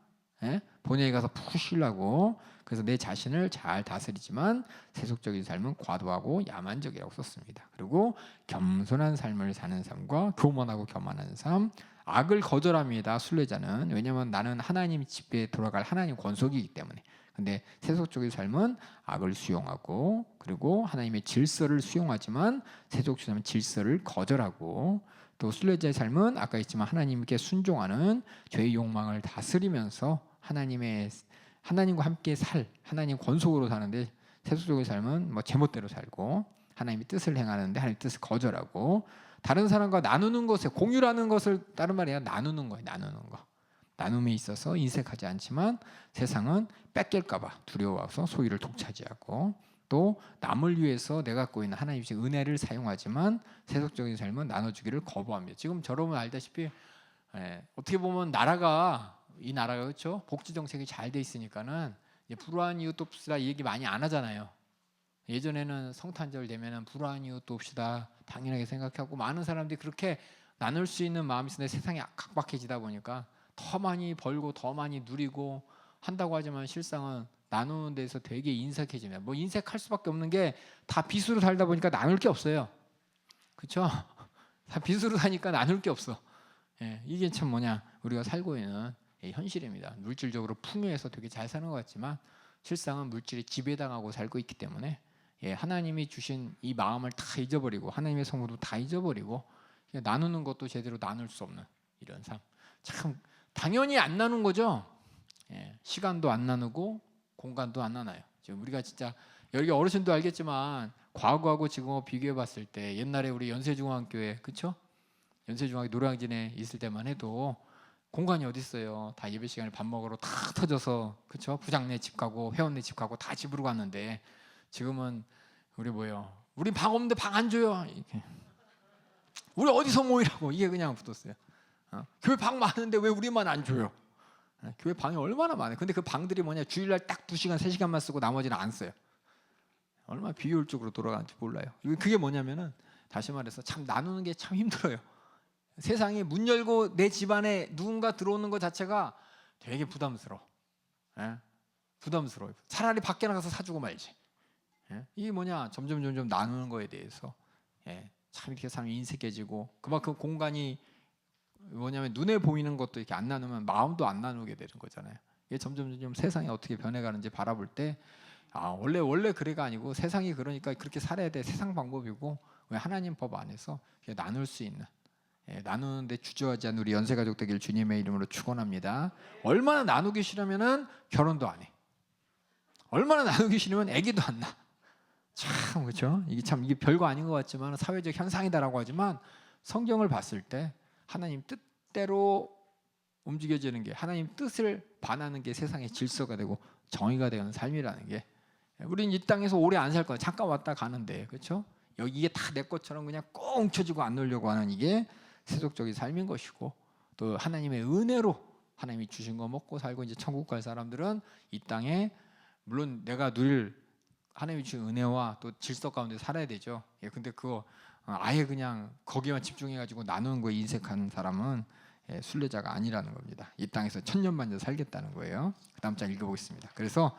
본여기 가서 푹 쉬려고. 그래서 내 자신을 잘 다스리지만 세속적인 삶은 과도하고 야만적이라고 썼습니다. 그리고 겸손한 삶을 사는 삶과 교만하고 교만한 삶, 악을 거절합니다. 순례자는. 왜냐하면 나는 하나님 집에 돌아갈 하나님 권속이기 때문에. 근데 세속적인 삶은 악을 수용하고 그리고 하나님의 질서를 수용하지만 세속적인 삶은 질서를 거절하고, 또 순례자의 삶은 아까 했지만 하나님께 순종하는 죄의 욕망을 다스리면서 하나님과 함께 하나님 권속으로 사는데, 세속적인 삶은 뭐 제멋대로 살고 하나님의 뜻을 행하는데 하나님의 뜻을 거절하고, 다른 사람과 나누는 것에 공유라는 것을 다른 말이야 나누는 거예요. 나누는 거. 나눔에 있어서 인색하지 않지만 세상은 뺏길까봐 두려워서 소유를 독차지하고, 또 남을 위해서 내가 갖고 있는 하나님의 은혜를 사용하지만 세속적인 삶은 나눠주기를 거부합니다. 지금 여러분 알다시피 어떻게 보면 이 나라가 그렇죠? 복지 정책이 잘 돼 있으니까는 불우한 이웃도 없으다 이 얘기 많이 안 하잖아요. 예전에는 성탄절 되면은 불우한 이웃도 없이다 당연하게 생각하고 많은 사람들이 그렇게 나눌 수 있는 마음이 있는데 세상이 각박해지다 보니까 더 많이 벌고 더 많이 누리고 한다고 하지만 실상은 나누는 데서 되게 인색해지네요. 뭐 인색할 수밖에 없는 게 다 빚으로 살다 보니까 나눌 게 없어요. 그렇죠? 다 빚으로 사니까 나눌 게 없어. 이게 참 우리가 살고 있는 현실입니다. 물질적으로 풍요해서 되게 잘 사는 것 같지만 실상은 물질에 지배당하고 살고 있기 때문에 하나님이 주신 이 마음을 다 잊어버리고 하나님의 성도도 다 잊어버리고 나누는 것도 제대로 나눌 수 없는 이런 삶. 참 당연히 안 나눈 거죠. 시간도 안 나누고 공간도 안 나눠요. 지금 우리가 진짜 여기 어르신도 알겠지만 과거하고 지금 비교해 봤을 때 옛날에 우리 연세중앙교회 그렇죠? 연세중앙교 노량진에 있을 때만 해도 공간이 어디 있어요? 다 예배 시간에 밥 먹으러 다 터져서 그렇죠? 부장네 집 가고 회원네 집 가고 다 집으로 갔는데 지금은 우리 방 없는데 방 안 줘요. 이렇게. 우리 어디서 모이라고 이게 그냥 붙었어요. 교회 방 많은데 왜 우리만 안 줘요? 교회 방이 얼마나 많아요. 근데 그 방들이 주일날 딱 2시간 3시간만 쓰고 나머지는 안 써요. 얼마나 비효율적으로 돌아가는지 몰라요. 그게 뭐냐면은 다시 말해서 참 나누는 게 참 힘들어요. 세상에 문 열고 내 집안에 누군가 들어오는 것 자체가 되게 부담스러워. 부담스러워요. 차라리 밖에 나가서 사주고 말지. 이게 점점 나누는 거에 대해서 참 이렇게 사람이 인색해지고, 그만큼 공간이 눈에 보이는 것도 이렇게 안 나누면 마음도 안 나누게 되는 거잖아요. 이게 점점 세상이 어떻게 변해가는지 바라볼 때 원래 그래가 아니고 세상이 그러니까 그렇게 살아야 돼. 세상 방법이고 왜 하나님 법 안에서 나눌 수 있는, 나누는데 주저하지 않는 우리 연세가족 되길 주님의 이름으로 축원합니다. 얼마나 나누기 싫으면은 결혼도 안 해. 얼마나 나누기 싫으면 아기도 안 낳아. 참 그렇죠? 이게 별거 아닌 것 같지만 사회적 현상이다라고 하지만 성경을 봤을 때 하나님 뜻대로 움직여지는 게, 하나님 뜻을 반하는 게 세상의 질서가 되고 정의가 되는 삶이라는 게, 우리는 이 땅에서 오래 안 살 거야. 잠깐 왔다 가는데 그렇죠? 이게 다 내 것처럼 그냥 꼭 뭉쳐지고 안 놀려고 하는 이게 세속적인 삶인 것이고, 또 하나님의 은혜로 하나님이 주신 거 먹고 살고 이제 천국 갈 사람들은 이 땅에 물론 내가 누릴 하나님이 주신 은혜와 또 질서 가운데 살아야 되죠. 근데 그거 아예 그냥 거기만 집중해가지고 나누는 거에 인색한 사람은 순례자가 아니라는 겁니다. 이 땅에서 천년만년 살겠다는 거예요. 그 다음 장 읽어보겠습니다. 그래서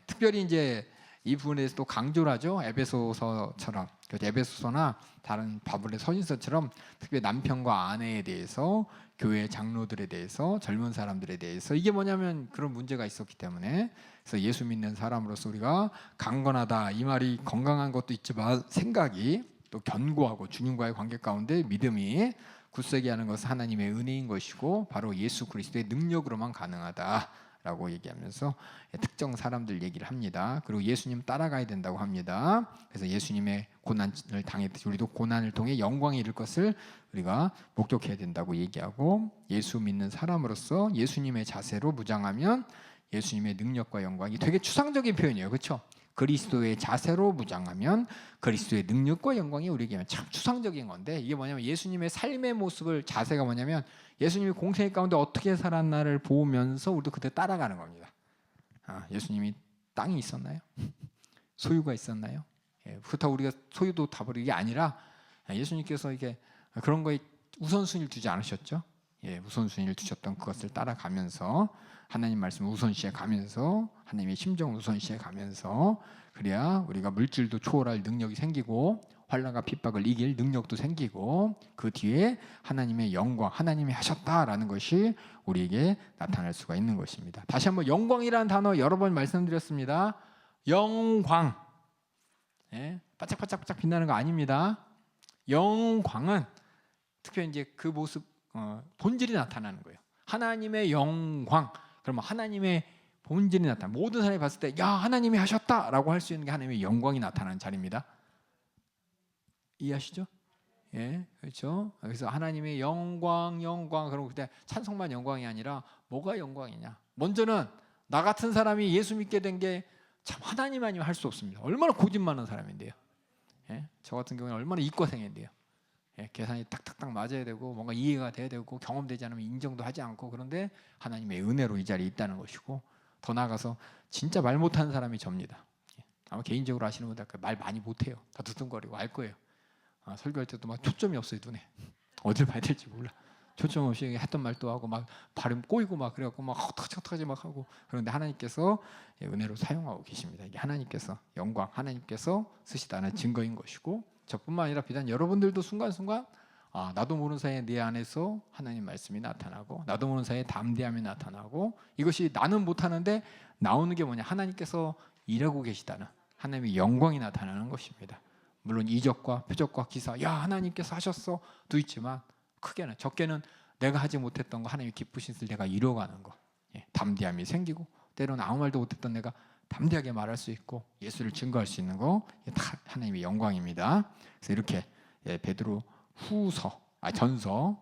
특별히 이제 이 부분에 대해서 또 강조를 하죠. 에베소서처럼, 에베소서나 다른 바울의 서신서처럼 특별히 남편과 아내에 대해서, 교회 장로들에 대해서, 젊은 사람들에 대해서, 이게 뭐냐면 그런 문제가 있었기 때문에, 그래서 예수 믿는 사람으로서 우리가 강건하다, 이 말이 건강한 것도 있지만 생각이 또 견고하고 주님과의 관계 가운데 믿음이 굳세게 하는 것은 하나님의 은혜인 것이고 바로 예수 그리스도의 능력으로만 가능하다라고 얘기하면서 특정 사람들 얘기를 합니다. 그리고 예수님 따라가야 된다고 합니다. 그래서 예수님의 고난을 당했듯이 우리도 고난을 통해 영광에 이를 것을 우리가 목격해야 된다고 얘기하고, 예수 믿는 사람으로서 예수님의 자세로 무장하면 예수님의 능력과 영광이, 되게 추상적인 표현이에요. 그렇죠? 그리스도의 자세로 무장하면 그리스도의 능력과 영광이 우리에게 참 추상적인 건데, 이게 뭐냐면 예수님의 삶의 모습을, 자세가 뭐냐면 예수님이 공생 가운데 어떻게 살았나를 보면서 우리도 그때 따라가는 겁니다. 예수님이 땅이 있었나요? 소유가 있었나요? 그렇다고 우리가 소유도 다 버리는 게 아니라 예수님께서 이게 그런 거에 우선순위를 두지 않으셨죠. 우선순위를 두셨던 그것을 따라가면서 하나님 말씀을 우선시해 가면서 하나님의 심정을 우선시해 가면서 그래야 우리가 물질도 초월할 능력이 생기고 환난과 핍박을 이길 능력도 생기고 그 뒤에 하나님의 영광, 하나님이 하셨다라는 것이 우리에게 나타날 수가 있는 것입니다. 다시 한번 영광이라는 단어 여러 번 말씀드렸습니다. 영광, 반짝반짝 빛나는 거 아닙니다. 영광은 특별히 이제 그 모습, 본질이 나타나는 거예요. 하나님의 영광, 그러면 하나님의 본질이 나타나. 모든 사람이 봤을 때, 야, 하나님이 하셨다라고 할 수 있는 게 하나님의 영광이 나타나는 자리입니다. 이해하시죠? 그렇죠. 그래서 하나님의 영광, 그러면 그때 찬송만 영광이 아니라 뭐가 영광이냐? 먼저는 나 같은 사람이 예수 믿게 된 게 참 하나님 아니면 할 수 없습니다. 얼마나 고집 많은 사람인데요. 저 같은 경우는 얼마나 이과생인데요. 계산이 딱딱딱 맞아야 되고 뭔가 이해가 돼야 되고 경험되지 않으면 인정도 하지 않고 그런데 하나님의 은혜로 이 자리에 있다는 것이고 더 나아가서 진짜 말 못하는 사람이 접니다. 아마 개인적으로 아시는 분들 말 많이 못해요. 다 두둥거리고 알 거예요. 설교할 때도 막 초점이 없어요. 눈에 어딜 봐야 될지 몰라. 초점 없이 했던 말도 하고 막 발음 꼬이고 막 그래갖고 막 헛하지 막 하고 그런데 하나님께서 은혜로 사용하고 계십니다. 이게 하나님께서 영광, 하나님께서 쓰시다는 증거인 것이고 저뿐만 아니라 비단 여러분들도 순간순간 나도 모르는 사이에 내 안에서 하나님 말씀이 나타나고 나도 모르는 사이에 담대함이 나타나고 이것이 나는 못하는데 나오는 게 뭐냐? 하나님께서 일하고 계시다는 하나님의 영광이 나타나는 것입니다. 물론 이적과 표적과 기사, 야 하나님께서 하셨어도 있지만 크게는 적게는 내가 하지 못했던 거 하나님이 기쁘신 것을 내가 이뤄가는 거, 담대함이 생기고 때로는 아무 말도 못했던 내가 담대하게 말할 수 있고 예수를 증거할 수 있는 거 다 하나님의 영광입니다. 그래서 이렇게 베드로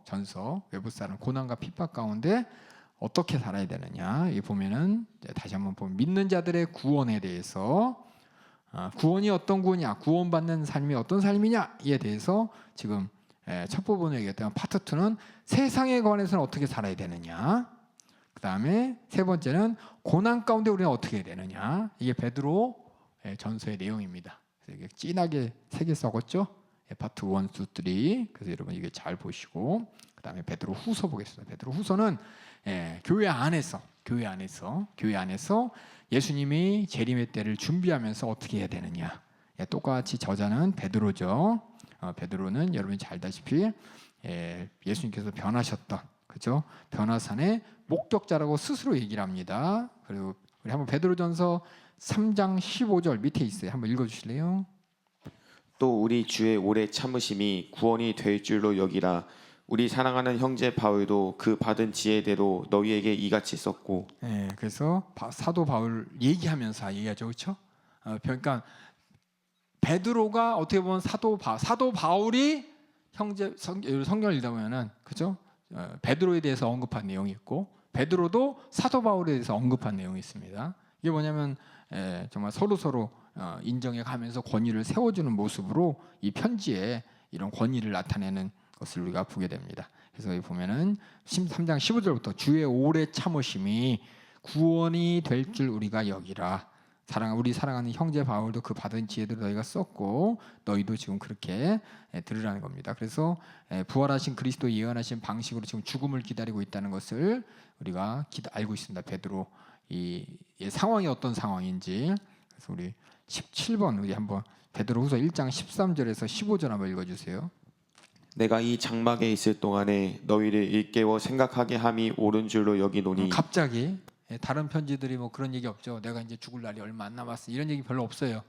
전서 외부 사람 고난과 핍박 가운데 어떻게 살아야 되느냐 이 보면은 다시 한번 보면 믿는 자들의 구원에 대해서 구원이 어떤 구원이냐, 구원받는 삶이 어떤 삶이냐에 대해서 지금 첫 부분에 얘기했던 파트 2는 세상에 관해서는 어떻게 살아야 되느냐. 그 다음에 세 번째는 고난 가운데 우리는 어떻게 해야 되느냐. 이게 베드로 전서의 내용입니다. 그래서 이게 진하게 3개 써봤죠. 파트 1, 2, 3. 그래서 여러분 이게 잘 보시고 그 다음에 베드로 후서 보겠습니다. 베드로 후서는 교회 안에서 예수님이 재림의 때를 준비하면서 어떻게 해야 되느냐. 똑같이 저자는 베드로죠. 베드로는 여러분이 잘 알다시피 예수님께서 변하셨던 그죠? 변화산의 목격자라고 스스로 얘기를 합니다. 그리고 우리 한번 베드로전서 3장 15절 밑에 있어요. 한번 읽어주실래요? 또 우리 주의 오래 참으심이 구원이 될 줄로 여기라. 우리 사랑하는 형제 바울도 그 받은 지혜대로 너희에게 이같이 썼고. 그래서 사도 바울 얘기하면서 얘기하죠, 그렇죠? 그러니까 베드로가 어떻게 보면 사도 바울이 성경을 읽다 보면은 그죠? 베드로에 대해서 언급한 내용이 있고 베드로도 사도 바울에 대해서 언급한 내용이 있습니다. 이게 뭐냐면 정말 서로 인정해 가면서 권위를 세워주는 모습으로 이 편지에 이런 권위를 나타내는 것을 우리가 보게 됩니다. 그래서 여기 보면은 3장 15절부터 주의 오래 참으심이 구원이 될 줄 우리가 여기라. 우리 사랑하는 형제 바울도 그 받은 지혜대로 너희가 썼고 너희도 지금 그렇게 들으라는 겁니다. 그래서 부활하신 그리스도 예언하신 방식으로 지금 죽음을 기다리고 있다는 것을 우리가 알고 있습니다. 베드로 이 상황이 어떤 상황인지. 그래서 우리 17번 우리 한번 베드로후서 1장 13절에서 15절 한번 읽어주세요. 내가 이 장막에 있을 동안에 너희를 일깨워 생각하게 함이 옳은 줄로 여기노니. 갑자기 다른 편지들이 뭐 그런 얘기 없죠. 내가 이제 죽을 날이 얼마 안 남았어. 이런 얘기 별로 없어요.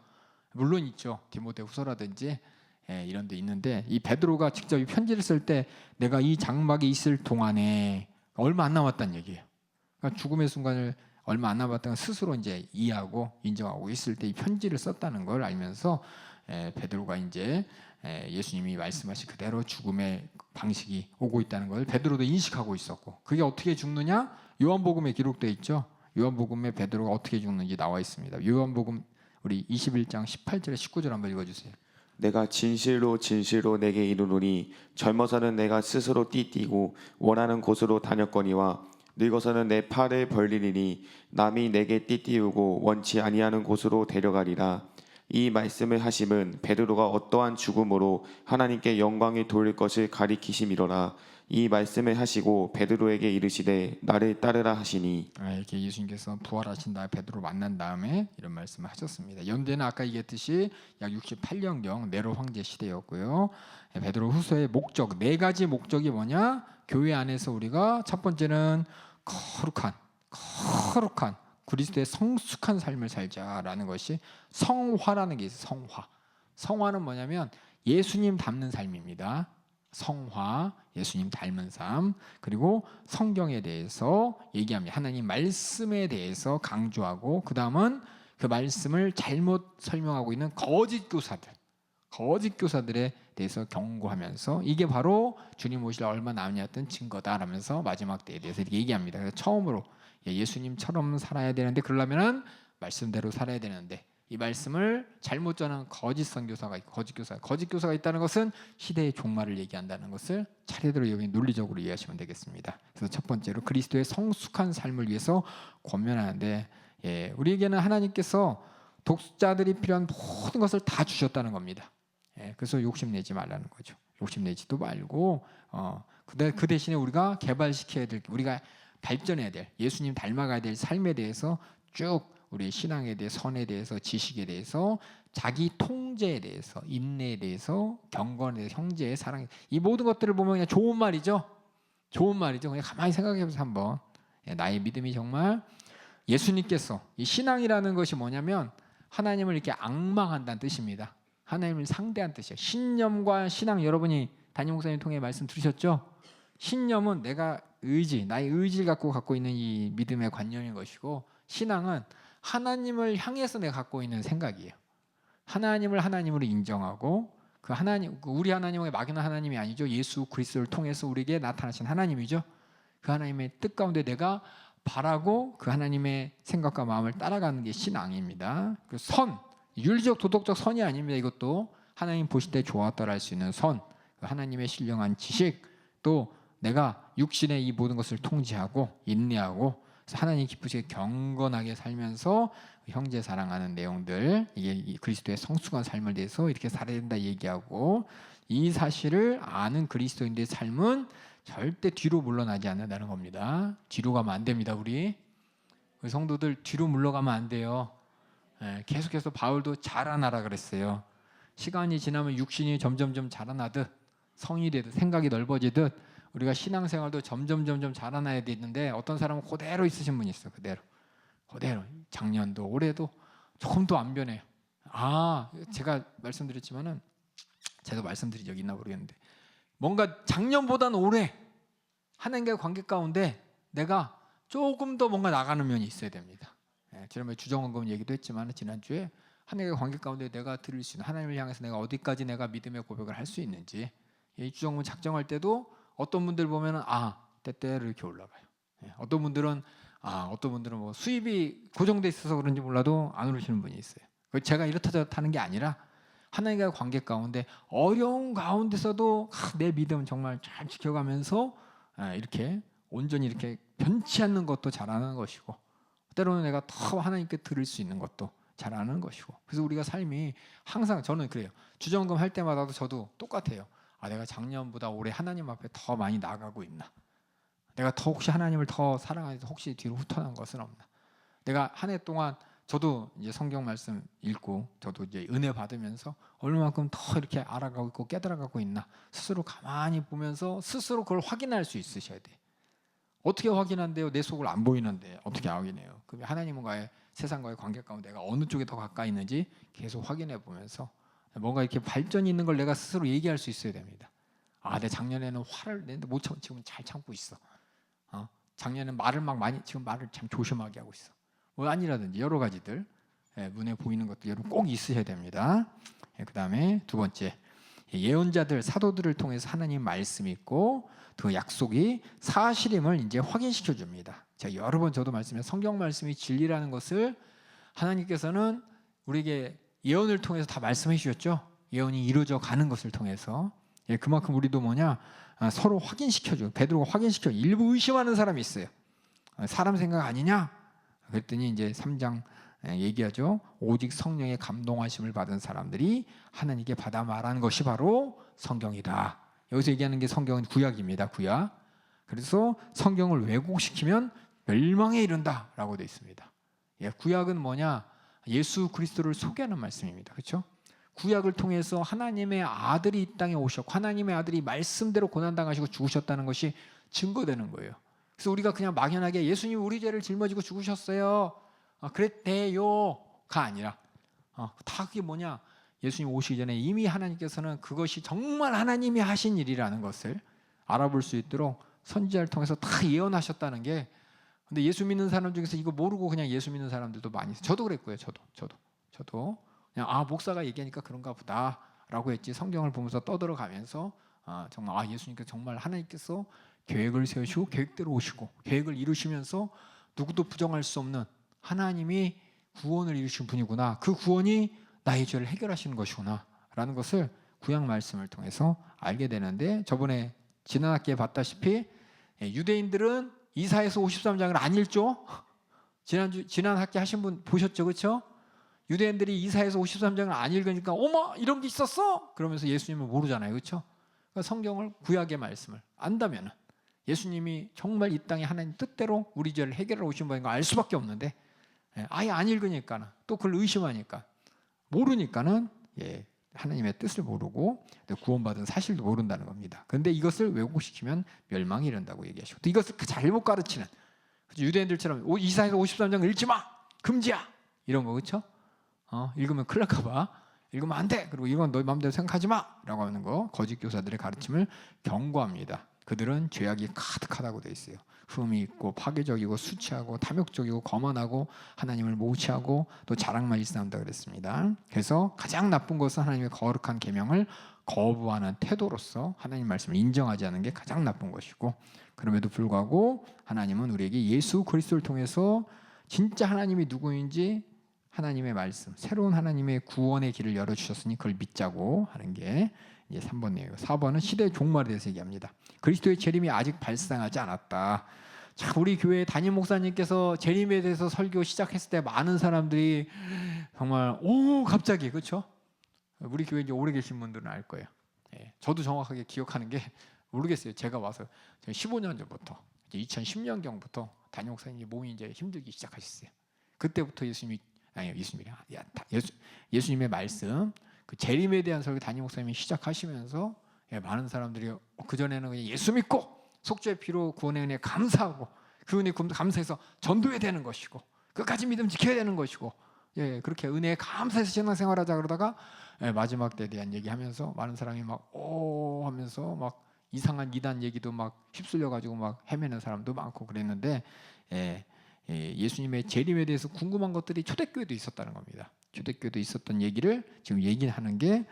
물론 있죠. 디모데후서라든지 이런 데 있는데 이 베드로가 직접 이 편지를 쓸 때 내가 이 장막에 있을 동안에 얼마 안 남았다는 얘기예요. 그러니까 죽음의 순간을 얼마 안 남았다는 스스로 이제 이해하고 인정하고 있을 때 이 편지를 썼다는 걸 알면서 베드로가 이제 예수님이 말씀하신 그대로 죽음의 방식이 오고 있다는 걸 베드로도 인식하고 있었고 그게 어떻게 죽느냐? 요한복음에 기록되어 있죠. 요한복음에 베드로가 어떻게 죽는지 나와 있습니다. 요한복음 우리 21장 18절에 19절 한번 읽어주세요. 내가 진실로 내게 이르노니 젊어서는 내가 스스로 띠띠고 원하는 곳으로 다녔거니와 늙어서는 내 팔을 벌리리니 남이 내게 띠띠우고 원치 아니하는 곳으로 데려가리라. 이 말씀을 하심은 베드로가 어떠한 죽음으로 하나님께 영광이 돌릴 것을 가리키심이로라. 이 말씀을 하시고 베드로에게 이르시되 나를 따르라 하시니. 이렇게 예수님께서 부활하신 다음에 베드로 만난 다음에 이런 말씀을 하셨습니다. 연대는 아까 얘기했듯이 약 68년경 네로 황제 시대였고요. 베드로 후서의 목적, 네 가지 목적이 뭐냐? 교회 안에서 우리가 첫 번째는 거룩한 그리스도의 성숙한 삶을 살자라는 것이 성화라는 게 있어요. 성화. 성화는 뭐냐면 예수님 닮는 삶입니다. 성화, 예수님 닮은 삶, 그리고 성경에 대해서 얘기합니다. 하나님 말씀에 대해서 강조하고, 그 다음은 그 말씀을 잘못 설명하고 있는 거짓 교사들에 대해서 경고하면서 이게 바로 주님 오실 얼마 남지 않았던 증거다라면서 마지막 때에 대해서 이렇게 얘기합니다. 그래서 처음으로 예수님처럼 살아야 되는데, 그러려면 말씀대로 살아야 되는데, 이 말씀을 잘못 전하는 거짓 선교사가 있고 거짓 교사가 있다는 것은 시대의 종말을 얘기한다는 것을 차례대로 여기 논리적으로 이해하시면 되겠습니다. 그래서 첫 번째로 그리스도의 성숙한 삶을 위해서 권면하는데, 우리에게는 하나님께서 독자들이 필요한 모든 것을 다 주셨다는 겁니다. 그래서 욕심내지 말라는 거죠. 욕심내지도 말고 그 대신에 우리가 개발시켜야 될, 우리가 발전해야 될, 예수님 닮아가야 될 삶에 대해서 쭉 우리의 신앙에 대해, 선에 대해서, 지식에 대해서, 자기 통제에 대해서, 인내에 대해서, 경건에 대해서, 형제의 사랑에, 이 모든 것들을 보면 그냥 좋은 말이죠. 그냥 가만히 생각해보세요. 한번 나의 믿음이 정말 예수님께서, 이 신앙이라는 것이 뭐냐면 하나님을 이렇게 앙망한다는 뜻입니다. 하나님을 상대한 뜻이에요. 신념과 신앙, 여러분이 담임 목사님 통해 말씀 들으셨죠? 신념은 내가 나의 의지를 갖고 있는 이 믿음의 관념인 것이고, 신앙은 하나님을 향해서 내가 갖고 있는 생각이에요. 하나님을 하나님으로 인정하고, 그 하나님, 우리 하나님은 막연한 하나님이 아니죠. 예수 그리스도를 통해서 우리에게 나타나신 하나님이죠. 그 하나님의 뜻 가운데 내가 바라고 그 하나님의 생각과 마음을 따라가는 게 신앙입니다. 그 선, 윤리적 도덕적 선이 아닙니다. 이것도 하나님 보실 때 좋았다라 할 수 있는 선, 하나님의 신령한 지식, 또 내가 육신의 이 모든 것을 통제하고 인내하고 하나님 기쁘시게 경건하게 살면서 형제 사랑하는 내용들, 이게 그리스도의 성숙한 삶을 대해서 이렇게 살아야 된다 얘기하고, 이 사실을 아는 그리스도인들의 삶은 절대 뒤로 물러나지 않는다는 겁니다. 뒤로 가면 안 됩니다. 우리 성도들 뒤로 물러가면 안 돼요. 계속해서 바울도 자라나라 그랬어요. 시간이 지나면 육신이 점점 자라나듯, 성이 되듯, 생각이 넓어지듯 우리가 신앙생활도 점점 자라나야 되는데, 어떤 사람은 그대로 있으신 분이 있어요. 그대로 작년도 올해도 조금도 안 변해요. 제가 말씀드렸지만은, 제가 말씀드린 적이 있나 모르겠는데, 뭔가 작년보다는 올해 하나님과의 관계 가운데 내가 조금 더 뭔가 나가는 면이 있어야 됩니다. 지난번에 주정원금 얘기도 했지만, 지난주에 하나님과의 관계 가운데 내가 드릴 수 있는, 하나님을 향해서 내가 어디까지 내가 믿음의 고백을 할 수 있는지, 이 주정원 작정할 때도 어떤 분들 보면은 때때로 이렇게 올라가요. 어떤 분들은 뭐 수입이 고정돼 있어서 그런지 몰라도 안 오르시는 분이 있어요. 제가 이렇다 저렇다 하는 게 아니라, 하나님과의 관계 가운데 어려운 가운데서도 내 믿음 정말 잘 지켜가면서 이렇게 온전히 이렇게 변치 않는 것도 잘하는 것이고, 때로는 내가 더 하나님께 들을 수 있는 것도 잘하는 것이고, 그래서 우리가 삶이 항상, 저는 그래요. 주정금 할 때마다도 저도 똑같아요. 내가 작년보다 올해 하나님 앞에 더 많이 나가고 있나? 내가 더 혹시 하나님을 더 사랑해서 혹시 뒤로 후퇴한 것은 없나? 내가 한 해 동안 저도 이제 성경 말씀 읽고, 저도 이제 은혜 받으면서 얼마만큼 더 이렇게 알아가고 있고 깨달아가고 있나? 스스로 가만히 보면서 스스로 그걸 확인할 수 있으셔야 돼. 어떻게 확인한대요? 내 속을 안 보이는데 어떻게 확인해요? 그럼 하나님과의, 세상과의 관계 가운데 내가 어느 쪽에 더 가까이 있는지 계속 확인해 보면서 뭔가 이렇게 발전이 있는 걸 내가 스스로 얘기할 수 있어야 됩니다. 내 작년에는 화를 냈는데 못 참고 지금 잘 참고 있어. 작년에는 말을 막 많이, 지금 말을 참 조심하게 하고 있어. 뭐 아니라든지 여러 가지들, 눈에 보이는 것도 여러분 꼭 있으셔야 됩니다. 그 다음에 두 번째, 예언자들, 사도들을 통해서 하나님 말씀이 있고 그 약속이 사실임을 이제 확인시켜 줍니다. 제가 여러 번 저도 말씀해, 성경 말씀이 진리라는 것을 하나님께서는 우리에게 예언을 통해서 다 말씀해 주셨죠. 예언이 이루어져 가는 것을 통해서, 그만큼 우리도 뭐냐, 서로 확인시켜줘. 베드로가 확인시켜. 일부 의심하는 사람이 있어요. 사람 생각 아니냐? 그랬더니 이제 3장 얘기하죠. 오직 성령의 감동하심을 받은 사람들이 하나님께 받아 말한 것이 바로 성경이다. 여기서 얘기하는 게 성경은 구약입니다. 구약. 그래서 성경을 왜곡시키면 멸망에 이른다라고 되어 있습니다. 구약은 뭐냐? 예수 그리스도를 소개하는 말씀입니다. 그렇죠? 구약을 통해서 하나님의 아들이 이 땅에 오셨고 하나님의 아들이 말씀대로 고난당하시고 죽으셨다는 것이 증거되는 거예요. 그래서 우리가 그냥 막연하게 예수님 우리 죄를 짊어지고 죽으셨어요. 그랬대요가 아니라 다 그게 뭐냐? 예수님 오시기 전에 이미 하나님께서는 그것이 정말 하나님이 하신 일이라는 것을 알아볼 수 있도록 선지자를 통해서 다 예언하셨다는 게. 근데 예수 믿는 사람 중에서 이거 모르고 그냥 예수 믿는 사람들도 많이 있어요. 저도 그랬고요. 저도 그냥 목사가 얘기하니까 그런가 보다라고 했지. 성경을 보면서 떠들어가면서 정말 예수님께서 정말 하나님께서 계획을 세우시고 계획대로 오시고 계획을 이루시면서 누구도 부정할 수 없는 하나님이 구원을 이루신 분이구나. 그 구원이 나의 죄를 해결하시는 것이구나 라는 것을 구약 말씀을 통해서 알게 되는데, 저번에 지난 학기에 봤다시피 유대인들은 이사야서 53장을 안 읽죠. 지난 학기 하신 분 보셨죠? 그렇죠? 유대인들이 이사야서 53장을 안 읽으니까 어머 이런 게 있었어? 그러면서 예수님을 모르잖아요. 그렇죠? 그러니까 성경을 구약의 말씀을 안다면 예수님이 정말 이 땅에 하나님 뜻대로 우리 죄를 해결하러 오신 분인 걸 알 수밖에 없는데 아예 안 읽으니까는 또 그걸 의심하니까 모르니까는 하나님의 뜻을 모르고 구원받은 사실도 모른다는 겁니다. 그런데 이것을 왜곡시키면 멸망이 이른다고 얘기하시고 또 이것을 잘못 가르치는 유대인들처럼 이사야서 53장 읽지 마! 금지야! 이런 거 그렇죠? 읽으면 큰일 날까 봐 읽으면 안 돼! 그리고 이건 너희 마음대로 생각하지 마! 라고 하는 거 거짓 교사들의 가르침을 경고합니다. 그들은 죄악이 가득하다고 되어 있어요. 흠이 있고 파괴적이고 수치하고 탐욕적이고 거만하고 하나님을 모치하고 또 자랑만 일삼다 그랬습니다. 그래서 가장 나쁜 것은 하나님의 거룩한 계명을 거부하는 태도로서 하나님 말씀을 인정하지 않는 게 가장 나쁜 것이고, 그럼에도 불구하고 하나님은 우리에게 예수 그리스도를 통해서 진짜 하나님이 누구인지 하나님의 말씀, 새로운 하나님의 구원의 길을 열어주셨으니 그걸 믿자고 하는 게 이제 3번 내용이고, 4번은 시대의 종말에 대해서 얘기합니다. 그리스도의 재림이 아직 발생하지 않았다. 자, 우리 교회 담임 목사님께서 재림에 대해서 설교 시작했을 때 많은 사람들이 정말 갑자기 그렇죠? 우리 교회 이제 오래 계신 분들은 알 거예요. 저도 정확하게 기억하는 게 모르겠어요. 제가 와서 15년 전부터 2010년경부터 담임 목사님이 몸이 이제 힘들기 시작하셨어요. 그때부터 예수님의 말씀, 그 재림에 대한 설교 담임 목사님이 시작하시면서 많은 사람들이 그 전에는 그냥 예수 믿고 속죄의 피로 구원의 은혜에 감사하고 그 은혜에 감사해서 전도해야 되는 것이고 끝까지 믿음 지켜야 되는 것이고 그렇게 은혜에 감사해서 신앙생활하자 그러다가 마지막 때에 대한 얘기하면서 많은 사람이 막 하면서 막 이상한 이단 얘기도 막 휩쓸려 가지고 막 헤매는 사람도 많고 그랬는데 예수님의 재림에 대해서 궁금한 것들이 초대교회도 있었다는 겁니다. 초대교회도 있었던 얘기를 지금 얘기하는 게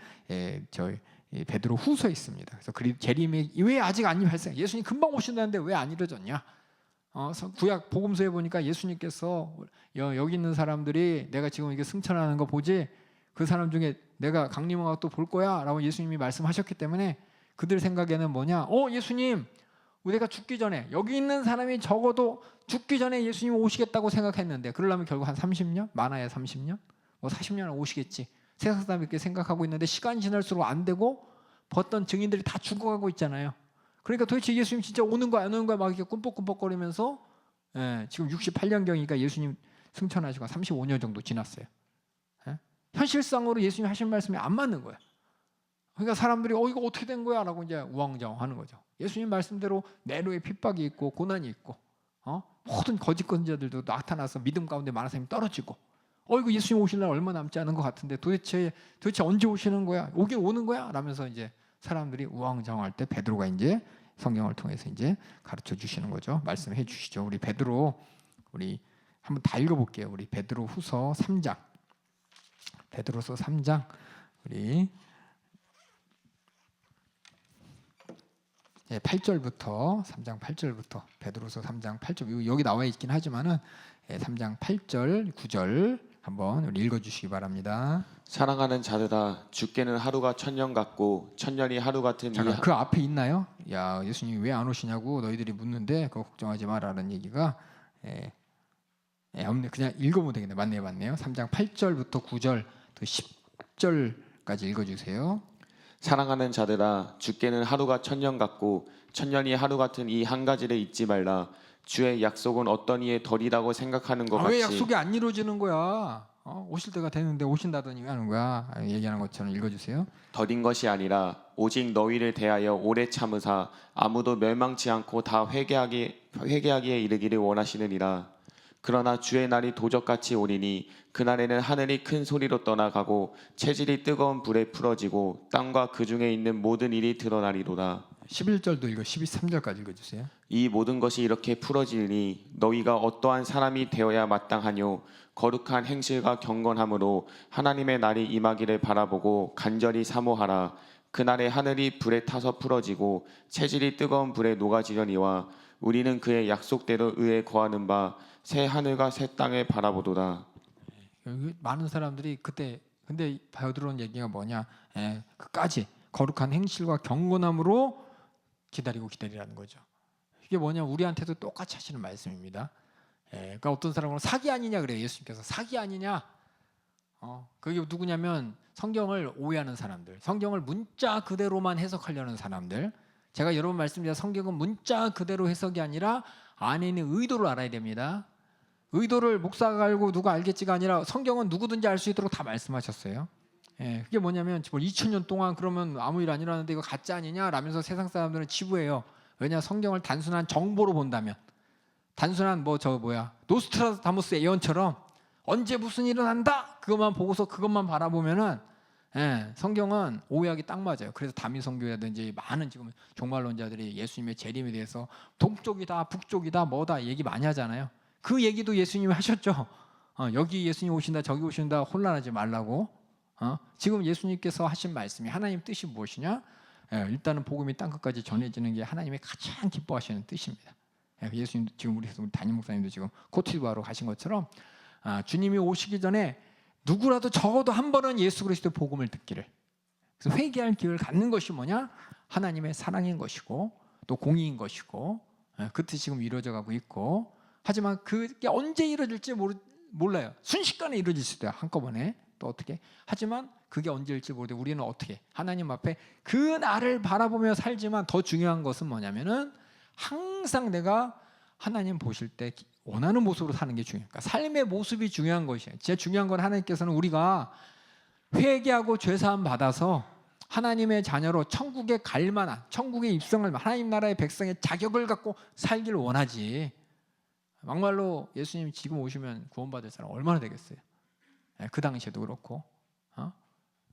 저희 베드로 후서에 있습니다. 그래서 재림이 왜 아직 안 발생? 예수님 금방 오신다는데 왜 안 이루어졌냐? 구약 복음서에 보니까 예수님께서 여기 있는 사람들이 내가 지금 이게 승천하는 거 보지? 그 사람 중에 내가 강림하고 또 볼 거야라고 예수님이 말씀하셨기 때문에 그들 생각에는 뭐냐? 예수님 우리가 죽기 전에 여기 있는 사람이 적어도 죽기 전에 예수님 오시겠다고 생각했는데 그러려면 결국 한 30년? 많아야 30년? 뭐 40년 오시겠지. 세상 사람 이렇게 생각하고 있는데 시간이 지날수록 안 되고 봤던 증인들이 다 죽어가고 있잖아요. 그러니까 도대체 예수님 진짜 오는 거야 안 오는 거야 막 이렇게 꿈뻑꿈뻑거리면서 지금 68년경이니까 예수님 승천하시고 35년 정도 지났어요. 현실상으로 예수님 하신 말씀이 안 맞는 거야. 그러니까 사람들이 이거 어떻게 된 거야? 라고 이제 우왕좌왕하는 거죠. 예수님 말씀대로 내로의 핍박이 있고 고난이 있고 모든 거짓 선지자들도 나타나서 믿음 가운데 많은 사람이 떨어지고 이거 예수님 오실 날 얼마 남지 않은 것 같은데 도대체 언제 오시는 거야? 오긴 오는 거야? 라면서 이제 사람들이 우왕좌왕할 때 베드로가 이제 성경을 통해서 이제 가르쳐 주시는 거죠. 말씀해 주시죠. 우리 베드로 우리 한번 다 읽어볼게요. 우리 베드로 후서 3장 베드로서 3장 우리 8절부터 3장 8절부터 베드로서 3장 8절 여기 나와 있긴 하지만은 3장 8절 9절 한번 우리 읽어주시기 바랍니다. 사랑하는 자들아 주께는 하루가 천년 같고 천년이 하루 같은 잠깐 그 앞에 있나요? 야 예수님이 왜 안 오시냐고 너희들이 묻는데 그거 걱정하지 마라는 얘기가 예, 없네. 그냥 읽어보면 되겠네. 맞네요. 3장 8절부터 9절 또 10절까지 읽어주세요. 사랑하는 자들아 주께는 하루가 천년 같고 천년이 하루 같은 이 한 가지를 잊지 말라. 주의 약속은 어떤 이에 덜이라고 생각하는 것 왜 같이 약속이 안 이루어지는 거야? 오실 때가 되는데 오신다더니 왜 하는 거야? 얘기하는 것처럼 읽어주세요. 덜인 것이 아니라 오직 너희를 대하여 오래 참으사 아무도 멸망치 않고 다 회개하기에 이르기를 원하시느니라. 그러나 주의 날이 도적같이 오리니 그날에는 하늘이 큰 소리로 떠나가고 체질이 뜨거운 불에 풀어지고 땅과 그 중에 있는 모든 일이 드러나리로다. 11절도 읽어 13절까지 읽어주세요. 이 모든 것이 이렇게 풀어지니 너희가 어떠한 사람이 되어야 마땅하뇨. 거룩한 행실과 경건함으로 하나님의 날이 임하기를 바라보고 간절히 사모하라. 그날에 하늘이 불에 타서 풀어지고 체질이 뜨거운 불에 녹아지려니와 우리는 그의 약속대로 의에 거하는 바 새 하늘과 새 땅을 바라보도다. 여기 많은 사람들이 그때 근데 바이오들어온 얘기가 뭐냐? 그까지 거룩한 행실과 경건함으로 기다리라는 거죠. 이게 뭐냐? 우리한테도 똑같이 하시는 말씀입니다. 그러니까 어떤 사람은 사기 아니냐 그래요. 예수님께서 사기 아니냐? 그게 누구냐면 성경을 오해하는 사람들, 성경을 문자 그대로만 해석하려는 사람들. 제가 여러 번 말씀드린 성경은 문자 그대로 해석이 아니라 안에 있는 의도를 알아야 됩니다. 의도를 목사가 알고 누가 알겠지가 아니라 성경은 누구든지 알 수 있도록 다 말씀하셨어요. 그게 뭐냐면 2000년 동안 그러면 아무 일 안 일어났는데 이거 가짜 아니냐 라면서 세상 사람들은 치부해요. 왜냐 성경을 단순한 정보로 본다면 단순한 노스트라다무스 예언처럼 언제 무슨 일이 일어난다 그것만 보고서 그것만 바라보면은 성경은 오해하기 딱 맞아요. 그래서 다미성교라든지 많은 지금 종말론자들이 예수님의 재림에 대해서 동쪽이다 북쪽이다 뭐다 얘기 많이 하잖아요. 그 얘기도 예수님이 하셨죠. 여기 예수님 오신다 저기 오신다 혼란하지 말라고. 지금 예수님께서 하신 말씀이 하나님 뜻이 무엇이냐? 일단은 복음이 땅끝까지 전해지는 게 하나님의 가장 기뻐하시는 뜻입니다. 예수님 지금 우리 담임 목사님도 지금 코트디부아로 가신 것처럼 주님이 오시기 전에 누구라도 적어도 한 번은 예수 그리스도의 복음을 듣기를. 그래서 회개할 기회를 갖는 것이 뭐냐? 하나님의 사랑인 것이고 또 공의인 것이고 그 뜻이 지금 이루어져 가고 있고 하지만 그게 언제 이루어질지 몰라요. 순식간에 이루어질 수도 있어요. 한꺼번에 또 어떻게 하지만 그게 언제일지 모르는데 우리는 어떻게 하나님 앞에 그 날을 바라보며 살지만 더 중요한 것은 뭐냐면은 항상 내가 하나님 보실 때 원하는 모습으로 사는 게 중요해요. 그러니까 삶의 모습이 중요한 것이에요. 제일 중요한 건 하나님께서는 우리가 회개하고 죄사함 받아서 하나님의 자녀로 천국에 갈 만한 천국에 입성할 만한 하나님 나라의 백성의 자격을 갖고 살기를 원하지. 막말로 예수님이 지금 오시면 구원받을 사람 얼마나 되겠어요? 그 당시에도 그렇고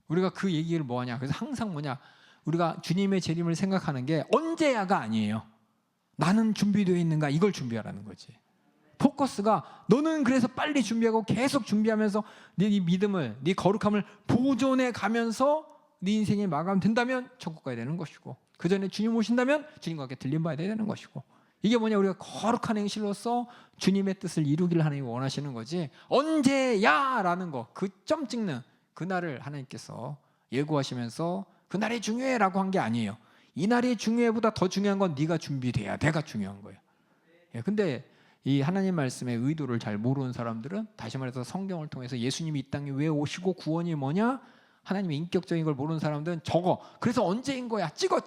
우리가 그 얘기를 뭐하냐? 그래서 항상 뭐냐? 우리가 주님의 재림을 생각하는 게 언제야가 아니에요. 나는 준비되어 있는가? 이걸 준비하라는 거지. 포커스가 너는 그래서 빨리 준비하고 계속 준비하면서 네 믿음을, 네 거룩함을 보존해 가면서 네 인생이 마감된다면 천국 가야 되는 것이고 그 전에 주님 오신다면 주님과 함께 들림받아야 되는 것이고 이게 뭐냐? 우리가 거룩한 행실로서 주님의 뜻을 이루기를 하나님이 원하시는 거지 언제야? 라는 거 그 점 찍는 그날을 하나님께서 예고하시면서 그날이 중요해 라고 한 게 아니에요. 이 날이 중요해보다 더 중요한 건 네가 준비돼야 돼가 중요한 거예요. 근데 이 하나님 말씀의 의도를 잘 모르는 사람들은 다시 말해서 성경을 통해서 예수님이 이 땅에 왜 오시고 구원이 뭐냐? 하나님의 인격적인 걸 모르는 사람들은 적어. 그래서 언제인 거야? 찍어.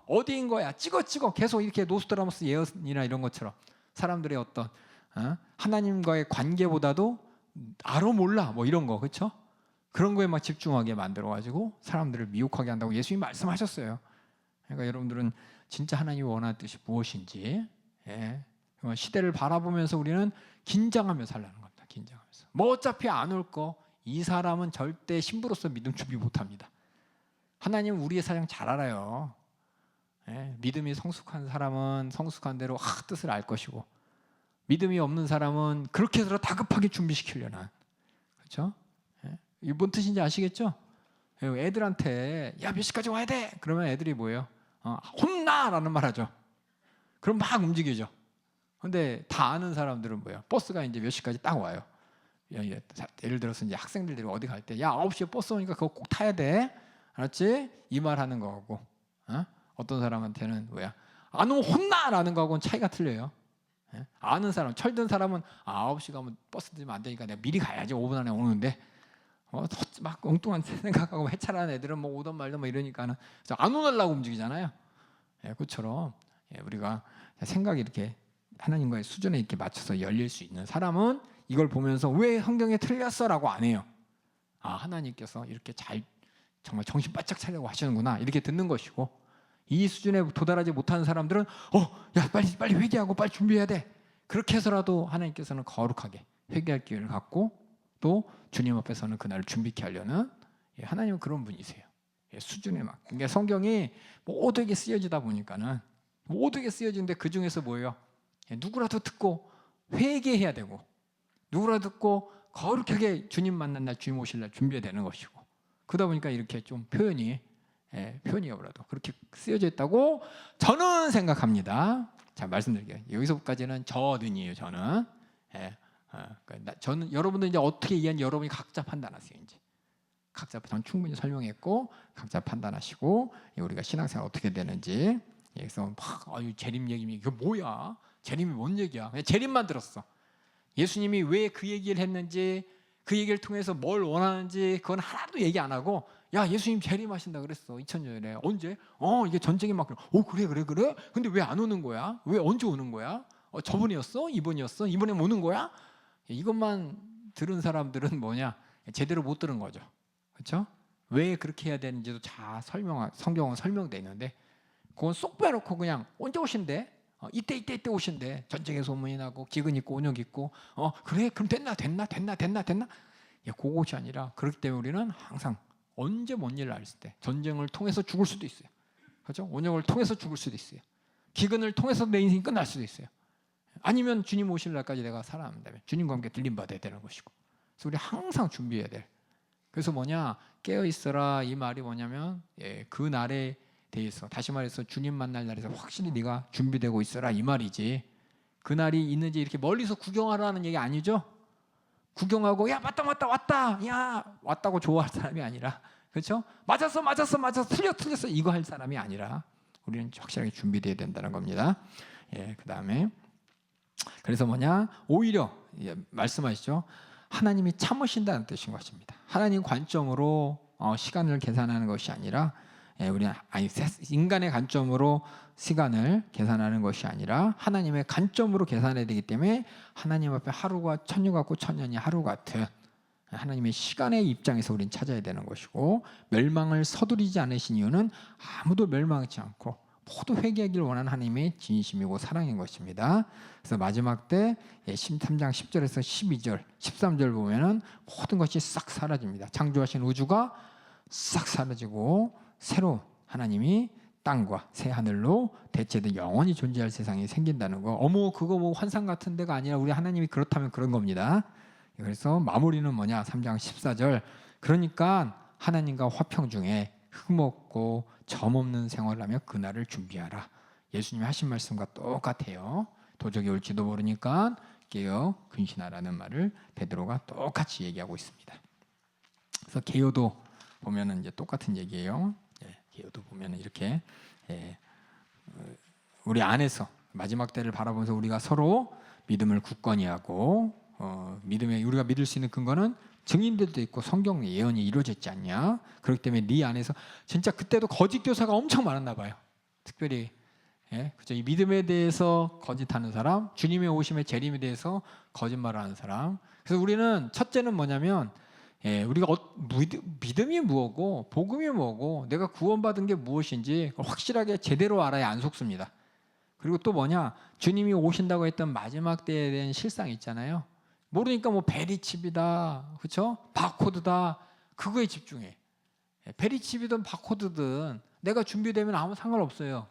어디인 거야? 찍어. 계속 이렇게 노스트라다무스 예언이나 이런 것처럼 사람들의 어떤 하나님과의 관계보다도 알아 몰라 뭐 이런 거 그렇죠? 그런 거에 막 집중하게 만들어가지고 사람들을 미혹하게 한다고 예수님이 말씀하셨어요. 그러니까 여러분들은 진짜 하나님이 원하는 뜻이 무엇인지 시대를 바라보면서 우리는 긴장하며 살라는 겁니다. 긴장하면서 뭐 어차피 안 올 거 이 사람은 절대 신부로서 믿음 준비 못합니다. 하나님은 우리의 사정 잘 알아요. 믿음이 성숙한 사람은 성숙한 대로 뜻을 알 것이고 믿음이 없는 사람은 그렇게 해서 다급하게 준비시키려나 그렇죠? 이게 뭔 뜻인지 아시겠죠? 애들한테 야 몇 시까지 와야 돼? 그러면 애들이 뭐예요? 혼나라는 말 하죠. 그럼 막 움직이죠. 근데 다 아는 사람들은 뭐예요? 버스가 이제 몇 시까지 딱 와요. 예를 들어서 이제 학생들이 어디 갈 때 야 9시에 버스 오니까 그거 꼭 타야 돼. 알았지? 이 말 하는 거하고 어떤 사람한테는 뭐야? 안 오면 혼나라는 거하고는 차이가 틀려요. 예? 아는 사람, 철든 사람은 9시 가면 버스 들면 안 되니까 내가 미리 가야지 5분 안에 오는데 막 엉뚱한 생각하고 해찰하는 애들은 뭐 오던 말던 뭐 이러니까는 안 오려고 움직이잖아요. 예, 그것처럼 우리가 생각이 이렇게 하나님과의 수준에 이렇게 맞춰서 열릴 수 있는 사람은 이걸 보면서 왜 성경에 틀렸어라고 안 해요. 하나님께서 이렇게 잘 정말 정신 바짝 차리려고 하시는구나 이렇게 듣는 것이고, 이 수준에 도달하지 못하는 사람들은 야 빨리 회개하고 빨리 준비해야 돼. 그렇게 해서라도 하나님께서는 거룩하게 회개할 기회를 갖고 또 주님 앞에서는 그날을 준비케 하려는 하나님은 그런 분이세요. 수준에 막. 그러니까 성경이 모두에게 쓰여지다 보니까는 모두에게 쓰여지는데 그 중에서 뭐예요? 누구라도 듣고 회개해야 되고 누구라도 듣고 거룩하게 주님 만난 날 주님 오실 날 준비해야 되는 것이고, 그러다 보니까 이렇게 좀 표현이 뭐라도 그렇게 쓰여져 있다고 저는 생각합니다. 자, 말씀드릴게요. 여기서까지는 저는이에요. 저는 저는 여러분들 이제 어떻게 이해하는지 여러분이 각자 판단하세요. 이제 각자 전 충분히 설명했고 각자 판단하시고 우리가 신앙생활 어떻게 되는지. 그래서 막 재림 얘기 이게 뭐야? 재림이 뭔 얘기야? 그냥 재림만 들었어. 예수님이 왜 그 얘기를 했는지 그 얘기를 통해서 뭘 원하는지 그건 하나도 얘기 안 하고 야 예수님 재림하신다 그랬어 2000년 전에. 언제? 이게 전쟁이 막 그래 근데 왜 안 오는 거야? 왜 언제 오는 거야? 저번이었어? 이번이었어? 이번에 오는 거야? 이것만 들은 사람들은 뭐냐? 제대로 못 들은 거죠. 그렇죠? 왜 그렇게 해야 되는지도 다 성경은 설명되어 있는데 그건 쏙 빼놓고 그냥 언제 오신대? 이때 오신대. 전쟁의 소문이 나고 기근 있고 온역 있고 그래 그럼 됐나? 그것이 아니라 그렇기 때문에 우리는 항상 언제 뭔 일을 알 때 전쟁을 통해서 죽을 수도 있어요. 그렇죠? 온역을 통해서 죽을 수도 있어요. 기근을 통해서 내 인생이 끝날 수도 있어요. 아니면 주님 오실 날까지 내가 살아남는다면 주님과 함께 들림받아야 되는 것이고, 그래서 우리 항상 준비해야 돼. 그래서 뭐냐? 깨어있어라 이 말이 뭐냐면 그 날에 대해서 다시 말해서 주님 만날 날에서 확실히 네가 준비되고 있어라 이 말이지, 그 날이 있는지 이렇게 멀리서 구경하라는 얘기 아니죠. 구경하고 야 왔다 야 왔다고 좋아할 사람이 아니라, 그렇죠? 맞았어 틀렸어 이거 할 사람이 아니라 우리는 확실하게 준비되어야 된다는 겁니다. 그 다음에 그래서 뭐냐? 오히려 말씀하시죠. 하나님이 참으신다는 뜻인 것입니다. 하나님 관점으로 시간을 계산하는 것이 아니라 인간의 관점으로 시간을 계산하는 것이 아니라 하나님의 관점으로 계산해야 되기 때문에 하나님 앞에 하루가 천년 같고 천년이 하루 같은 하나님의 시간의 입장에서 우리는 찾아야 되는 것이고, 멸망을 서두르지 않으신 이유는 아무도 멸망하지 않고 모두 회개하기를 원하는 하나님의 진심이고 사랑인 것입니다. 그래서 마지막 때 13장 10절에서 12절, 13절 보면은 모든 것이 싹 사라집니다. 창조하신 우주가 싹 사라지고 새로운 하나님이 땅과 새 하늘로 대체된 영원히 존재할 세상이 생긴다는 거. 그거 뭐 환상 같은 데가 아니라 우리 하나님이 그렇다면 그런 겁니다. 그래서 마무리는 뭐냐? 3장 14절. 그러니까 하나님과 화평 중에 흠없고 점없는 생활을 하며 그날을 준비하라. 예수님이 하신 말씀과 똑같아요. 도적이 올지도 모르니까 깨어 근신하라는 말을 베드로가 똑같이 얘기하고 있습니다. 그래서 개요도 보면은 이제 똑같은 얘기예요. 개요도 보면은 이렇게 우리 안에서 마지막 때를 바라보면서 우리가 서로 믿음을 굳건히 하고 믿음에 우리가 믿을 수 있는 근거는 증인들도 있고 성경 예언이 이루어졌지 않냐. 그렇기 때문에 네 안에서 진짜 그때도 거짓 교사가 엄청 많았나 봐요. 특별히 그렇죠? 이 믿음에 대해서 거짓하는 사람, 주님의 오심의 재림에 대해서 거짓말하는 사람. 그래서 우리는 첫째는 뭐냐면 우리가 믿음이 뭐고 복음이 뭐고 내가 구원받은 게 무엇인지 확실하게 제대로 알아야 안 속습니다. 그리고 또 뭐냐? 주님이 오신다고 했던 마지막 때에 대한 실상이 있잖아요. 모르니까 뭐 베리칩이다, 그렇죠? 바코드다, 그거에 집중해. 베리칩이든 바코드든 내가 준비되면 아무 상관없어요.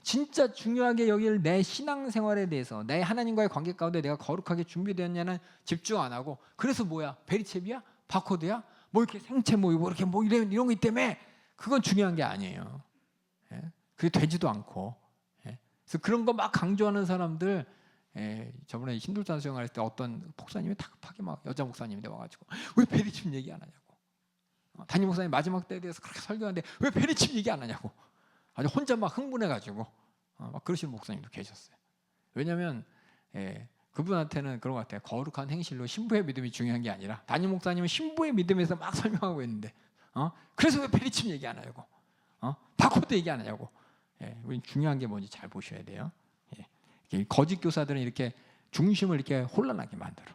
진짜 중요하게 여길 내 신앙생활에 대해서 내 하나님과의 관계 가운데 내가 거룩하게 준비되었냐는 집중 안 하고, 그래서 뭐야? 베리칩이야? 바코드야? 뭐 이렇게 생체 모이고 이렇게 뭐 이런 거 때문에 그건 중요한 게 아니에요. 그게 되지도 않고. 그래서 그런 거 막 강조하는 사람들, 저번에 신들단 수영할 때 어떤 목사님이 다급하게 막 여자 목사님이 와가지고 왜 베리칩 얘기 안 하냐고, 담임 목사님 마지막 때에 대해서 그렇게 설교하는데 왜 베리칩 얘기 안 하냐고 아주 혼자 막 흥분해가지고 막 그러시는 목사님도 계셨어요. 왜냐하면 그분한테는 그런 것 같아요. 거룩한 행실로 신부의 믿음이 중요한 게 아니라 담임 목사님은 신부의 믿음에서 막 설명하고 있는데 그래서 왜 페리침 얘기 안 하냐고 바코드 얘기 안 하냐고. 우리 중요한 게 뭔지 잘 보셔야 돼요. 거짓 교사들은 이렇게 중심을 이렇게 혼란하게 만들어.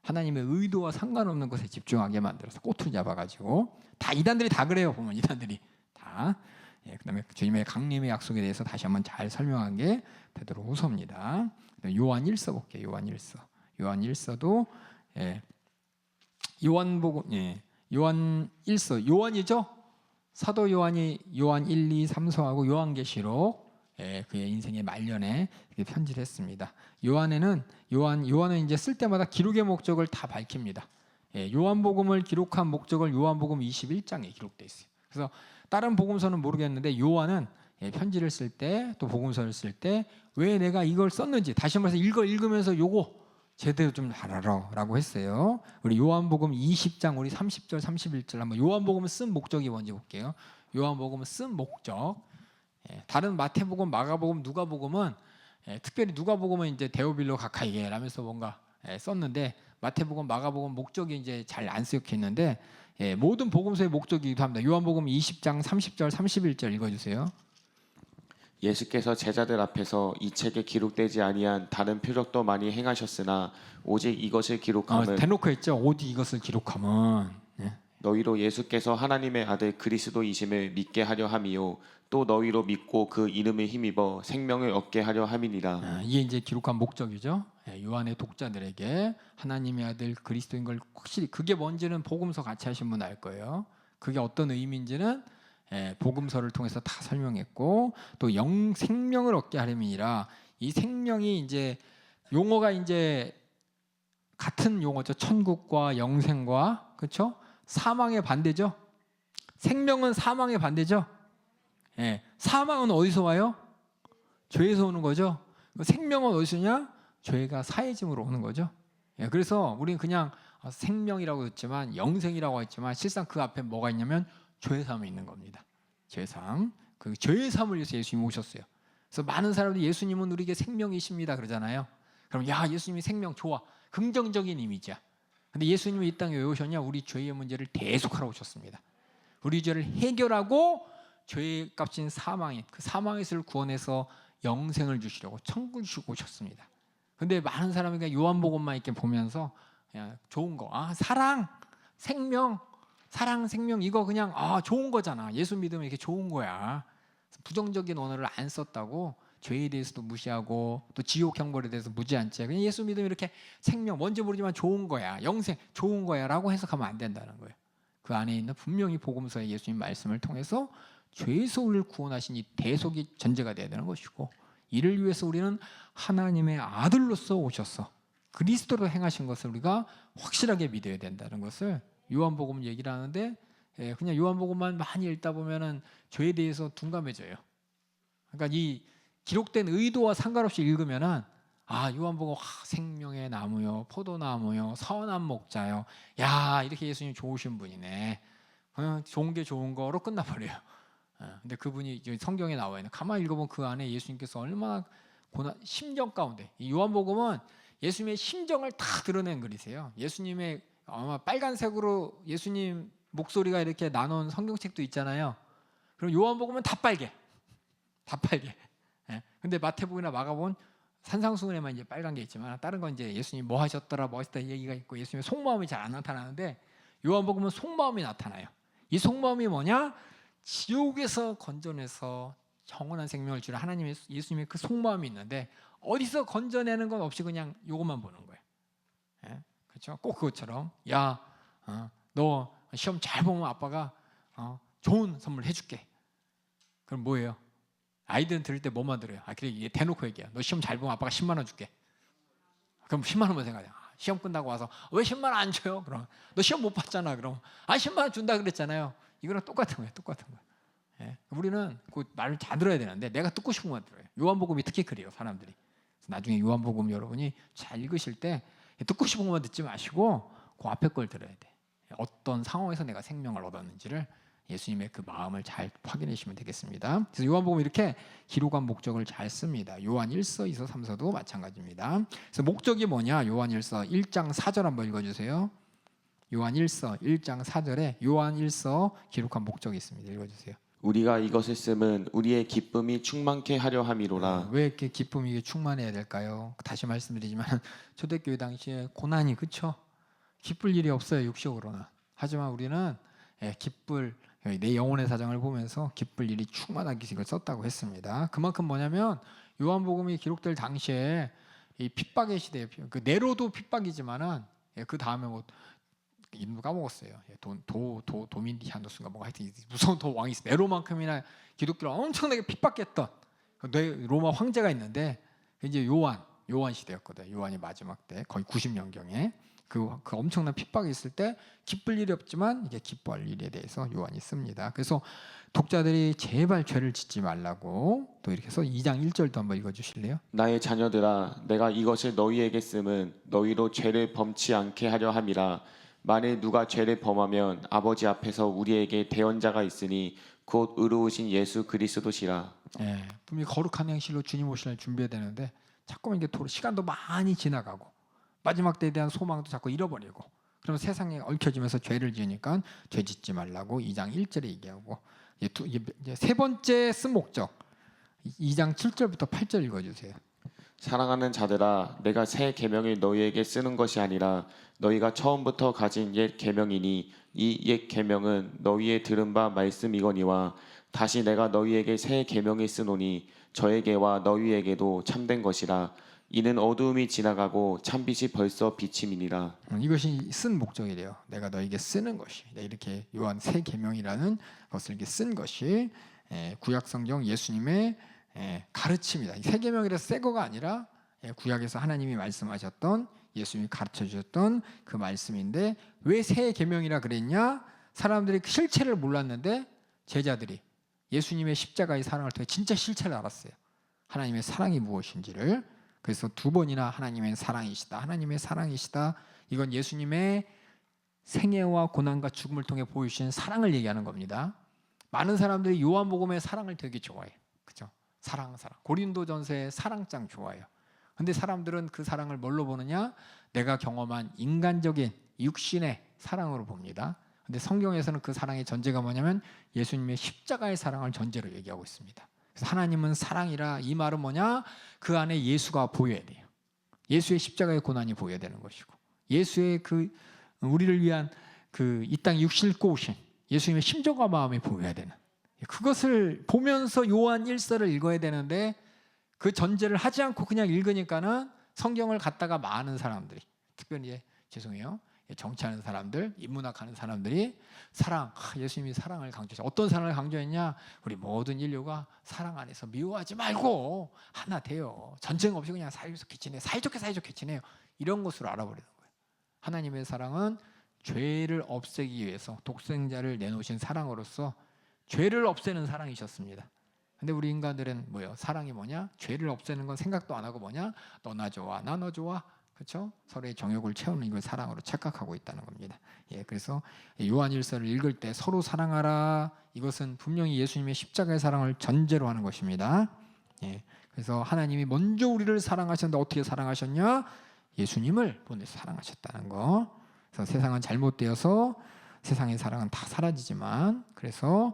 하나님의 의도와 상관없는 것에 집중하게 만들어서 꼬투리 잡아가지고 다 이단들이 다 그래요. 보면 이단들이 다. 그다음에 주님의 강림의 약속에 대해서 다시 한번 잘 설명한 게 베드로후서입니다. 요한 1서 볼게요. 요한 1서. 요한 1서도 요한복음 요한 1서 요한이죠. 사도 요한이 요한 1, 2, 3서하고 요한계시록 그의 인생의 말년에 편지를 했습니다. 요한은 이제 쓸 때마다 기록의 목적을 다 밝힙니다. 요한복음을 기록한 목적을 요한복음 21장에 기록되어 있어요. 그래서 다른 복음서는 모르겠는데 요한은 편지를 쓸 때 또 복음서를 쓸 때 왜 내가 이걸 썼는지 다시 말해서 읽으면서 요거 제대로 좀 알아라라고 했어요. 우리 요한복음 20장 우리 30절 31절 한번 요한복음을 쓴 목적이 뭔지 볼게요. 요한복음을 쓴 목적. 다른 마태복음, 마가복음, 누가복음은 특별히 누가복음은 이제 데오빌로 가까이에 라면서 뭔가 썼는데 마태복음, 마가복음 목적이 이제 잘 안 쓰여 있는데 모든 복음서의 목적이기도 합니다. 요한복음 20장 30절 31절 읽어주세요. 예수께서 제자들 앞에서 이 책에 기록되지 아니한 다른 표적도 많이 행하셨으나 오직 이것을 기록함은 대놓고 했죠. 오직 이것을 기록함은 너희로 예수께서 하나님의 아들 그리스도이심을 믿게 하려 함이요 또 너희로 믿고 그 이름을 힘입어 생명을 얻게 하려 함이니라. 이게 이제 기록한 목적이죠. 요한의 독자들에게 하나님의 아들 그리스도인 걸 확실히 그게 뭔지는 복음서 같이 하신 분 알 거예요. 그게 어떤 의미인지는 복음서를 통해서 다 설명했고 또 생명을 얻게 하려니라. 이 생명이 이제 용어가 이제 같은 용어죠. 천국과 영생과 그렇죠? 사망의 반대죠. 생명은 사망의 반대죠. 사망은 어디서 와요? 죄에서 오는 거죠. 생명은 어디서냐? 죄가 사해짐으로 오는 거죠. 그래서 우리는 그냥 생명이라고 했지만 영생이라고 했지만 실상 그 앞에 뭐가 있냐면 죄사함이 있는 겁니다. 죄사함. 그 죄사함을 위해서 예수님이 오셨어요. 그래서 많은 사람들이 예수님은 우리에게 생명이십니다 그러잖아요. 그럼 야 예수님이 생명 좋아. 긍정적인 이미지야. 근데 예수님이 이 땅에 왜 오셨냐? 우리 죄의 문제를 대속하러 오셨습니다. 우리 죄를 해결하고 죄의 값인 사망인 그 사망에서 구원해서 영생을 주시려고 천국을 주시고 오셨습니다. 근데 많은 사람이 그냥 요한복음만 이렇게 보면서 그냥 좋은 거, 사랑, 생명, 사랑, 생명 이거 그냥 좋은 거잖아. 예수 믿으면 이렇게 좋은 거야. 부정적인 언어를 안 썼다고 죄에 대해서도 무시하고 또 지옥 형벌에 대해서 무지한 채 그냥 예수 믿으면 이렇게 생명 뭔지 모르지만 좋은 거야, 영생 좋은 거야라고 해석하면 안 된다는 거예요. 그 안에 있는 분명히 복음서의 예수님 말씀을 통해서 죄에서 우리를 구원하신 이 대속이 전제가 돼야 되는 것이고 이를 위해서 우리는 하나님의 아들로서 오셔서 그리스도로 행하신 것을 우리가 확실하게 믿어야 된다는 것을 요한복음 얘기를 하는데 그냥 요한복음만 많이 읽다 보면은 죄에 대해서 둔감해져요. 그러니까 이 기록된 의도와 상관없이 읽으면은 요한복음 생명의 나무요 포도나무요 선한 목자요 야 이렇게 예수님 좋으신 분이네 좋은 게 좋은 거로 끝나버려요. 근데 그분이 성경에 나와 있는 가만히 읽어보면 그 안에 예수님께서 얼마나 심정 가운데 이 요한복음은 예수님의 심정을 다 드러낸 글이세요. 예수님의 아마 빨간색으로 예수님 목소리가 이렇게 나눈 성경책도 있잖아요. 그럼 요한복음은 다 빨개. 근데 마태복음이나 마가복음은 산상수훈에만 이제 빨간 게 있지만 다른 건 이제 예수님 뭐 하셨더라 멋있다 얘기가 있고 예수님의 속마음이 잘 안 나타나는데 요한복음은 속마음이 나타나요. 이 속마음이 뭐냐? 지옥에서 건져내서 영원한 생명을 주는 하나님의 예수님의 그 속마음이 있는데 어디서 건져내는 건 없이 그냥 요것만 보는 거예요. 그렇죠? 꼭 그것처럼 너 시험 잘 보면 아빠가 좋은 선물 해줄게. 그럼 뭐예요? 아이들은 들을 때 뭐만 들어요? 그래 대놓고 얘기야. 너 시험 잘 보면 아빠가 10만 원 줄게. 그럼 10만 원만 생각해. 시험 끝나고 와서 왜 10만 원 안 줘요? 그럼 너 시험 못 봤잖아. 그럼 10만 원 준다 그랬잖아요. 이거랑 똑같은 거예요. 우리는 그 말을 잘 들어야 되는데 내가 듣고 싶은 것만 들어요. 요한복음이 특히 그래요. 사람들이. 나중에 요한복음 여러분이 잘 읽으실 때 듣고 싶은 것만 듣지 마시고 그 앞에 걸 들어야 돼. 어떤 상황에서 내가 생명을 얻었는지를 예수님의 그 마음을 잘 확인하시면 되겠습니다. 그래서 요한복음 이렇게 기록한 목적을 잘 씁니다. 요한 1서, 2서, 3서도 마찬가지입니다. 그래서 목적이 뭐냐? 요한 1서 1장 4절 한번 읽어주세요. 요한 1서 1장 4절에 요한 1서 기록한 목적이 있습니다. 읽어주세요. 우리가 이것을 쓰면 우리의 기쁨이 충만케 하려 함이로라. 왜 이렇게 기쁨이 충만해야 될까요? 다시 말씀드리지만 초대교회 당시에 고난이 그쵸? 기쁠 일이 없어요, 육식으로는. 하지만 우리는 기쁠, 내 영혼의 사정을 보면서 기쁠 일이 충만하게 이걸 썼다고 했습니다. 그만큼 뭐냐면 요한복음이 기록될 당시에 이 핍박의 시대에 그 네로도 핍박이지만은 그 다음에 뭐 이름도 까먹었어요. 도민디아누스인가 뭐 하여튼 무서운 왕이 있어요. 네로만큼이나 기독교를 엄청나게 핍박했던 로마 황제가 있는데 이제 요한 시대였거든요. 요한이 마지막 때 거의 90년경에 그 엄청난 핍박이 있을 때 기쁠 일이 없지만 이게 기뻐할 일에 대해서 요한이 씁니다. 그래서 독자들이 제발 죄를 짓지 말라고 또 이렇게 해서 2장 1절도 한번 읽어주실래요? 나의 자녀들아, 내가 이것을 너희에게 쓰면 너희로 죄를 범치 않게 하려 함이라. 만일 누가 죄를 범하면 아버지 앞에서 우리에게 대언자가 있으니 곧 의로우신 예수 그리스도시라. 분명히 거룩한 행실로 주님 오실 날 준비해야 되는데 자꾸만 이게 시간도 많이 지나가고 마지막 때에 대한 소망도 자꾸 잃어버리고 그러면 세상에 얽혀지면서 죄를 지으니까 죄 짓지 말라고 2장 1절에 얘기하고 이제 세 번째 쓴 목적 2장 7절부터 8절 읽어주세요. 사랑하는 자들아, 내가 새 계명을 너희에게 쓰는 것이 아니라 너희가 처음부터 가진 옛 계명이니 이 옛 계명은 너희의 들은 바 말씀이거니와 다시 내가 너희에게 새 계명을 쓰노니 저에게와 너희에게도 참된 것이라. 이는 어두움이 지나가고 참빛이 벌써 비침이니라. 이것이 쓴 목적이래요. 내가 너에게 쓰는 것이 이렇게 요한 새 계명이라는 것을 이렇게 쓴 것이 구약 성경 예수님의 가르침이다. 새 계명이라서 새 거가 아니라 구약에서 하나님이 말씀하셨던 예수님이 가르쳐 주셨던 그 말씀인데 왜 새 계명이라 그랬냐? 사람들이 그 실체를 몰랐는데 제자들이 예수님의 십자가의 사랑을 통해 진짜 실체를 알았어요. 하나님의 사랑이 무엇인지를. 그래서 두 번이나 하나님의 사랑이시다. 하나님의 사랑이시다. 이건 예수님의 생애와 고난과 죽음을 통해 보여주신 사랑을 얘기하는 겁니다. 많은 사람들이 요한복음의 사랑을 되게 좋아해요. 그렇죠? 사랑. 고린도전서의 사랑장 좋아해요. 근데 사람들은 그 사랑을 뭘로 보느냐? 내가 경험한 인간적인 육신의 사랑으로 봅니다. 근데 성경에서는 그 사랑의 전제가 뭐냐면 예수님의 십자가의 사랑을 전제로 얘기하고 있습니다. 그래서 하나님은 사랑이라 이 말은 뭐냐? 그 안에 예수가 보여야 돼요. 예수의 십자가의 고난이 보여야 되는 것이고 예수의 그 우리를 위한 그 이 땅에 육신을 입고 오신 예수님의 심정과 마음이 보여야 되는 그것을 보면서 요한 1서를 읽어야 되는데 그 전제를 하지 않고 그냥 읽으니까는 성경을 갖다가 많은 사람들이 특별히 죄송해요. 정치하는 사람들, 인문학하는 사람들이 사랑, 예수님이 사랑을 강조했어요. 어떤 사랑을 강조했냐? 우리 모든 인류가 사랑 안에서 미워하지 말고 하나 돼요. 전쟁 없이 그냥 사이좋게 지내요. 사이좋게 지내요. 이런 것으로 알아버리는 거예요. 하나님의 사랑은 죄를 없애기 위해서 독생자를 내놓으신 사랑으로서 죄를 없애는 사랑이셨습니다. 근데 우리 인간들은 뭐예요? 사랑이 뭐냐? 죄를 없애는 건 생각도 안 하고 뭐냐? 너나 좋아, 나 너 좋아. 그렇죠? 서로의 정욕을 채우는 이걸 사랑으로 착각하고 있다는 겁니다. 그래서 요한일서를 읽을 때 서로 사랑하라. 이것은 분명히 예수님의 십자가의 사랑을 전제로 하는 것입니다. 그래서 하나님이 먼저 우리를 사랑하셨는데 어떻게 사랑하셨냐? 예수님을 보내서 사랑하셨다는 거. 그래서 세상은 잘못되어서 세상의 사랑은 다 사라지지만 그래서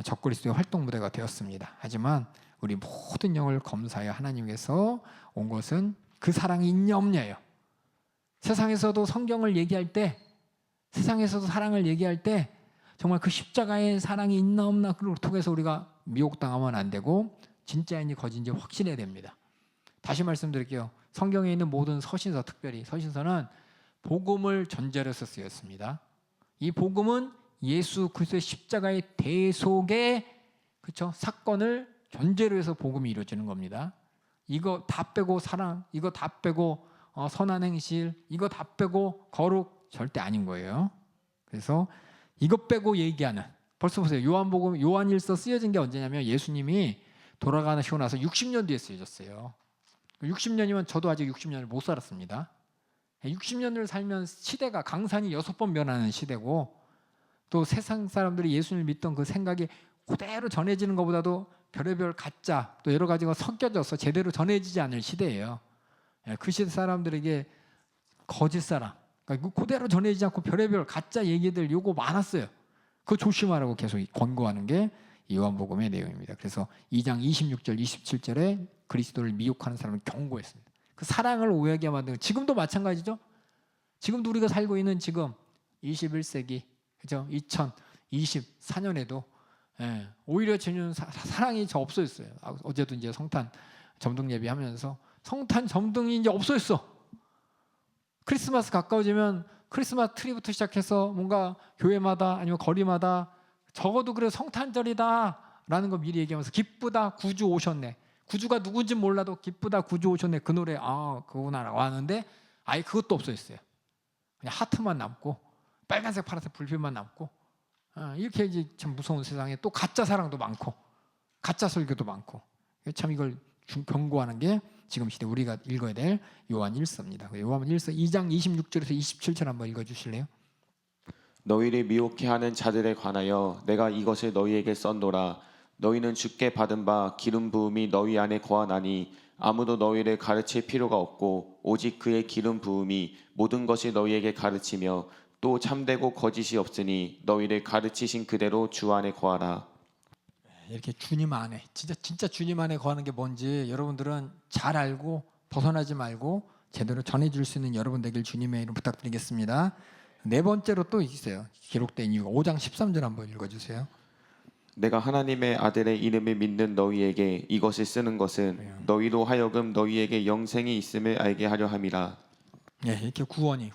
적그리스도의 활동 무대가 되었습니다. 하지만 우리 모든 영을 검사하여 하나님께서 온 것은 그 사랑이 있냐 없냐예요. 세상에서도 성경을 얘기할 때 세상에서도 사랑을 얘기할 때 정말 그 십자가의 사랑이 있나 없나 그걸 통해서 우리가 미혹당하면 안 되고 진짜인지 거짓인지 확신해야 됩니다. 다시 말씀드릴게요. 성경에 있는 모든 서신서, 특별히 서신서는 복음을 전제로 해서 쓰였습니다. 이 복음은 예수 그리스도의 십자가의 대속의 그렇죠? 사건을 전제로 해서 복음이 이루어지는 겁니다. 이거 다 빼고 사랑, 이거 다 빼고 선한 행실, 이거 다 빼고 거룩 절대 아닌 거예요. 그래서 이거 빼고 얘기하는 벌써 보세요. 요한복음, 요한일서 쓰여진 게 언제냐면 예수님이 돌아가시고 나서 60년 뒤에 쓰여졌어요. 60년이면 저도 아직 60년을 못 살았습니다. 60년을 살면 시대가 강산이 6번 변하는 시대고 또 세상 사람들이 예수님을 믿던 그 생각이 그대로 전해지는 것보다도 별의별 가짜 또 여러 가지가 섞여져서 제대로 전해지지 않을 시대예요. 그 시대 사람들에게 거짓 사람, 그러니까 그대로 전해지지 않고 별의별 가짜 얘기들 요거 많았어요. 그거 조심하라고 계속 권고하는 게 요한복음의 내용입니다. 그래서 2장 26절, 27절에 그리스도를 미혹하는 사람을 경고했습니다. 그 사랑을 오해하게 만드는, 지금도 마찬가지죠. 지금도 우리가 살고 있는 지금 21세기, 그죠? 2024년에도 오히려 전혀 사랑이 저 없어졌어요. 어제도 이제 성탄 점등 예배하면서 성탄 점등이 이제 없어졌어. 크리스마스 가까워지면 크리스마스 트리부터 시작해서 뭔가 교회마다 아니면 거리마다 적어도 그래 성탄절이다라는 거 미리 얘기하면서 기쁘다 구주 오셨네. 구주가 누군지 몰라도 기쁘다 구주 오셨네. 그 노래 그거나라고 하는데 아예 그것도 없어졌어요. 그냥 하트만 남고 빨간색 파란색 불빛만 남고 이렇게 이제 참 무서운 세상에 또 가짜 사랑도 많고 가짜 설교도 많고 참 이걸 경고하는 게 지금 시대 우리가 읽어야 될 요한 1서입니다. 요한 1서 2장 26절에서 27절 한번 읽어주실래요? 너희를 미혹해 하는 자들에 관하여 내가 이것을 너희에게 썼노라. 너희는 주께 받은 바 기름 부음이 너희 안에 거하나니 아무도 너희를 가르칠 필요가 없고 오직 그의 기름 부음이 모든 것이 너희에게 가르치며 또 참되고 거짓이 없으니 너희를 가르치신 그대로 주 안에 거하라. 이렇게 주님 안에 진짜 주님 안에 거하는 게 뭔지 여러분들은 잘 알고 벗어나지 말고 제대로 전해줄 수 있는 여러분 되길 주님의 이름 부탁드리겠습니다. 네 번째로 또 있어요. 기록된 이유가 5장 13절 한번 읽어주세요. 내가 하나님의 아들의 이름을 믿는 너희에게 이것을 쓰는 것은 너희로 하여금 너희에게 영생이 있음을 알게 하려 함이라. 이렇게 구원이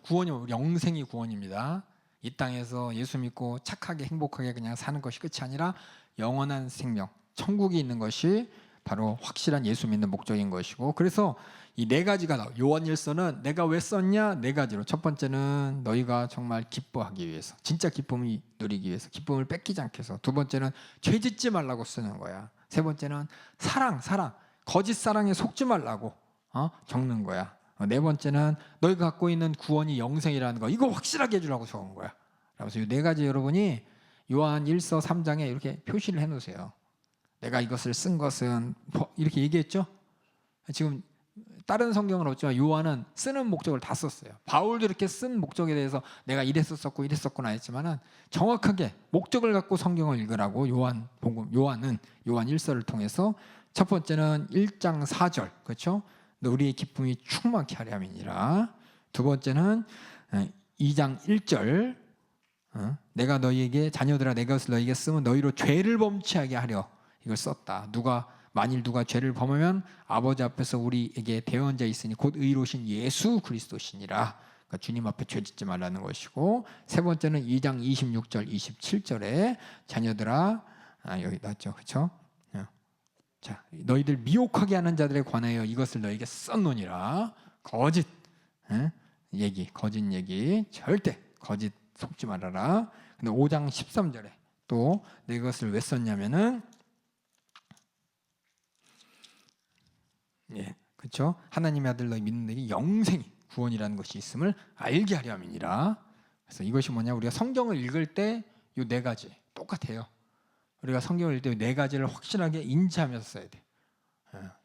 영생이 구원입니다. 이 땅에서 예수 믿고 착하게 행복하게 그냥 사는 것이 끝이 아니라 영원한 생명, 천국이 있는 것이 바로 확실한 예수 믿는 목적인 것이고, 그래서 이 네 가지가 나와요. 요한일서는 내가 왜 썼냐? 네 가지로. 첫 번째는 너희가 정말 기뻐하기 위해서, 진짜 기쁨이 누리기 위해서, 기쁨을 뺏기지 않게 해서. 두 번째는 죄 짓지 말라고 쓰는 거야. 세 번째는 사랑, 거짓 사랑에 속지 말라고 적는 거야. 네 번째는 너희가 갖고 있는 구원이 영생이라는 거, 이거 확실하게 해주라고 적은 거야. 그래서 이 네 가지 여러분이 요한 1서 3장에 이렇게 표시를 해놓으세요. 내가 이것을 쓴 것은 이렇게 얘기했죠. 지금 다른 성경은 없지만 요한은 쓰는 목적을 다 썼어요. 바울도 이렇게 쓴 목적에 대해서 내가 이랬었고 이랬었구나 했지만은 정확하게 목적을 갖고 성경을 읽으라고 요한은 요한 1서를 통해서 첫 번째는 1장 4절, 그렇죠? 우리의 기쁨이 충만케 하려 함이니라. 두 번째는 2장 1절, 내가 너희에게 자녀들아 내 것을 너희에게 쓰면 너희로 죄를 범치하게 하려 이걸 썼다. 만일 누가 죄를 범하면 아버지 앞에서 우리에게 대언자 있으니 곧 의로우신 예수 그리스도시니라. 그러니까 주님 앞에 죄 짓지 말라는 것이고, 세 번째는 2장 26절 27절에 자녀들아 여기 나왔죠, 그렇죠? 자, 너희들 미혹하게 하는 자들에 관하여 이것을 너희에게 썼노니라. 거짓 얘기 절대 거짓 속지 말아라. 근데 5장 13절에 또 내 것을 왜 썼냐면은 그렇죠? 하나님의 아들 너희 믿는 너희 영생이 구원이라는 것이 있음을 알게 하려 함이니라. 그래서 이것이 뭐냐? 우리가 성경을 읽을 때 이 네 가지 똑같아요. 우리가 성경을 읽을 때 네 가지를 확실하게 인지하면서 써야 돼.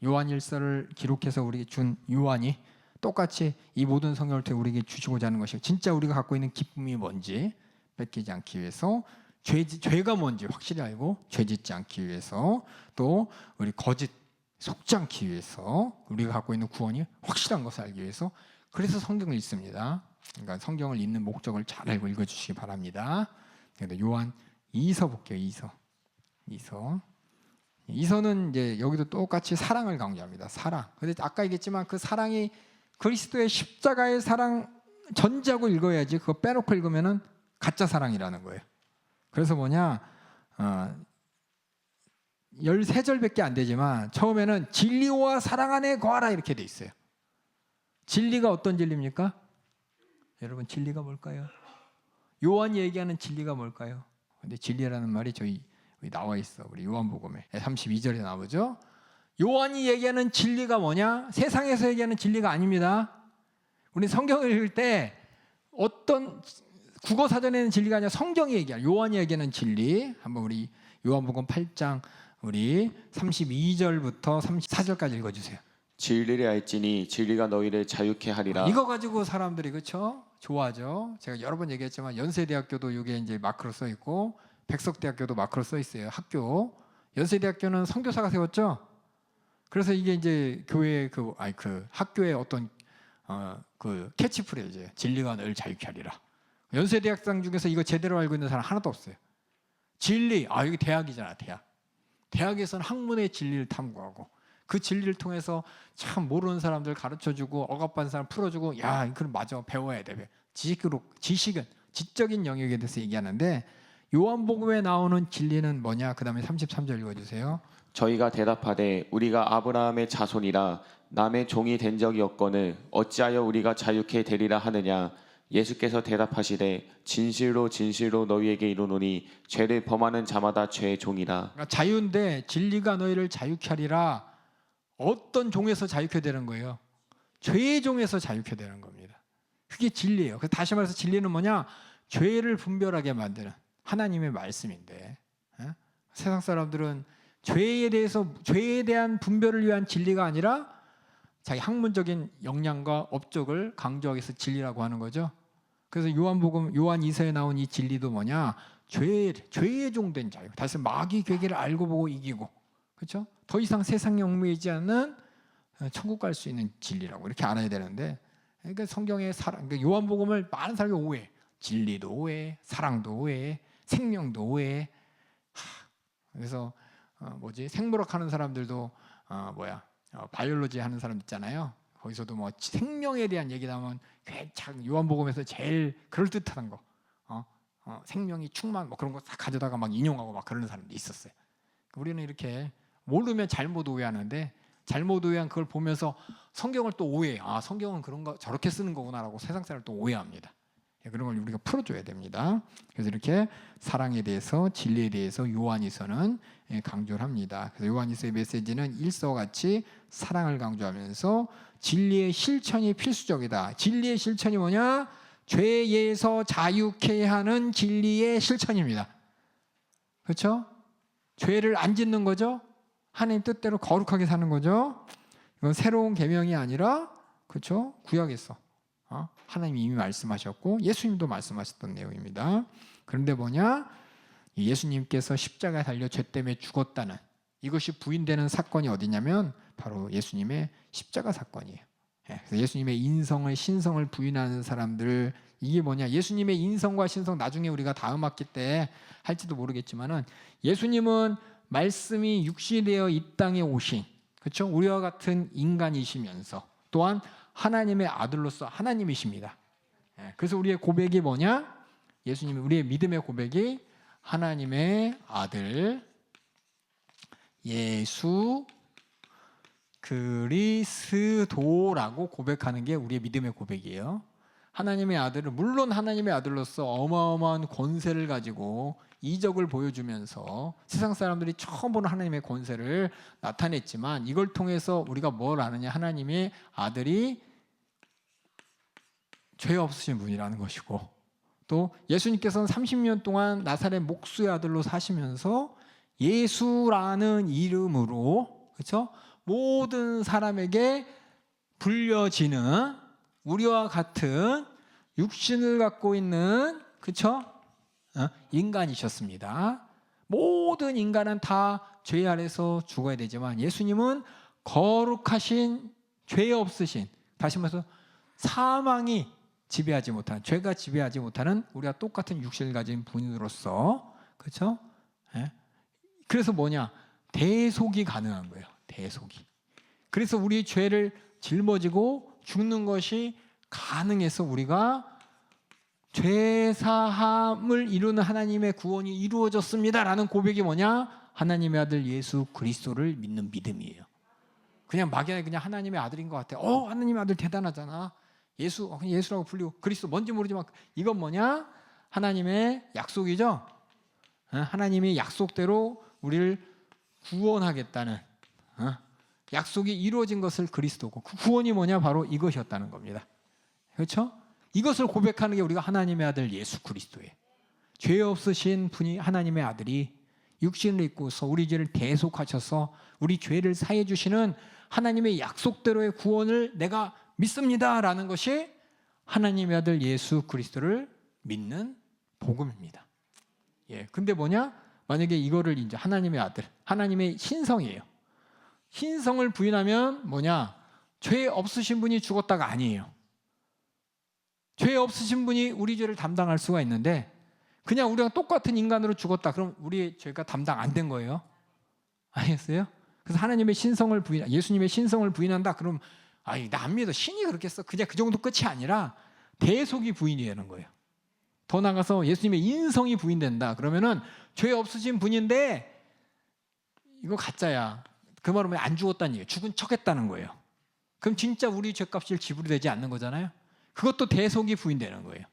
요한일서를 기록해서 우리에게 준 요한이 똑같이 이 모든 성경을 통해 우리에게 주시고자 하는 것이 진짜 우리가 갖고 있는 기쁨이 뭔지 뺏기지 않기 위해서, 죄가 뭔지 확실히 알고 죄 짓지 않기 위해서, 또 우리 거짓 속지 않기 위해서, 우리가 갖고 있는 구원이 확실한 것을 알기 위해서, 그래서 성경을 읽습니다. 그러니까 성경을 읽는 목적을 잘 알고 읽어주시기 바랍니다. 요한 2서 볼게요. 2서는 이제 여기도 똑같이 사랑을 강조합니다. 사랑. 근데 아까 얘기했지만 그 사랑이 그리스도의 십자가의 사랑 전제하고 읽어야지, 그거 빼놓고 읽으면은 가짜 사랑이라는 거예요. 그래서 뭐냐, 13절밖에 안 되지만 처음에는 진리와 사랑 안에 거하라 이렇게 돼 있어요. 진리가 어떤 진리입니까? 여러분, 진리가 뭘까요? 요한이 얘기하는 진리가 뭘까요? 근데 진리라는 말이 저희 나와 있어. 우리 요한복음에 32절에 나오죠. 요한이 얘기하는 진리가 뭐냐? 세상에서 얘기하는 진리가 아닙니다. 우리 성경을 읽을 때 어떤 국어 사전에는 진리가 아니라 성경이 얘기하는, 요한이 얘기하는 진리. 한번 우리 요한복음 8장 우리 32절부터 34절까지 읽어주세요. 진리를 알지니 진리가 너희를 자유케 하리라. 이거 가지고 사람들이 그렇죠? 좋아하죠. 제가 여러 번 얘기했지만 연세대학교도 이게 이제 마크로 써 있고 백석대학교도 마크로 써 있어요. 학교. 연세대학교는 선교사가 세웠죠. 그래서 이게 이제 교회 그 학교의 어떤 그 캐치프레이즈예요. 진리가 너희를 자유케 하리라. 연세대학생 중에서 이거 제대로 알고 있는 사람 하나도 없어요. 진리, 여기 대학이잖아, 대학. 대학에서는 학문의 진리를 탐구하고 그 진리를 통해서 참 모르는 사람들 가르쳐주고 억압받는 사람 풀어주고, 야, 그럼 맞아, 배워야 돼. 지식은 지적인 영역에 대해서 얘기하는데, 요한복음에 나오는 진리는 뭐냐? 그 다음에 33절 읽어주세요. 저희가 대답하되 우리가 아브라함의 자손이라 남의 종이 된 적이 없거늘 어찌하여 우리가 자유케 되리라 하느냐. 예수께서 대답하시되 진실로 진실로 너희에게 이르노니 죄를 범하는 자마다 죄의 종이라. 그러니까 자유인데 진리가 너희를 자유케 하리라. 어떤 종에서 자유케 되는 거예요? 죄의 종에서 자유케 되는 겁니다. 그게 진리예요. 그래서 다시 말해서 진리는 뭐냐? 죄를 분별하게 만드는 하나님의 말씀인데, 세상 사람들은 죄에 대한 분별을 위한 진리가 아니라 자기 학문적인 역량과 업적을 강조하기 위해서 진리라고 하는 거죠. 그래서 요한복음 요한 2서에 나온 이 진리도 뭐냐? 죄의 종된 자유. 다시 마귀 괴계를 알고 보고 이기고, 그렇죠? 더 이상 세상에 얽매이지 않는 천국 갈 수 있는 진리라고 이렇게 알아야 되는데, 그러니까 성경의 사랑, 그러니까 요한복음을 많은 사람이 오해. 진리도 오해, 사랑도 오해, 생명도 오해. 그래서 생물학 하는 사람들도 바이올로지 하는 사람 있잖아요. 거기서도 뭐 생명에 대한 얘기 나오면 참 요한복음에서 제일 그럴듯한 거, 생명이 충만 뭐 그런 거 다 가져다가 막 인용하고 막 그러는 사람도 있었어요. 우리는 이렇게 모르면 잘못 오해하는데, 잘못 오해한 그걸 보면서 성경을 또 오해해. 성경은 그런 거 저렇게 쓰는 거구나라고 세상 사람을 또 오해합니다. 그런 걸 우리가 풀어줘야 됩니다. 그래서 이렇게 사랑에 대해서, 진리에 대해서 요한이서는 강조를 합니다. 그래서 요한이서의 메시지는 일서와 같이 사랑을 강조하면서 진리의 실천이 필수적이다. 진리의 실천이 뭐냐? 죄에서 자유케 하는 진리의 실천입니다. 그렇죠? 죄를 안 짓는 거죠. 하나님 뜻대로 거룩하게 사는 거죠. 이건 새로운 계명이 아니라, 그렇죠? 구약에서 하나님이 이미 말씀하셨고 예수님도 말씀하셨던 내용입니다. 그런데 뭐냐? 예수님께서 십자가에 달려 죄 때문에 죽었다는 이것이 부인되는 사건이 어디냐면 바로 예수님의 십자가 사건이에요. 그래서 예수님의 인성을, 신성을 부인하는 사람들, 이게 뭐냐? 예수님의 인성과 신성 나중에 우리가 다음 학기 때 할지도 모르겠지만은, 예수님은 말씀이 육신이 되어 이 땅에 오신, 그렇죠? 우리와 같은 인간이시면서 또한 하나님의 아들로서 하나님이십니다. 그래서 우리의 고백이 뭐냐? 예수님이, 우리의 믿음의 고백이 하나님의 아들 예수 그리스도라고 고백하는 게 우리의 믿음의 고백이에요. 하나님의 아들은 물론 하나님의 아들로서 어마어마한 권세를 가지고 이적을 보여주면서 세상 사람들이 처음 보는 하나님의 권세를 나타냈지만, 이걸 통해서 우리가 뭘 아느냐? 하나님의 아들이 죄 없으신 분이라는 것이고, 또 예수님께서는 30년 동안 나사렛 목수의 아들로 사시면서 예수라는 이름으로, 그렇죠? 모든 사람에게 불려지는 우리와 같은 육신을 갖고 있는, 그렇죠? 인간이셨습니다. 모든 인간은 다 죄 아래서 죽어야 되지만 예수님은 거룩하신, 죄 없으신, 다시 말해서 사망이 지배하지 못하는, 죄가 지배하지 못하는 우리가 똑같은 육신을 가진 분으로서, 그렇죠? 그래서 뭐냐? 대속이 가능한 거예요. 대속이. 그래서 우리 죄를 짊어지고 죽는 것이 가능해서 우리가 죄사함을 이루는 하나님의 구원이 이루어졌습니다라는 고백이 뭐냐? 하나님의 아들 예수 그리스도를 믿는 믿음이에요. 그냥 막연하게 그냥 하나님의 아들인 것 같아. 하나님의 아들 대단하잖아. 예수라고 불리고 그리스도 뭔지 모르지만 이건 뭐냐? 하나님의 약속이죠. 하나님이 약속대로 우리를 구원하겠다는 약속이 이루어진 것을 그리스도고, 그 구원이 뭐냐? 바로 이것이었다는 겁니다. 그렇죠? 이것을 고백하는 게 우리가 하나님의 아들 예수 그리스도예요. 죄 없으신 분이 하나님의 아들이 육신을 입고서 우리 죄를 대속하셔서 우리 죄를 사해 주시는 하나님의 약속대로의 구원을 내가 믿습니다라는 것이 하나님의 아들 예수 그리스도를 믿는 복음입니다. 예, 근데 뭐냐? 만약에 이거를 이제 하나님의 아들, 하나님의 신성이에요. 신성을 부인하면 뭐냐? 죄 없으신 분이 죽었다가 아니에요. 죄 없으신 분이 우리 죄를 담당할 수가 있는데 그냥 우리가 똑같은 인간으로 죽었다. 그럼 우리의 죄가 담당 안 된 거예요. 알겠어요? 그래서 하나님의 신성을 예수님의 신성을 부인한다. 그럼 나 안 믿어. 신이 그렇게 했어. 그냥 그 정도 끝이 아니라 대속이 부인이 되는 거예요. 더 나가서 예수님의 인성이 부인된다. 그러면은 죄 없으신 분인데 이거 가짜야. 그 말은 안 죽었다는 얘기예요. 죽은 척했다는 거예요. 그럼 진짜 우리 죄값이 지불이 되지 않는 거잖아요. 그것도 대속이 부인되는 거예요.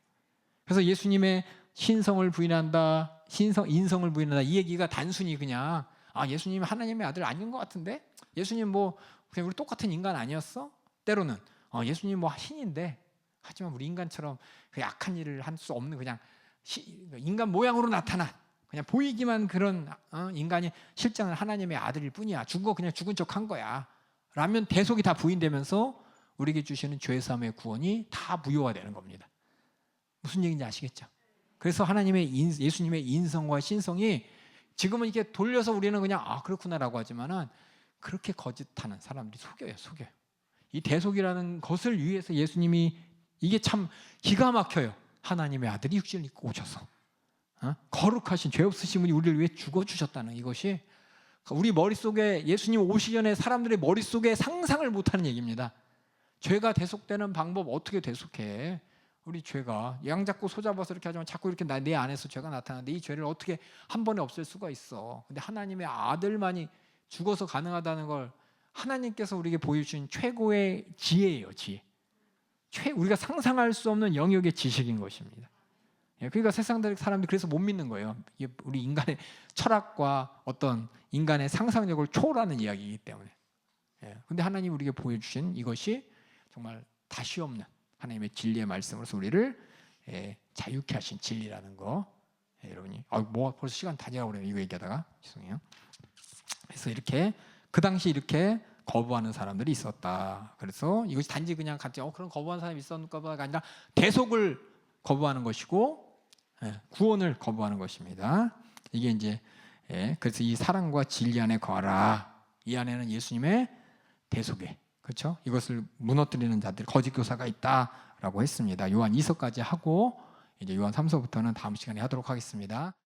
그래서 예수님의 신성을 부인한다, 인성을 부인한다. 이 얘기가 단순히 그냥 예수님 하나님의 아들 아닌 것 같은데 예수님 뭐 그냥 우리 똑같은 인간 아니었어? 때로는 예수님 뭐 신인데 하지만 우리 인간처럼 그 약한 일을 할 수 없는 그냥 인간 모양으로 나타난 그냥 보이기만 그런 인간이 실제는 하나님의 아들일 뿐이야. 그냥 죽은 척한 거야. 라면 대속이 다 부인되면서 우리에게 주시는 죄사함의 구원이 다 무효가 되는 겁니다. 무슨 얘기인지 아시겠죠? 그래서 예수님의 인성과 신성이 지금은 이렇게 돌려서 우리는 그냥 그렇구나라고 하지만은 그렇게 거짓하는 사람들이 속여요. 이 대속이라는 것을 위해서 예수님이 이게 참 기가 막혀요. 하나님의 아들이 육신을 입고 오셔서 거룩하신 죄 없으신 분이 우리를 위해 죽어주셨다는 이것이 우리 머릿속에 예수님 오시기 전에 사람들의 머릿속에 상상을 못하는 얘기입니다. 죄가 대속되는 방법 어떻게 대속해? 우리 죄가 양 잡고 소 잡아서 이렇게 하지만 자꾸 이렇게 내 안에서 죄가 나타나는데 이 죄를 어떻게 한 번에 없앨 수가 있어? 근데 하나님의 아들만이 죽어서 가능하다는 걸 하나님께서 우리에게 보여주신 최고의 지혜예요. 지혜. 우리가 상상할 수 없는 영역의 지식인 것입니다. 그러니까 세상 사람들이 그래서 못 믿는 거예요. 이게 우리 인간의 철학과 어떤 인간의 상상력을 초월하는 이야기이기 때문에. 근데 하나님이 우리에게 보여주신 이것이 정말 다시 없는 하나님의 진리의 말씀으로서 우리를 자유케 하신 진리라는 거. 여러분이 벌써 시간 다 지나고 그래요. 이거 얘기하다가 죄송해요. 그래서 이렇게 그 당시 이렇게 거부하는 사람들이 있었다. 그래서 이것이 단지 그냥 같이 그런 거부하는 사람이 있었는가 봐가 아니라 대속을 거부하는 것이고 구원을 거부하는 것입니다. 이게 이제 그래서 이 사랑과 진리 안에 거하라. 이 안에는 예수님의 대속에 그렇죠? 이것을 무너뜨리는 자들 거짓 교사가 있다라고 했습니다. 요한 2서까지 하고 이제 요한 3서부터는 다음 시간에 하도록 하겠습니다.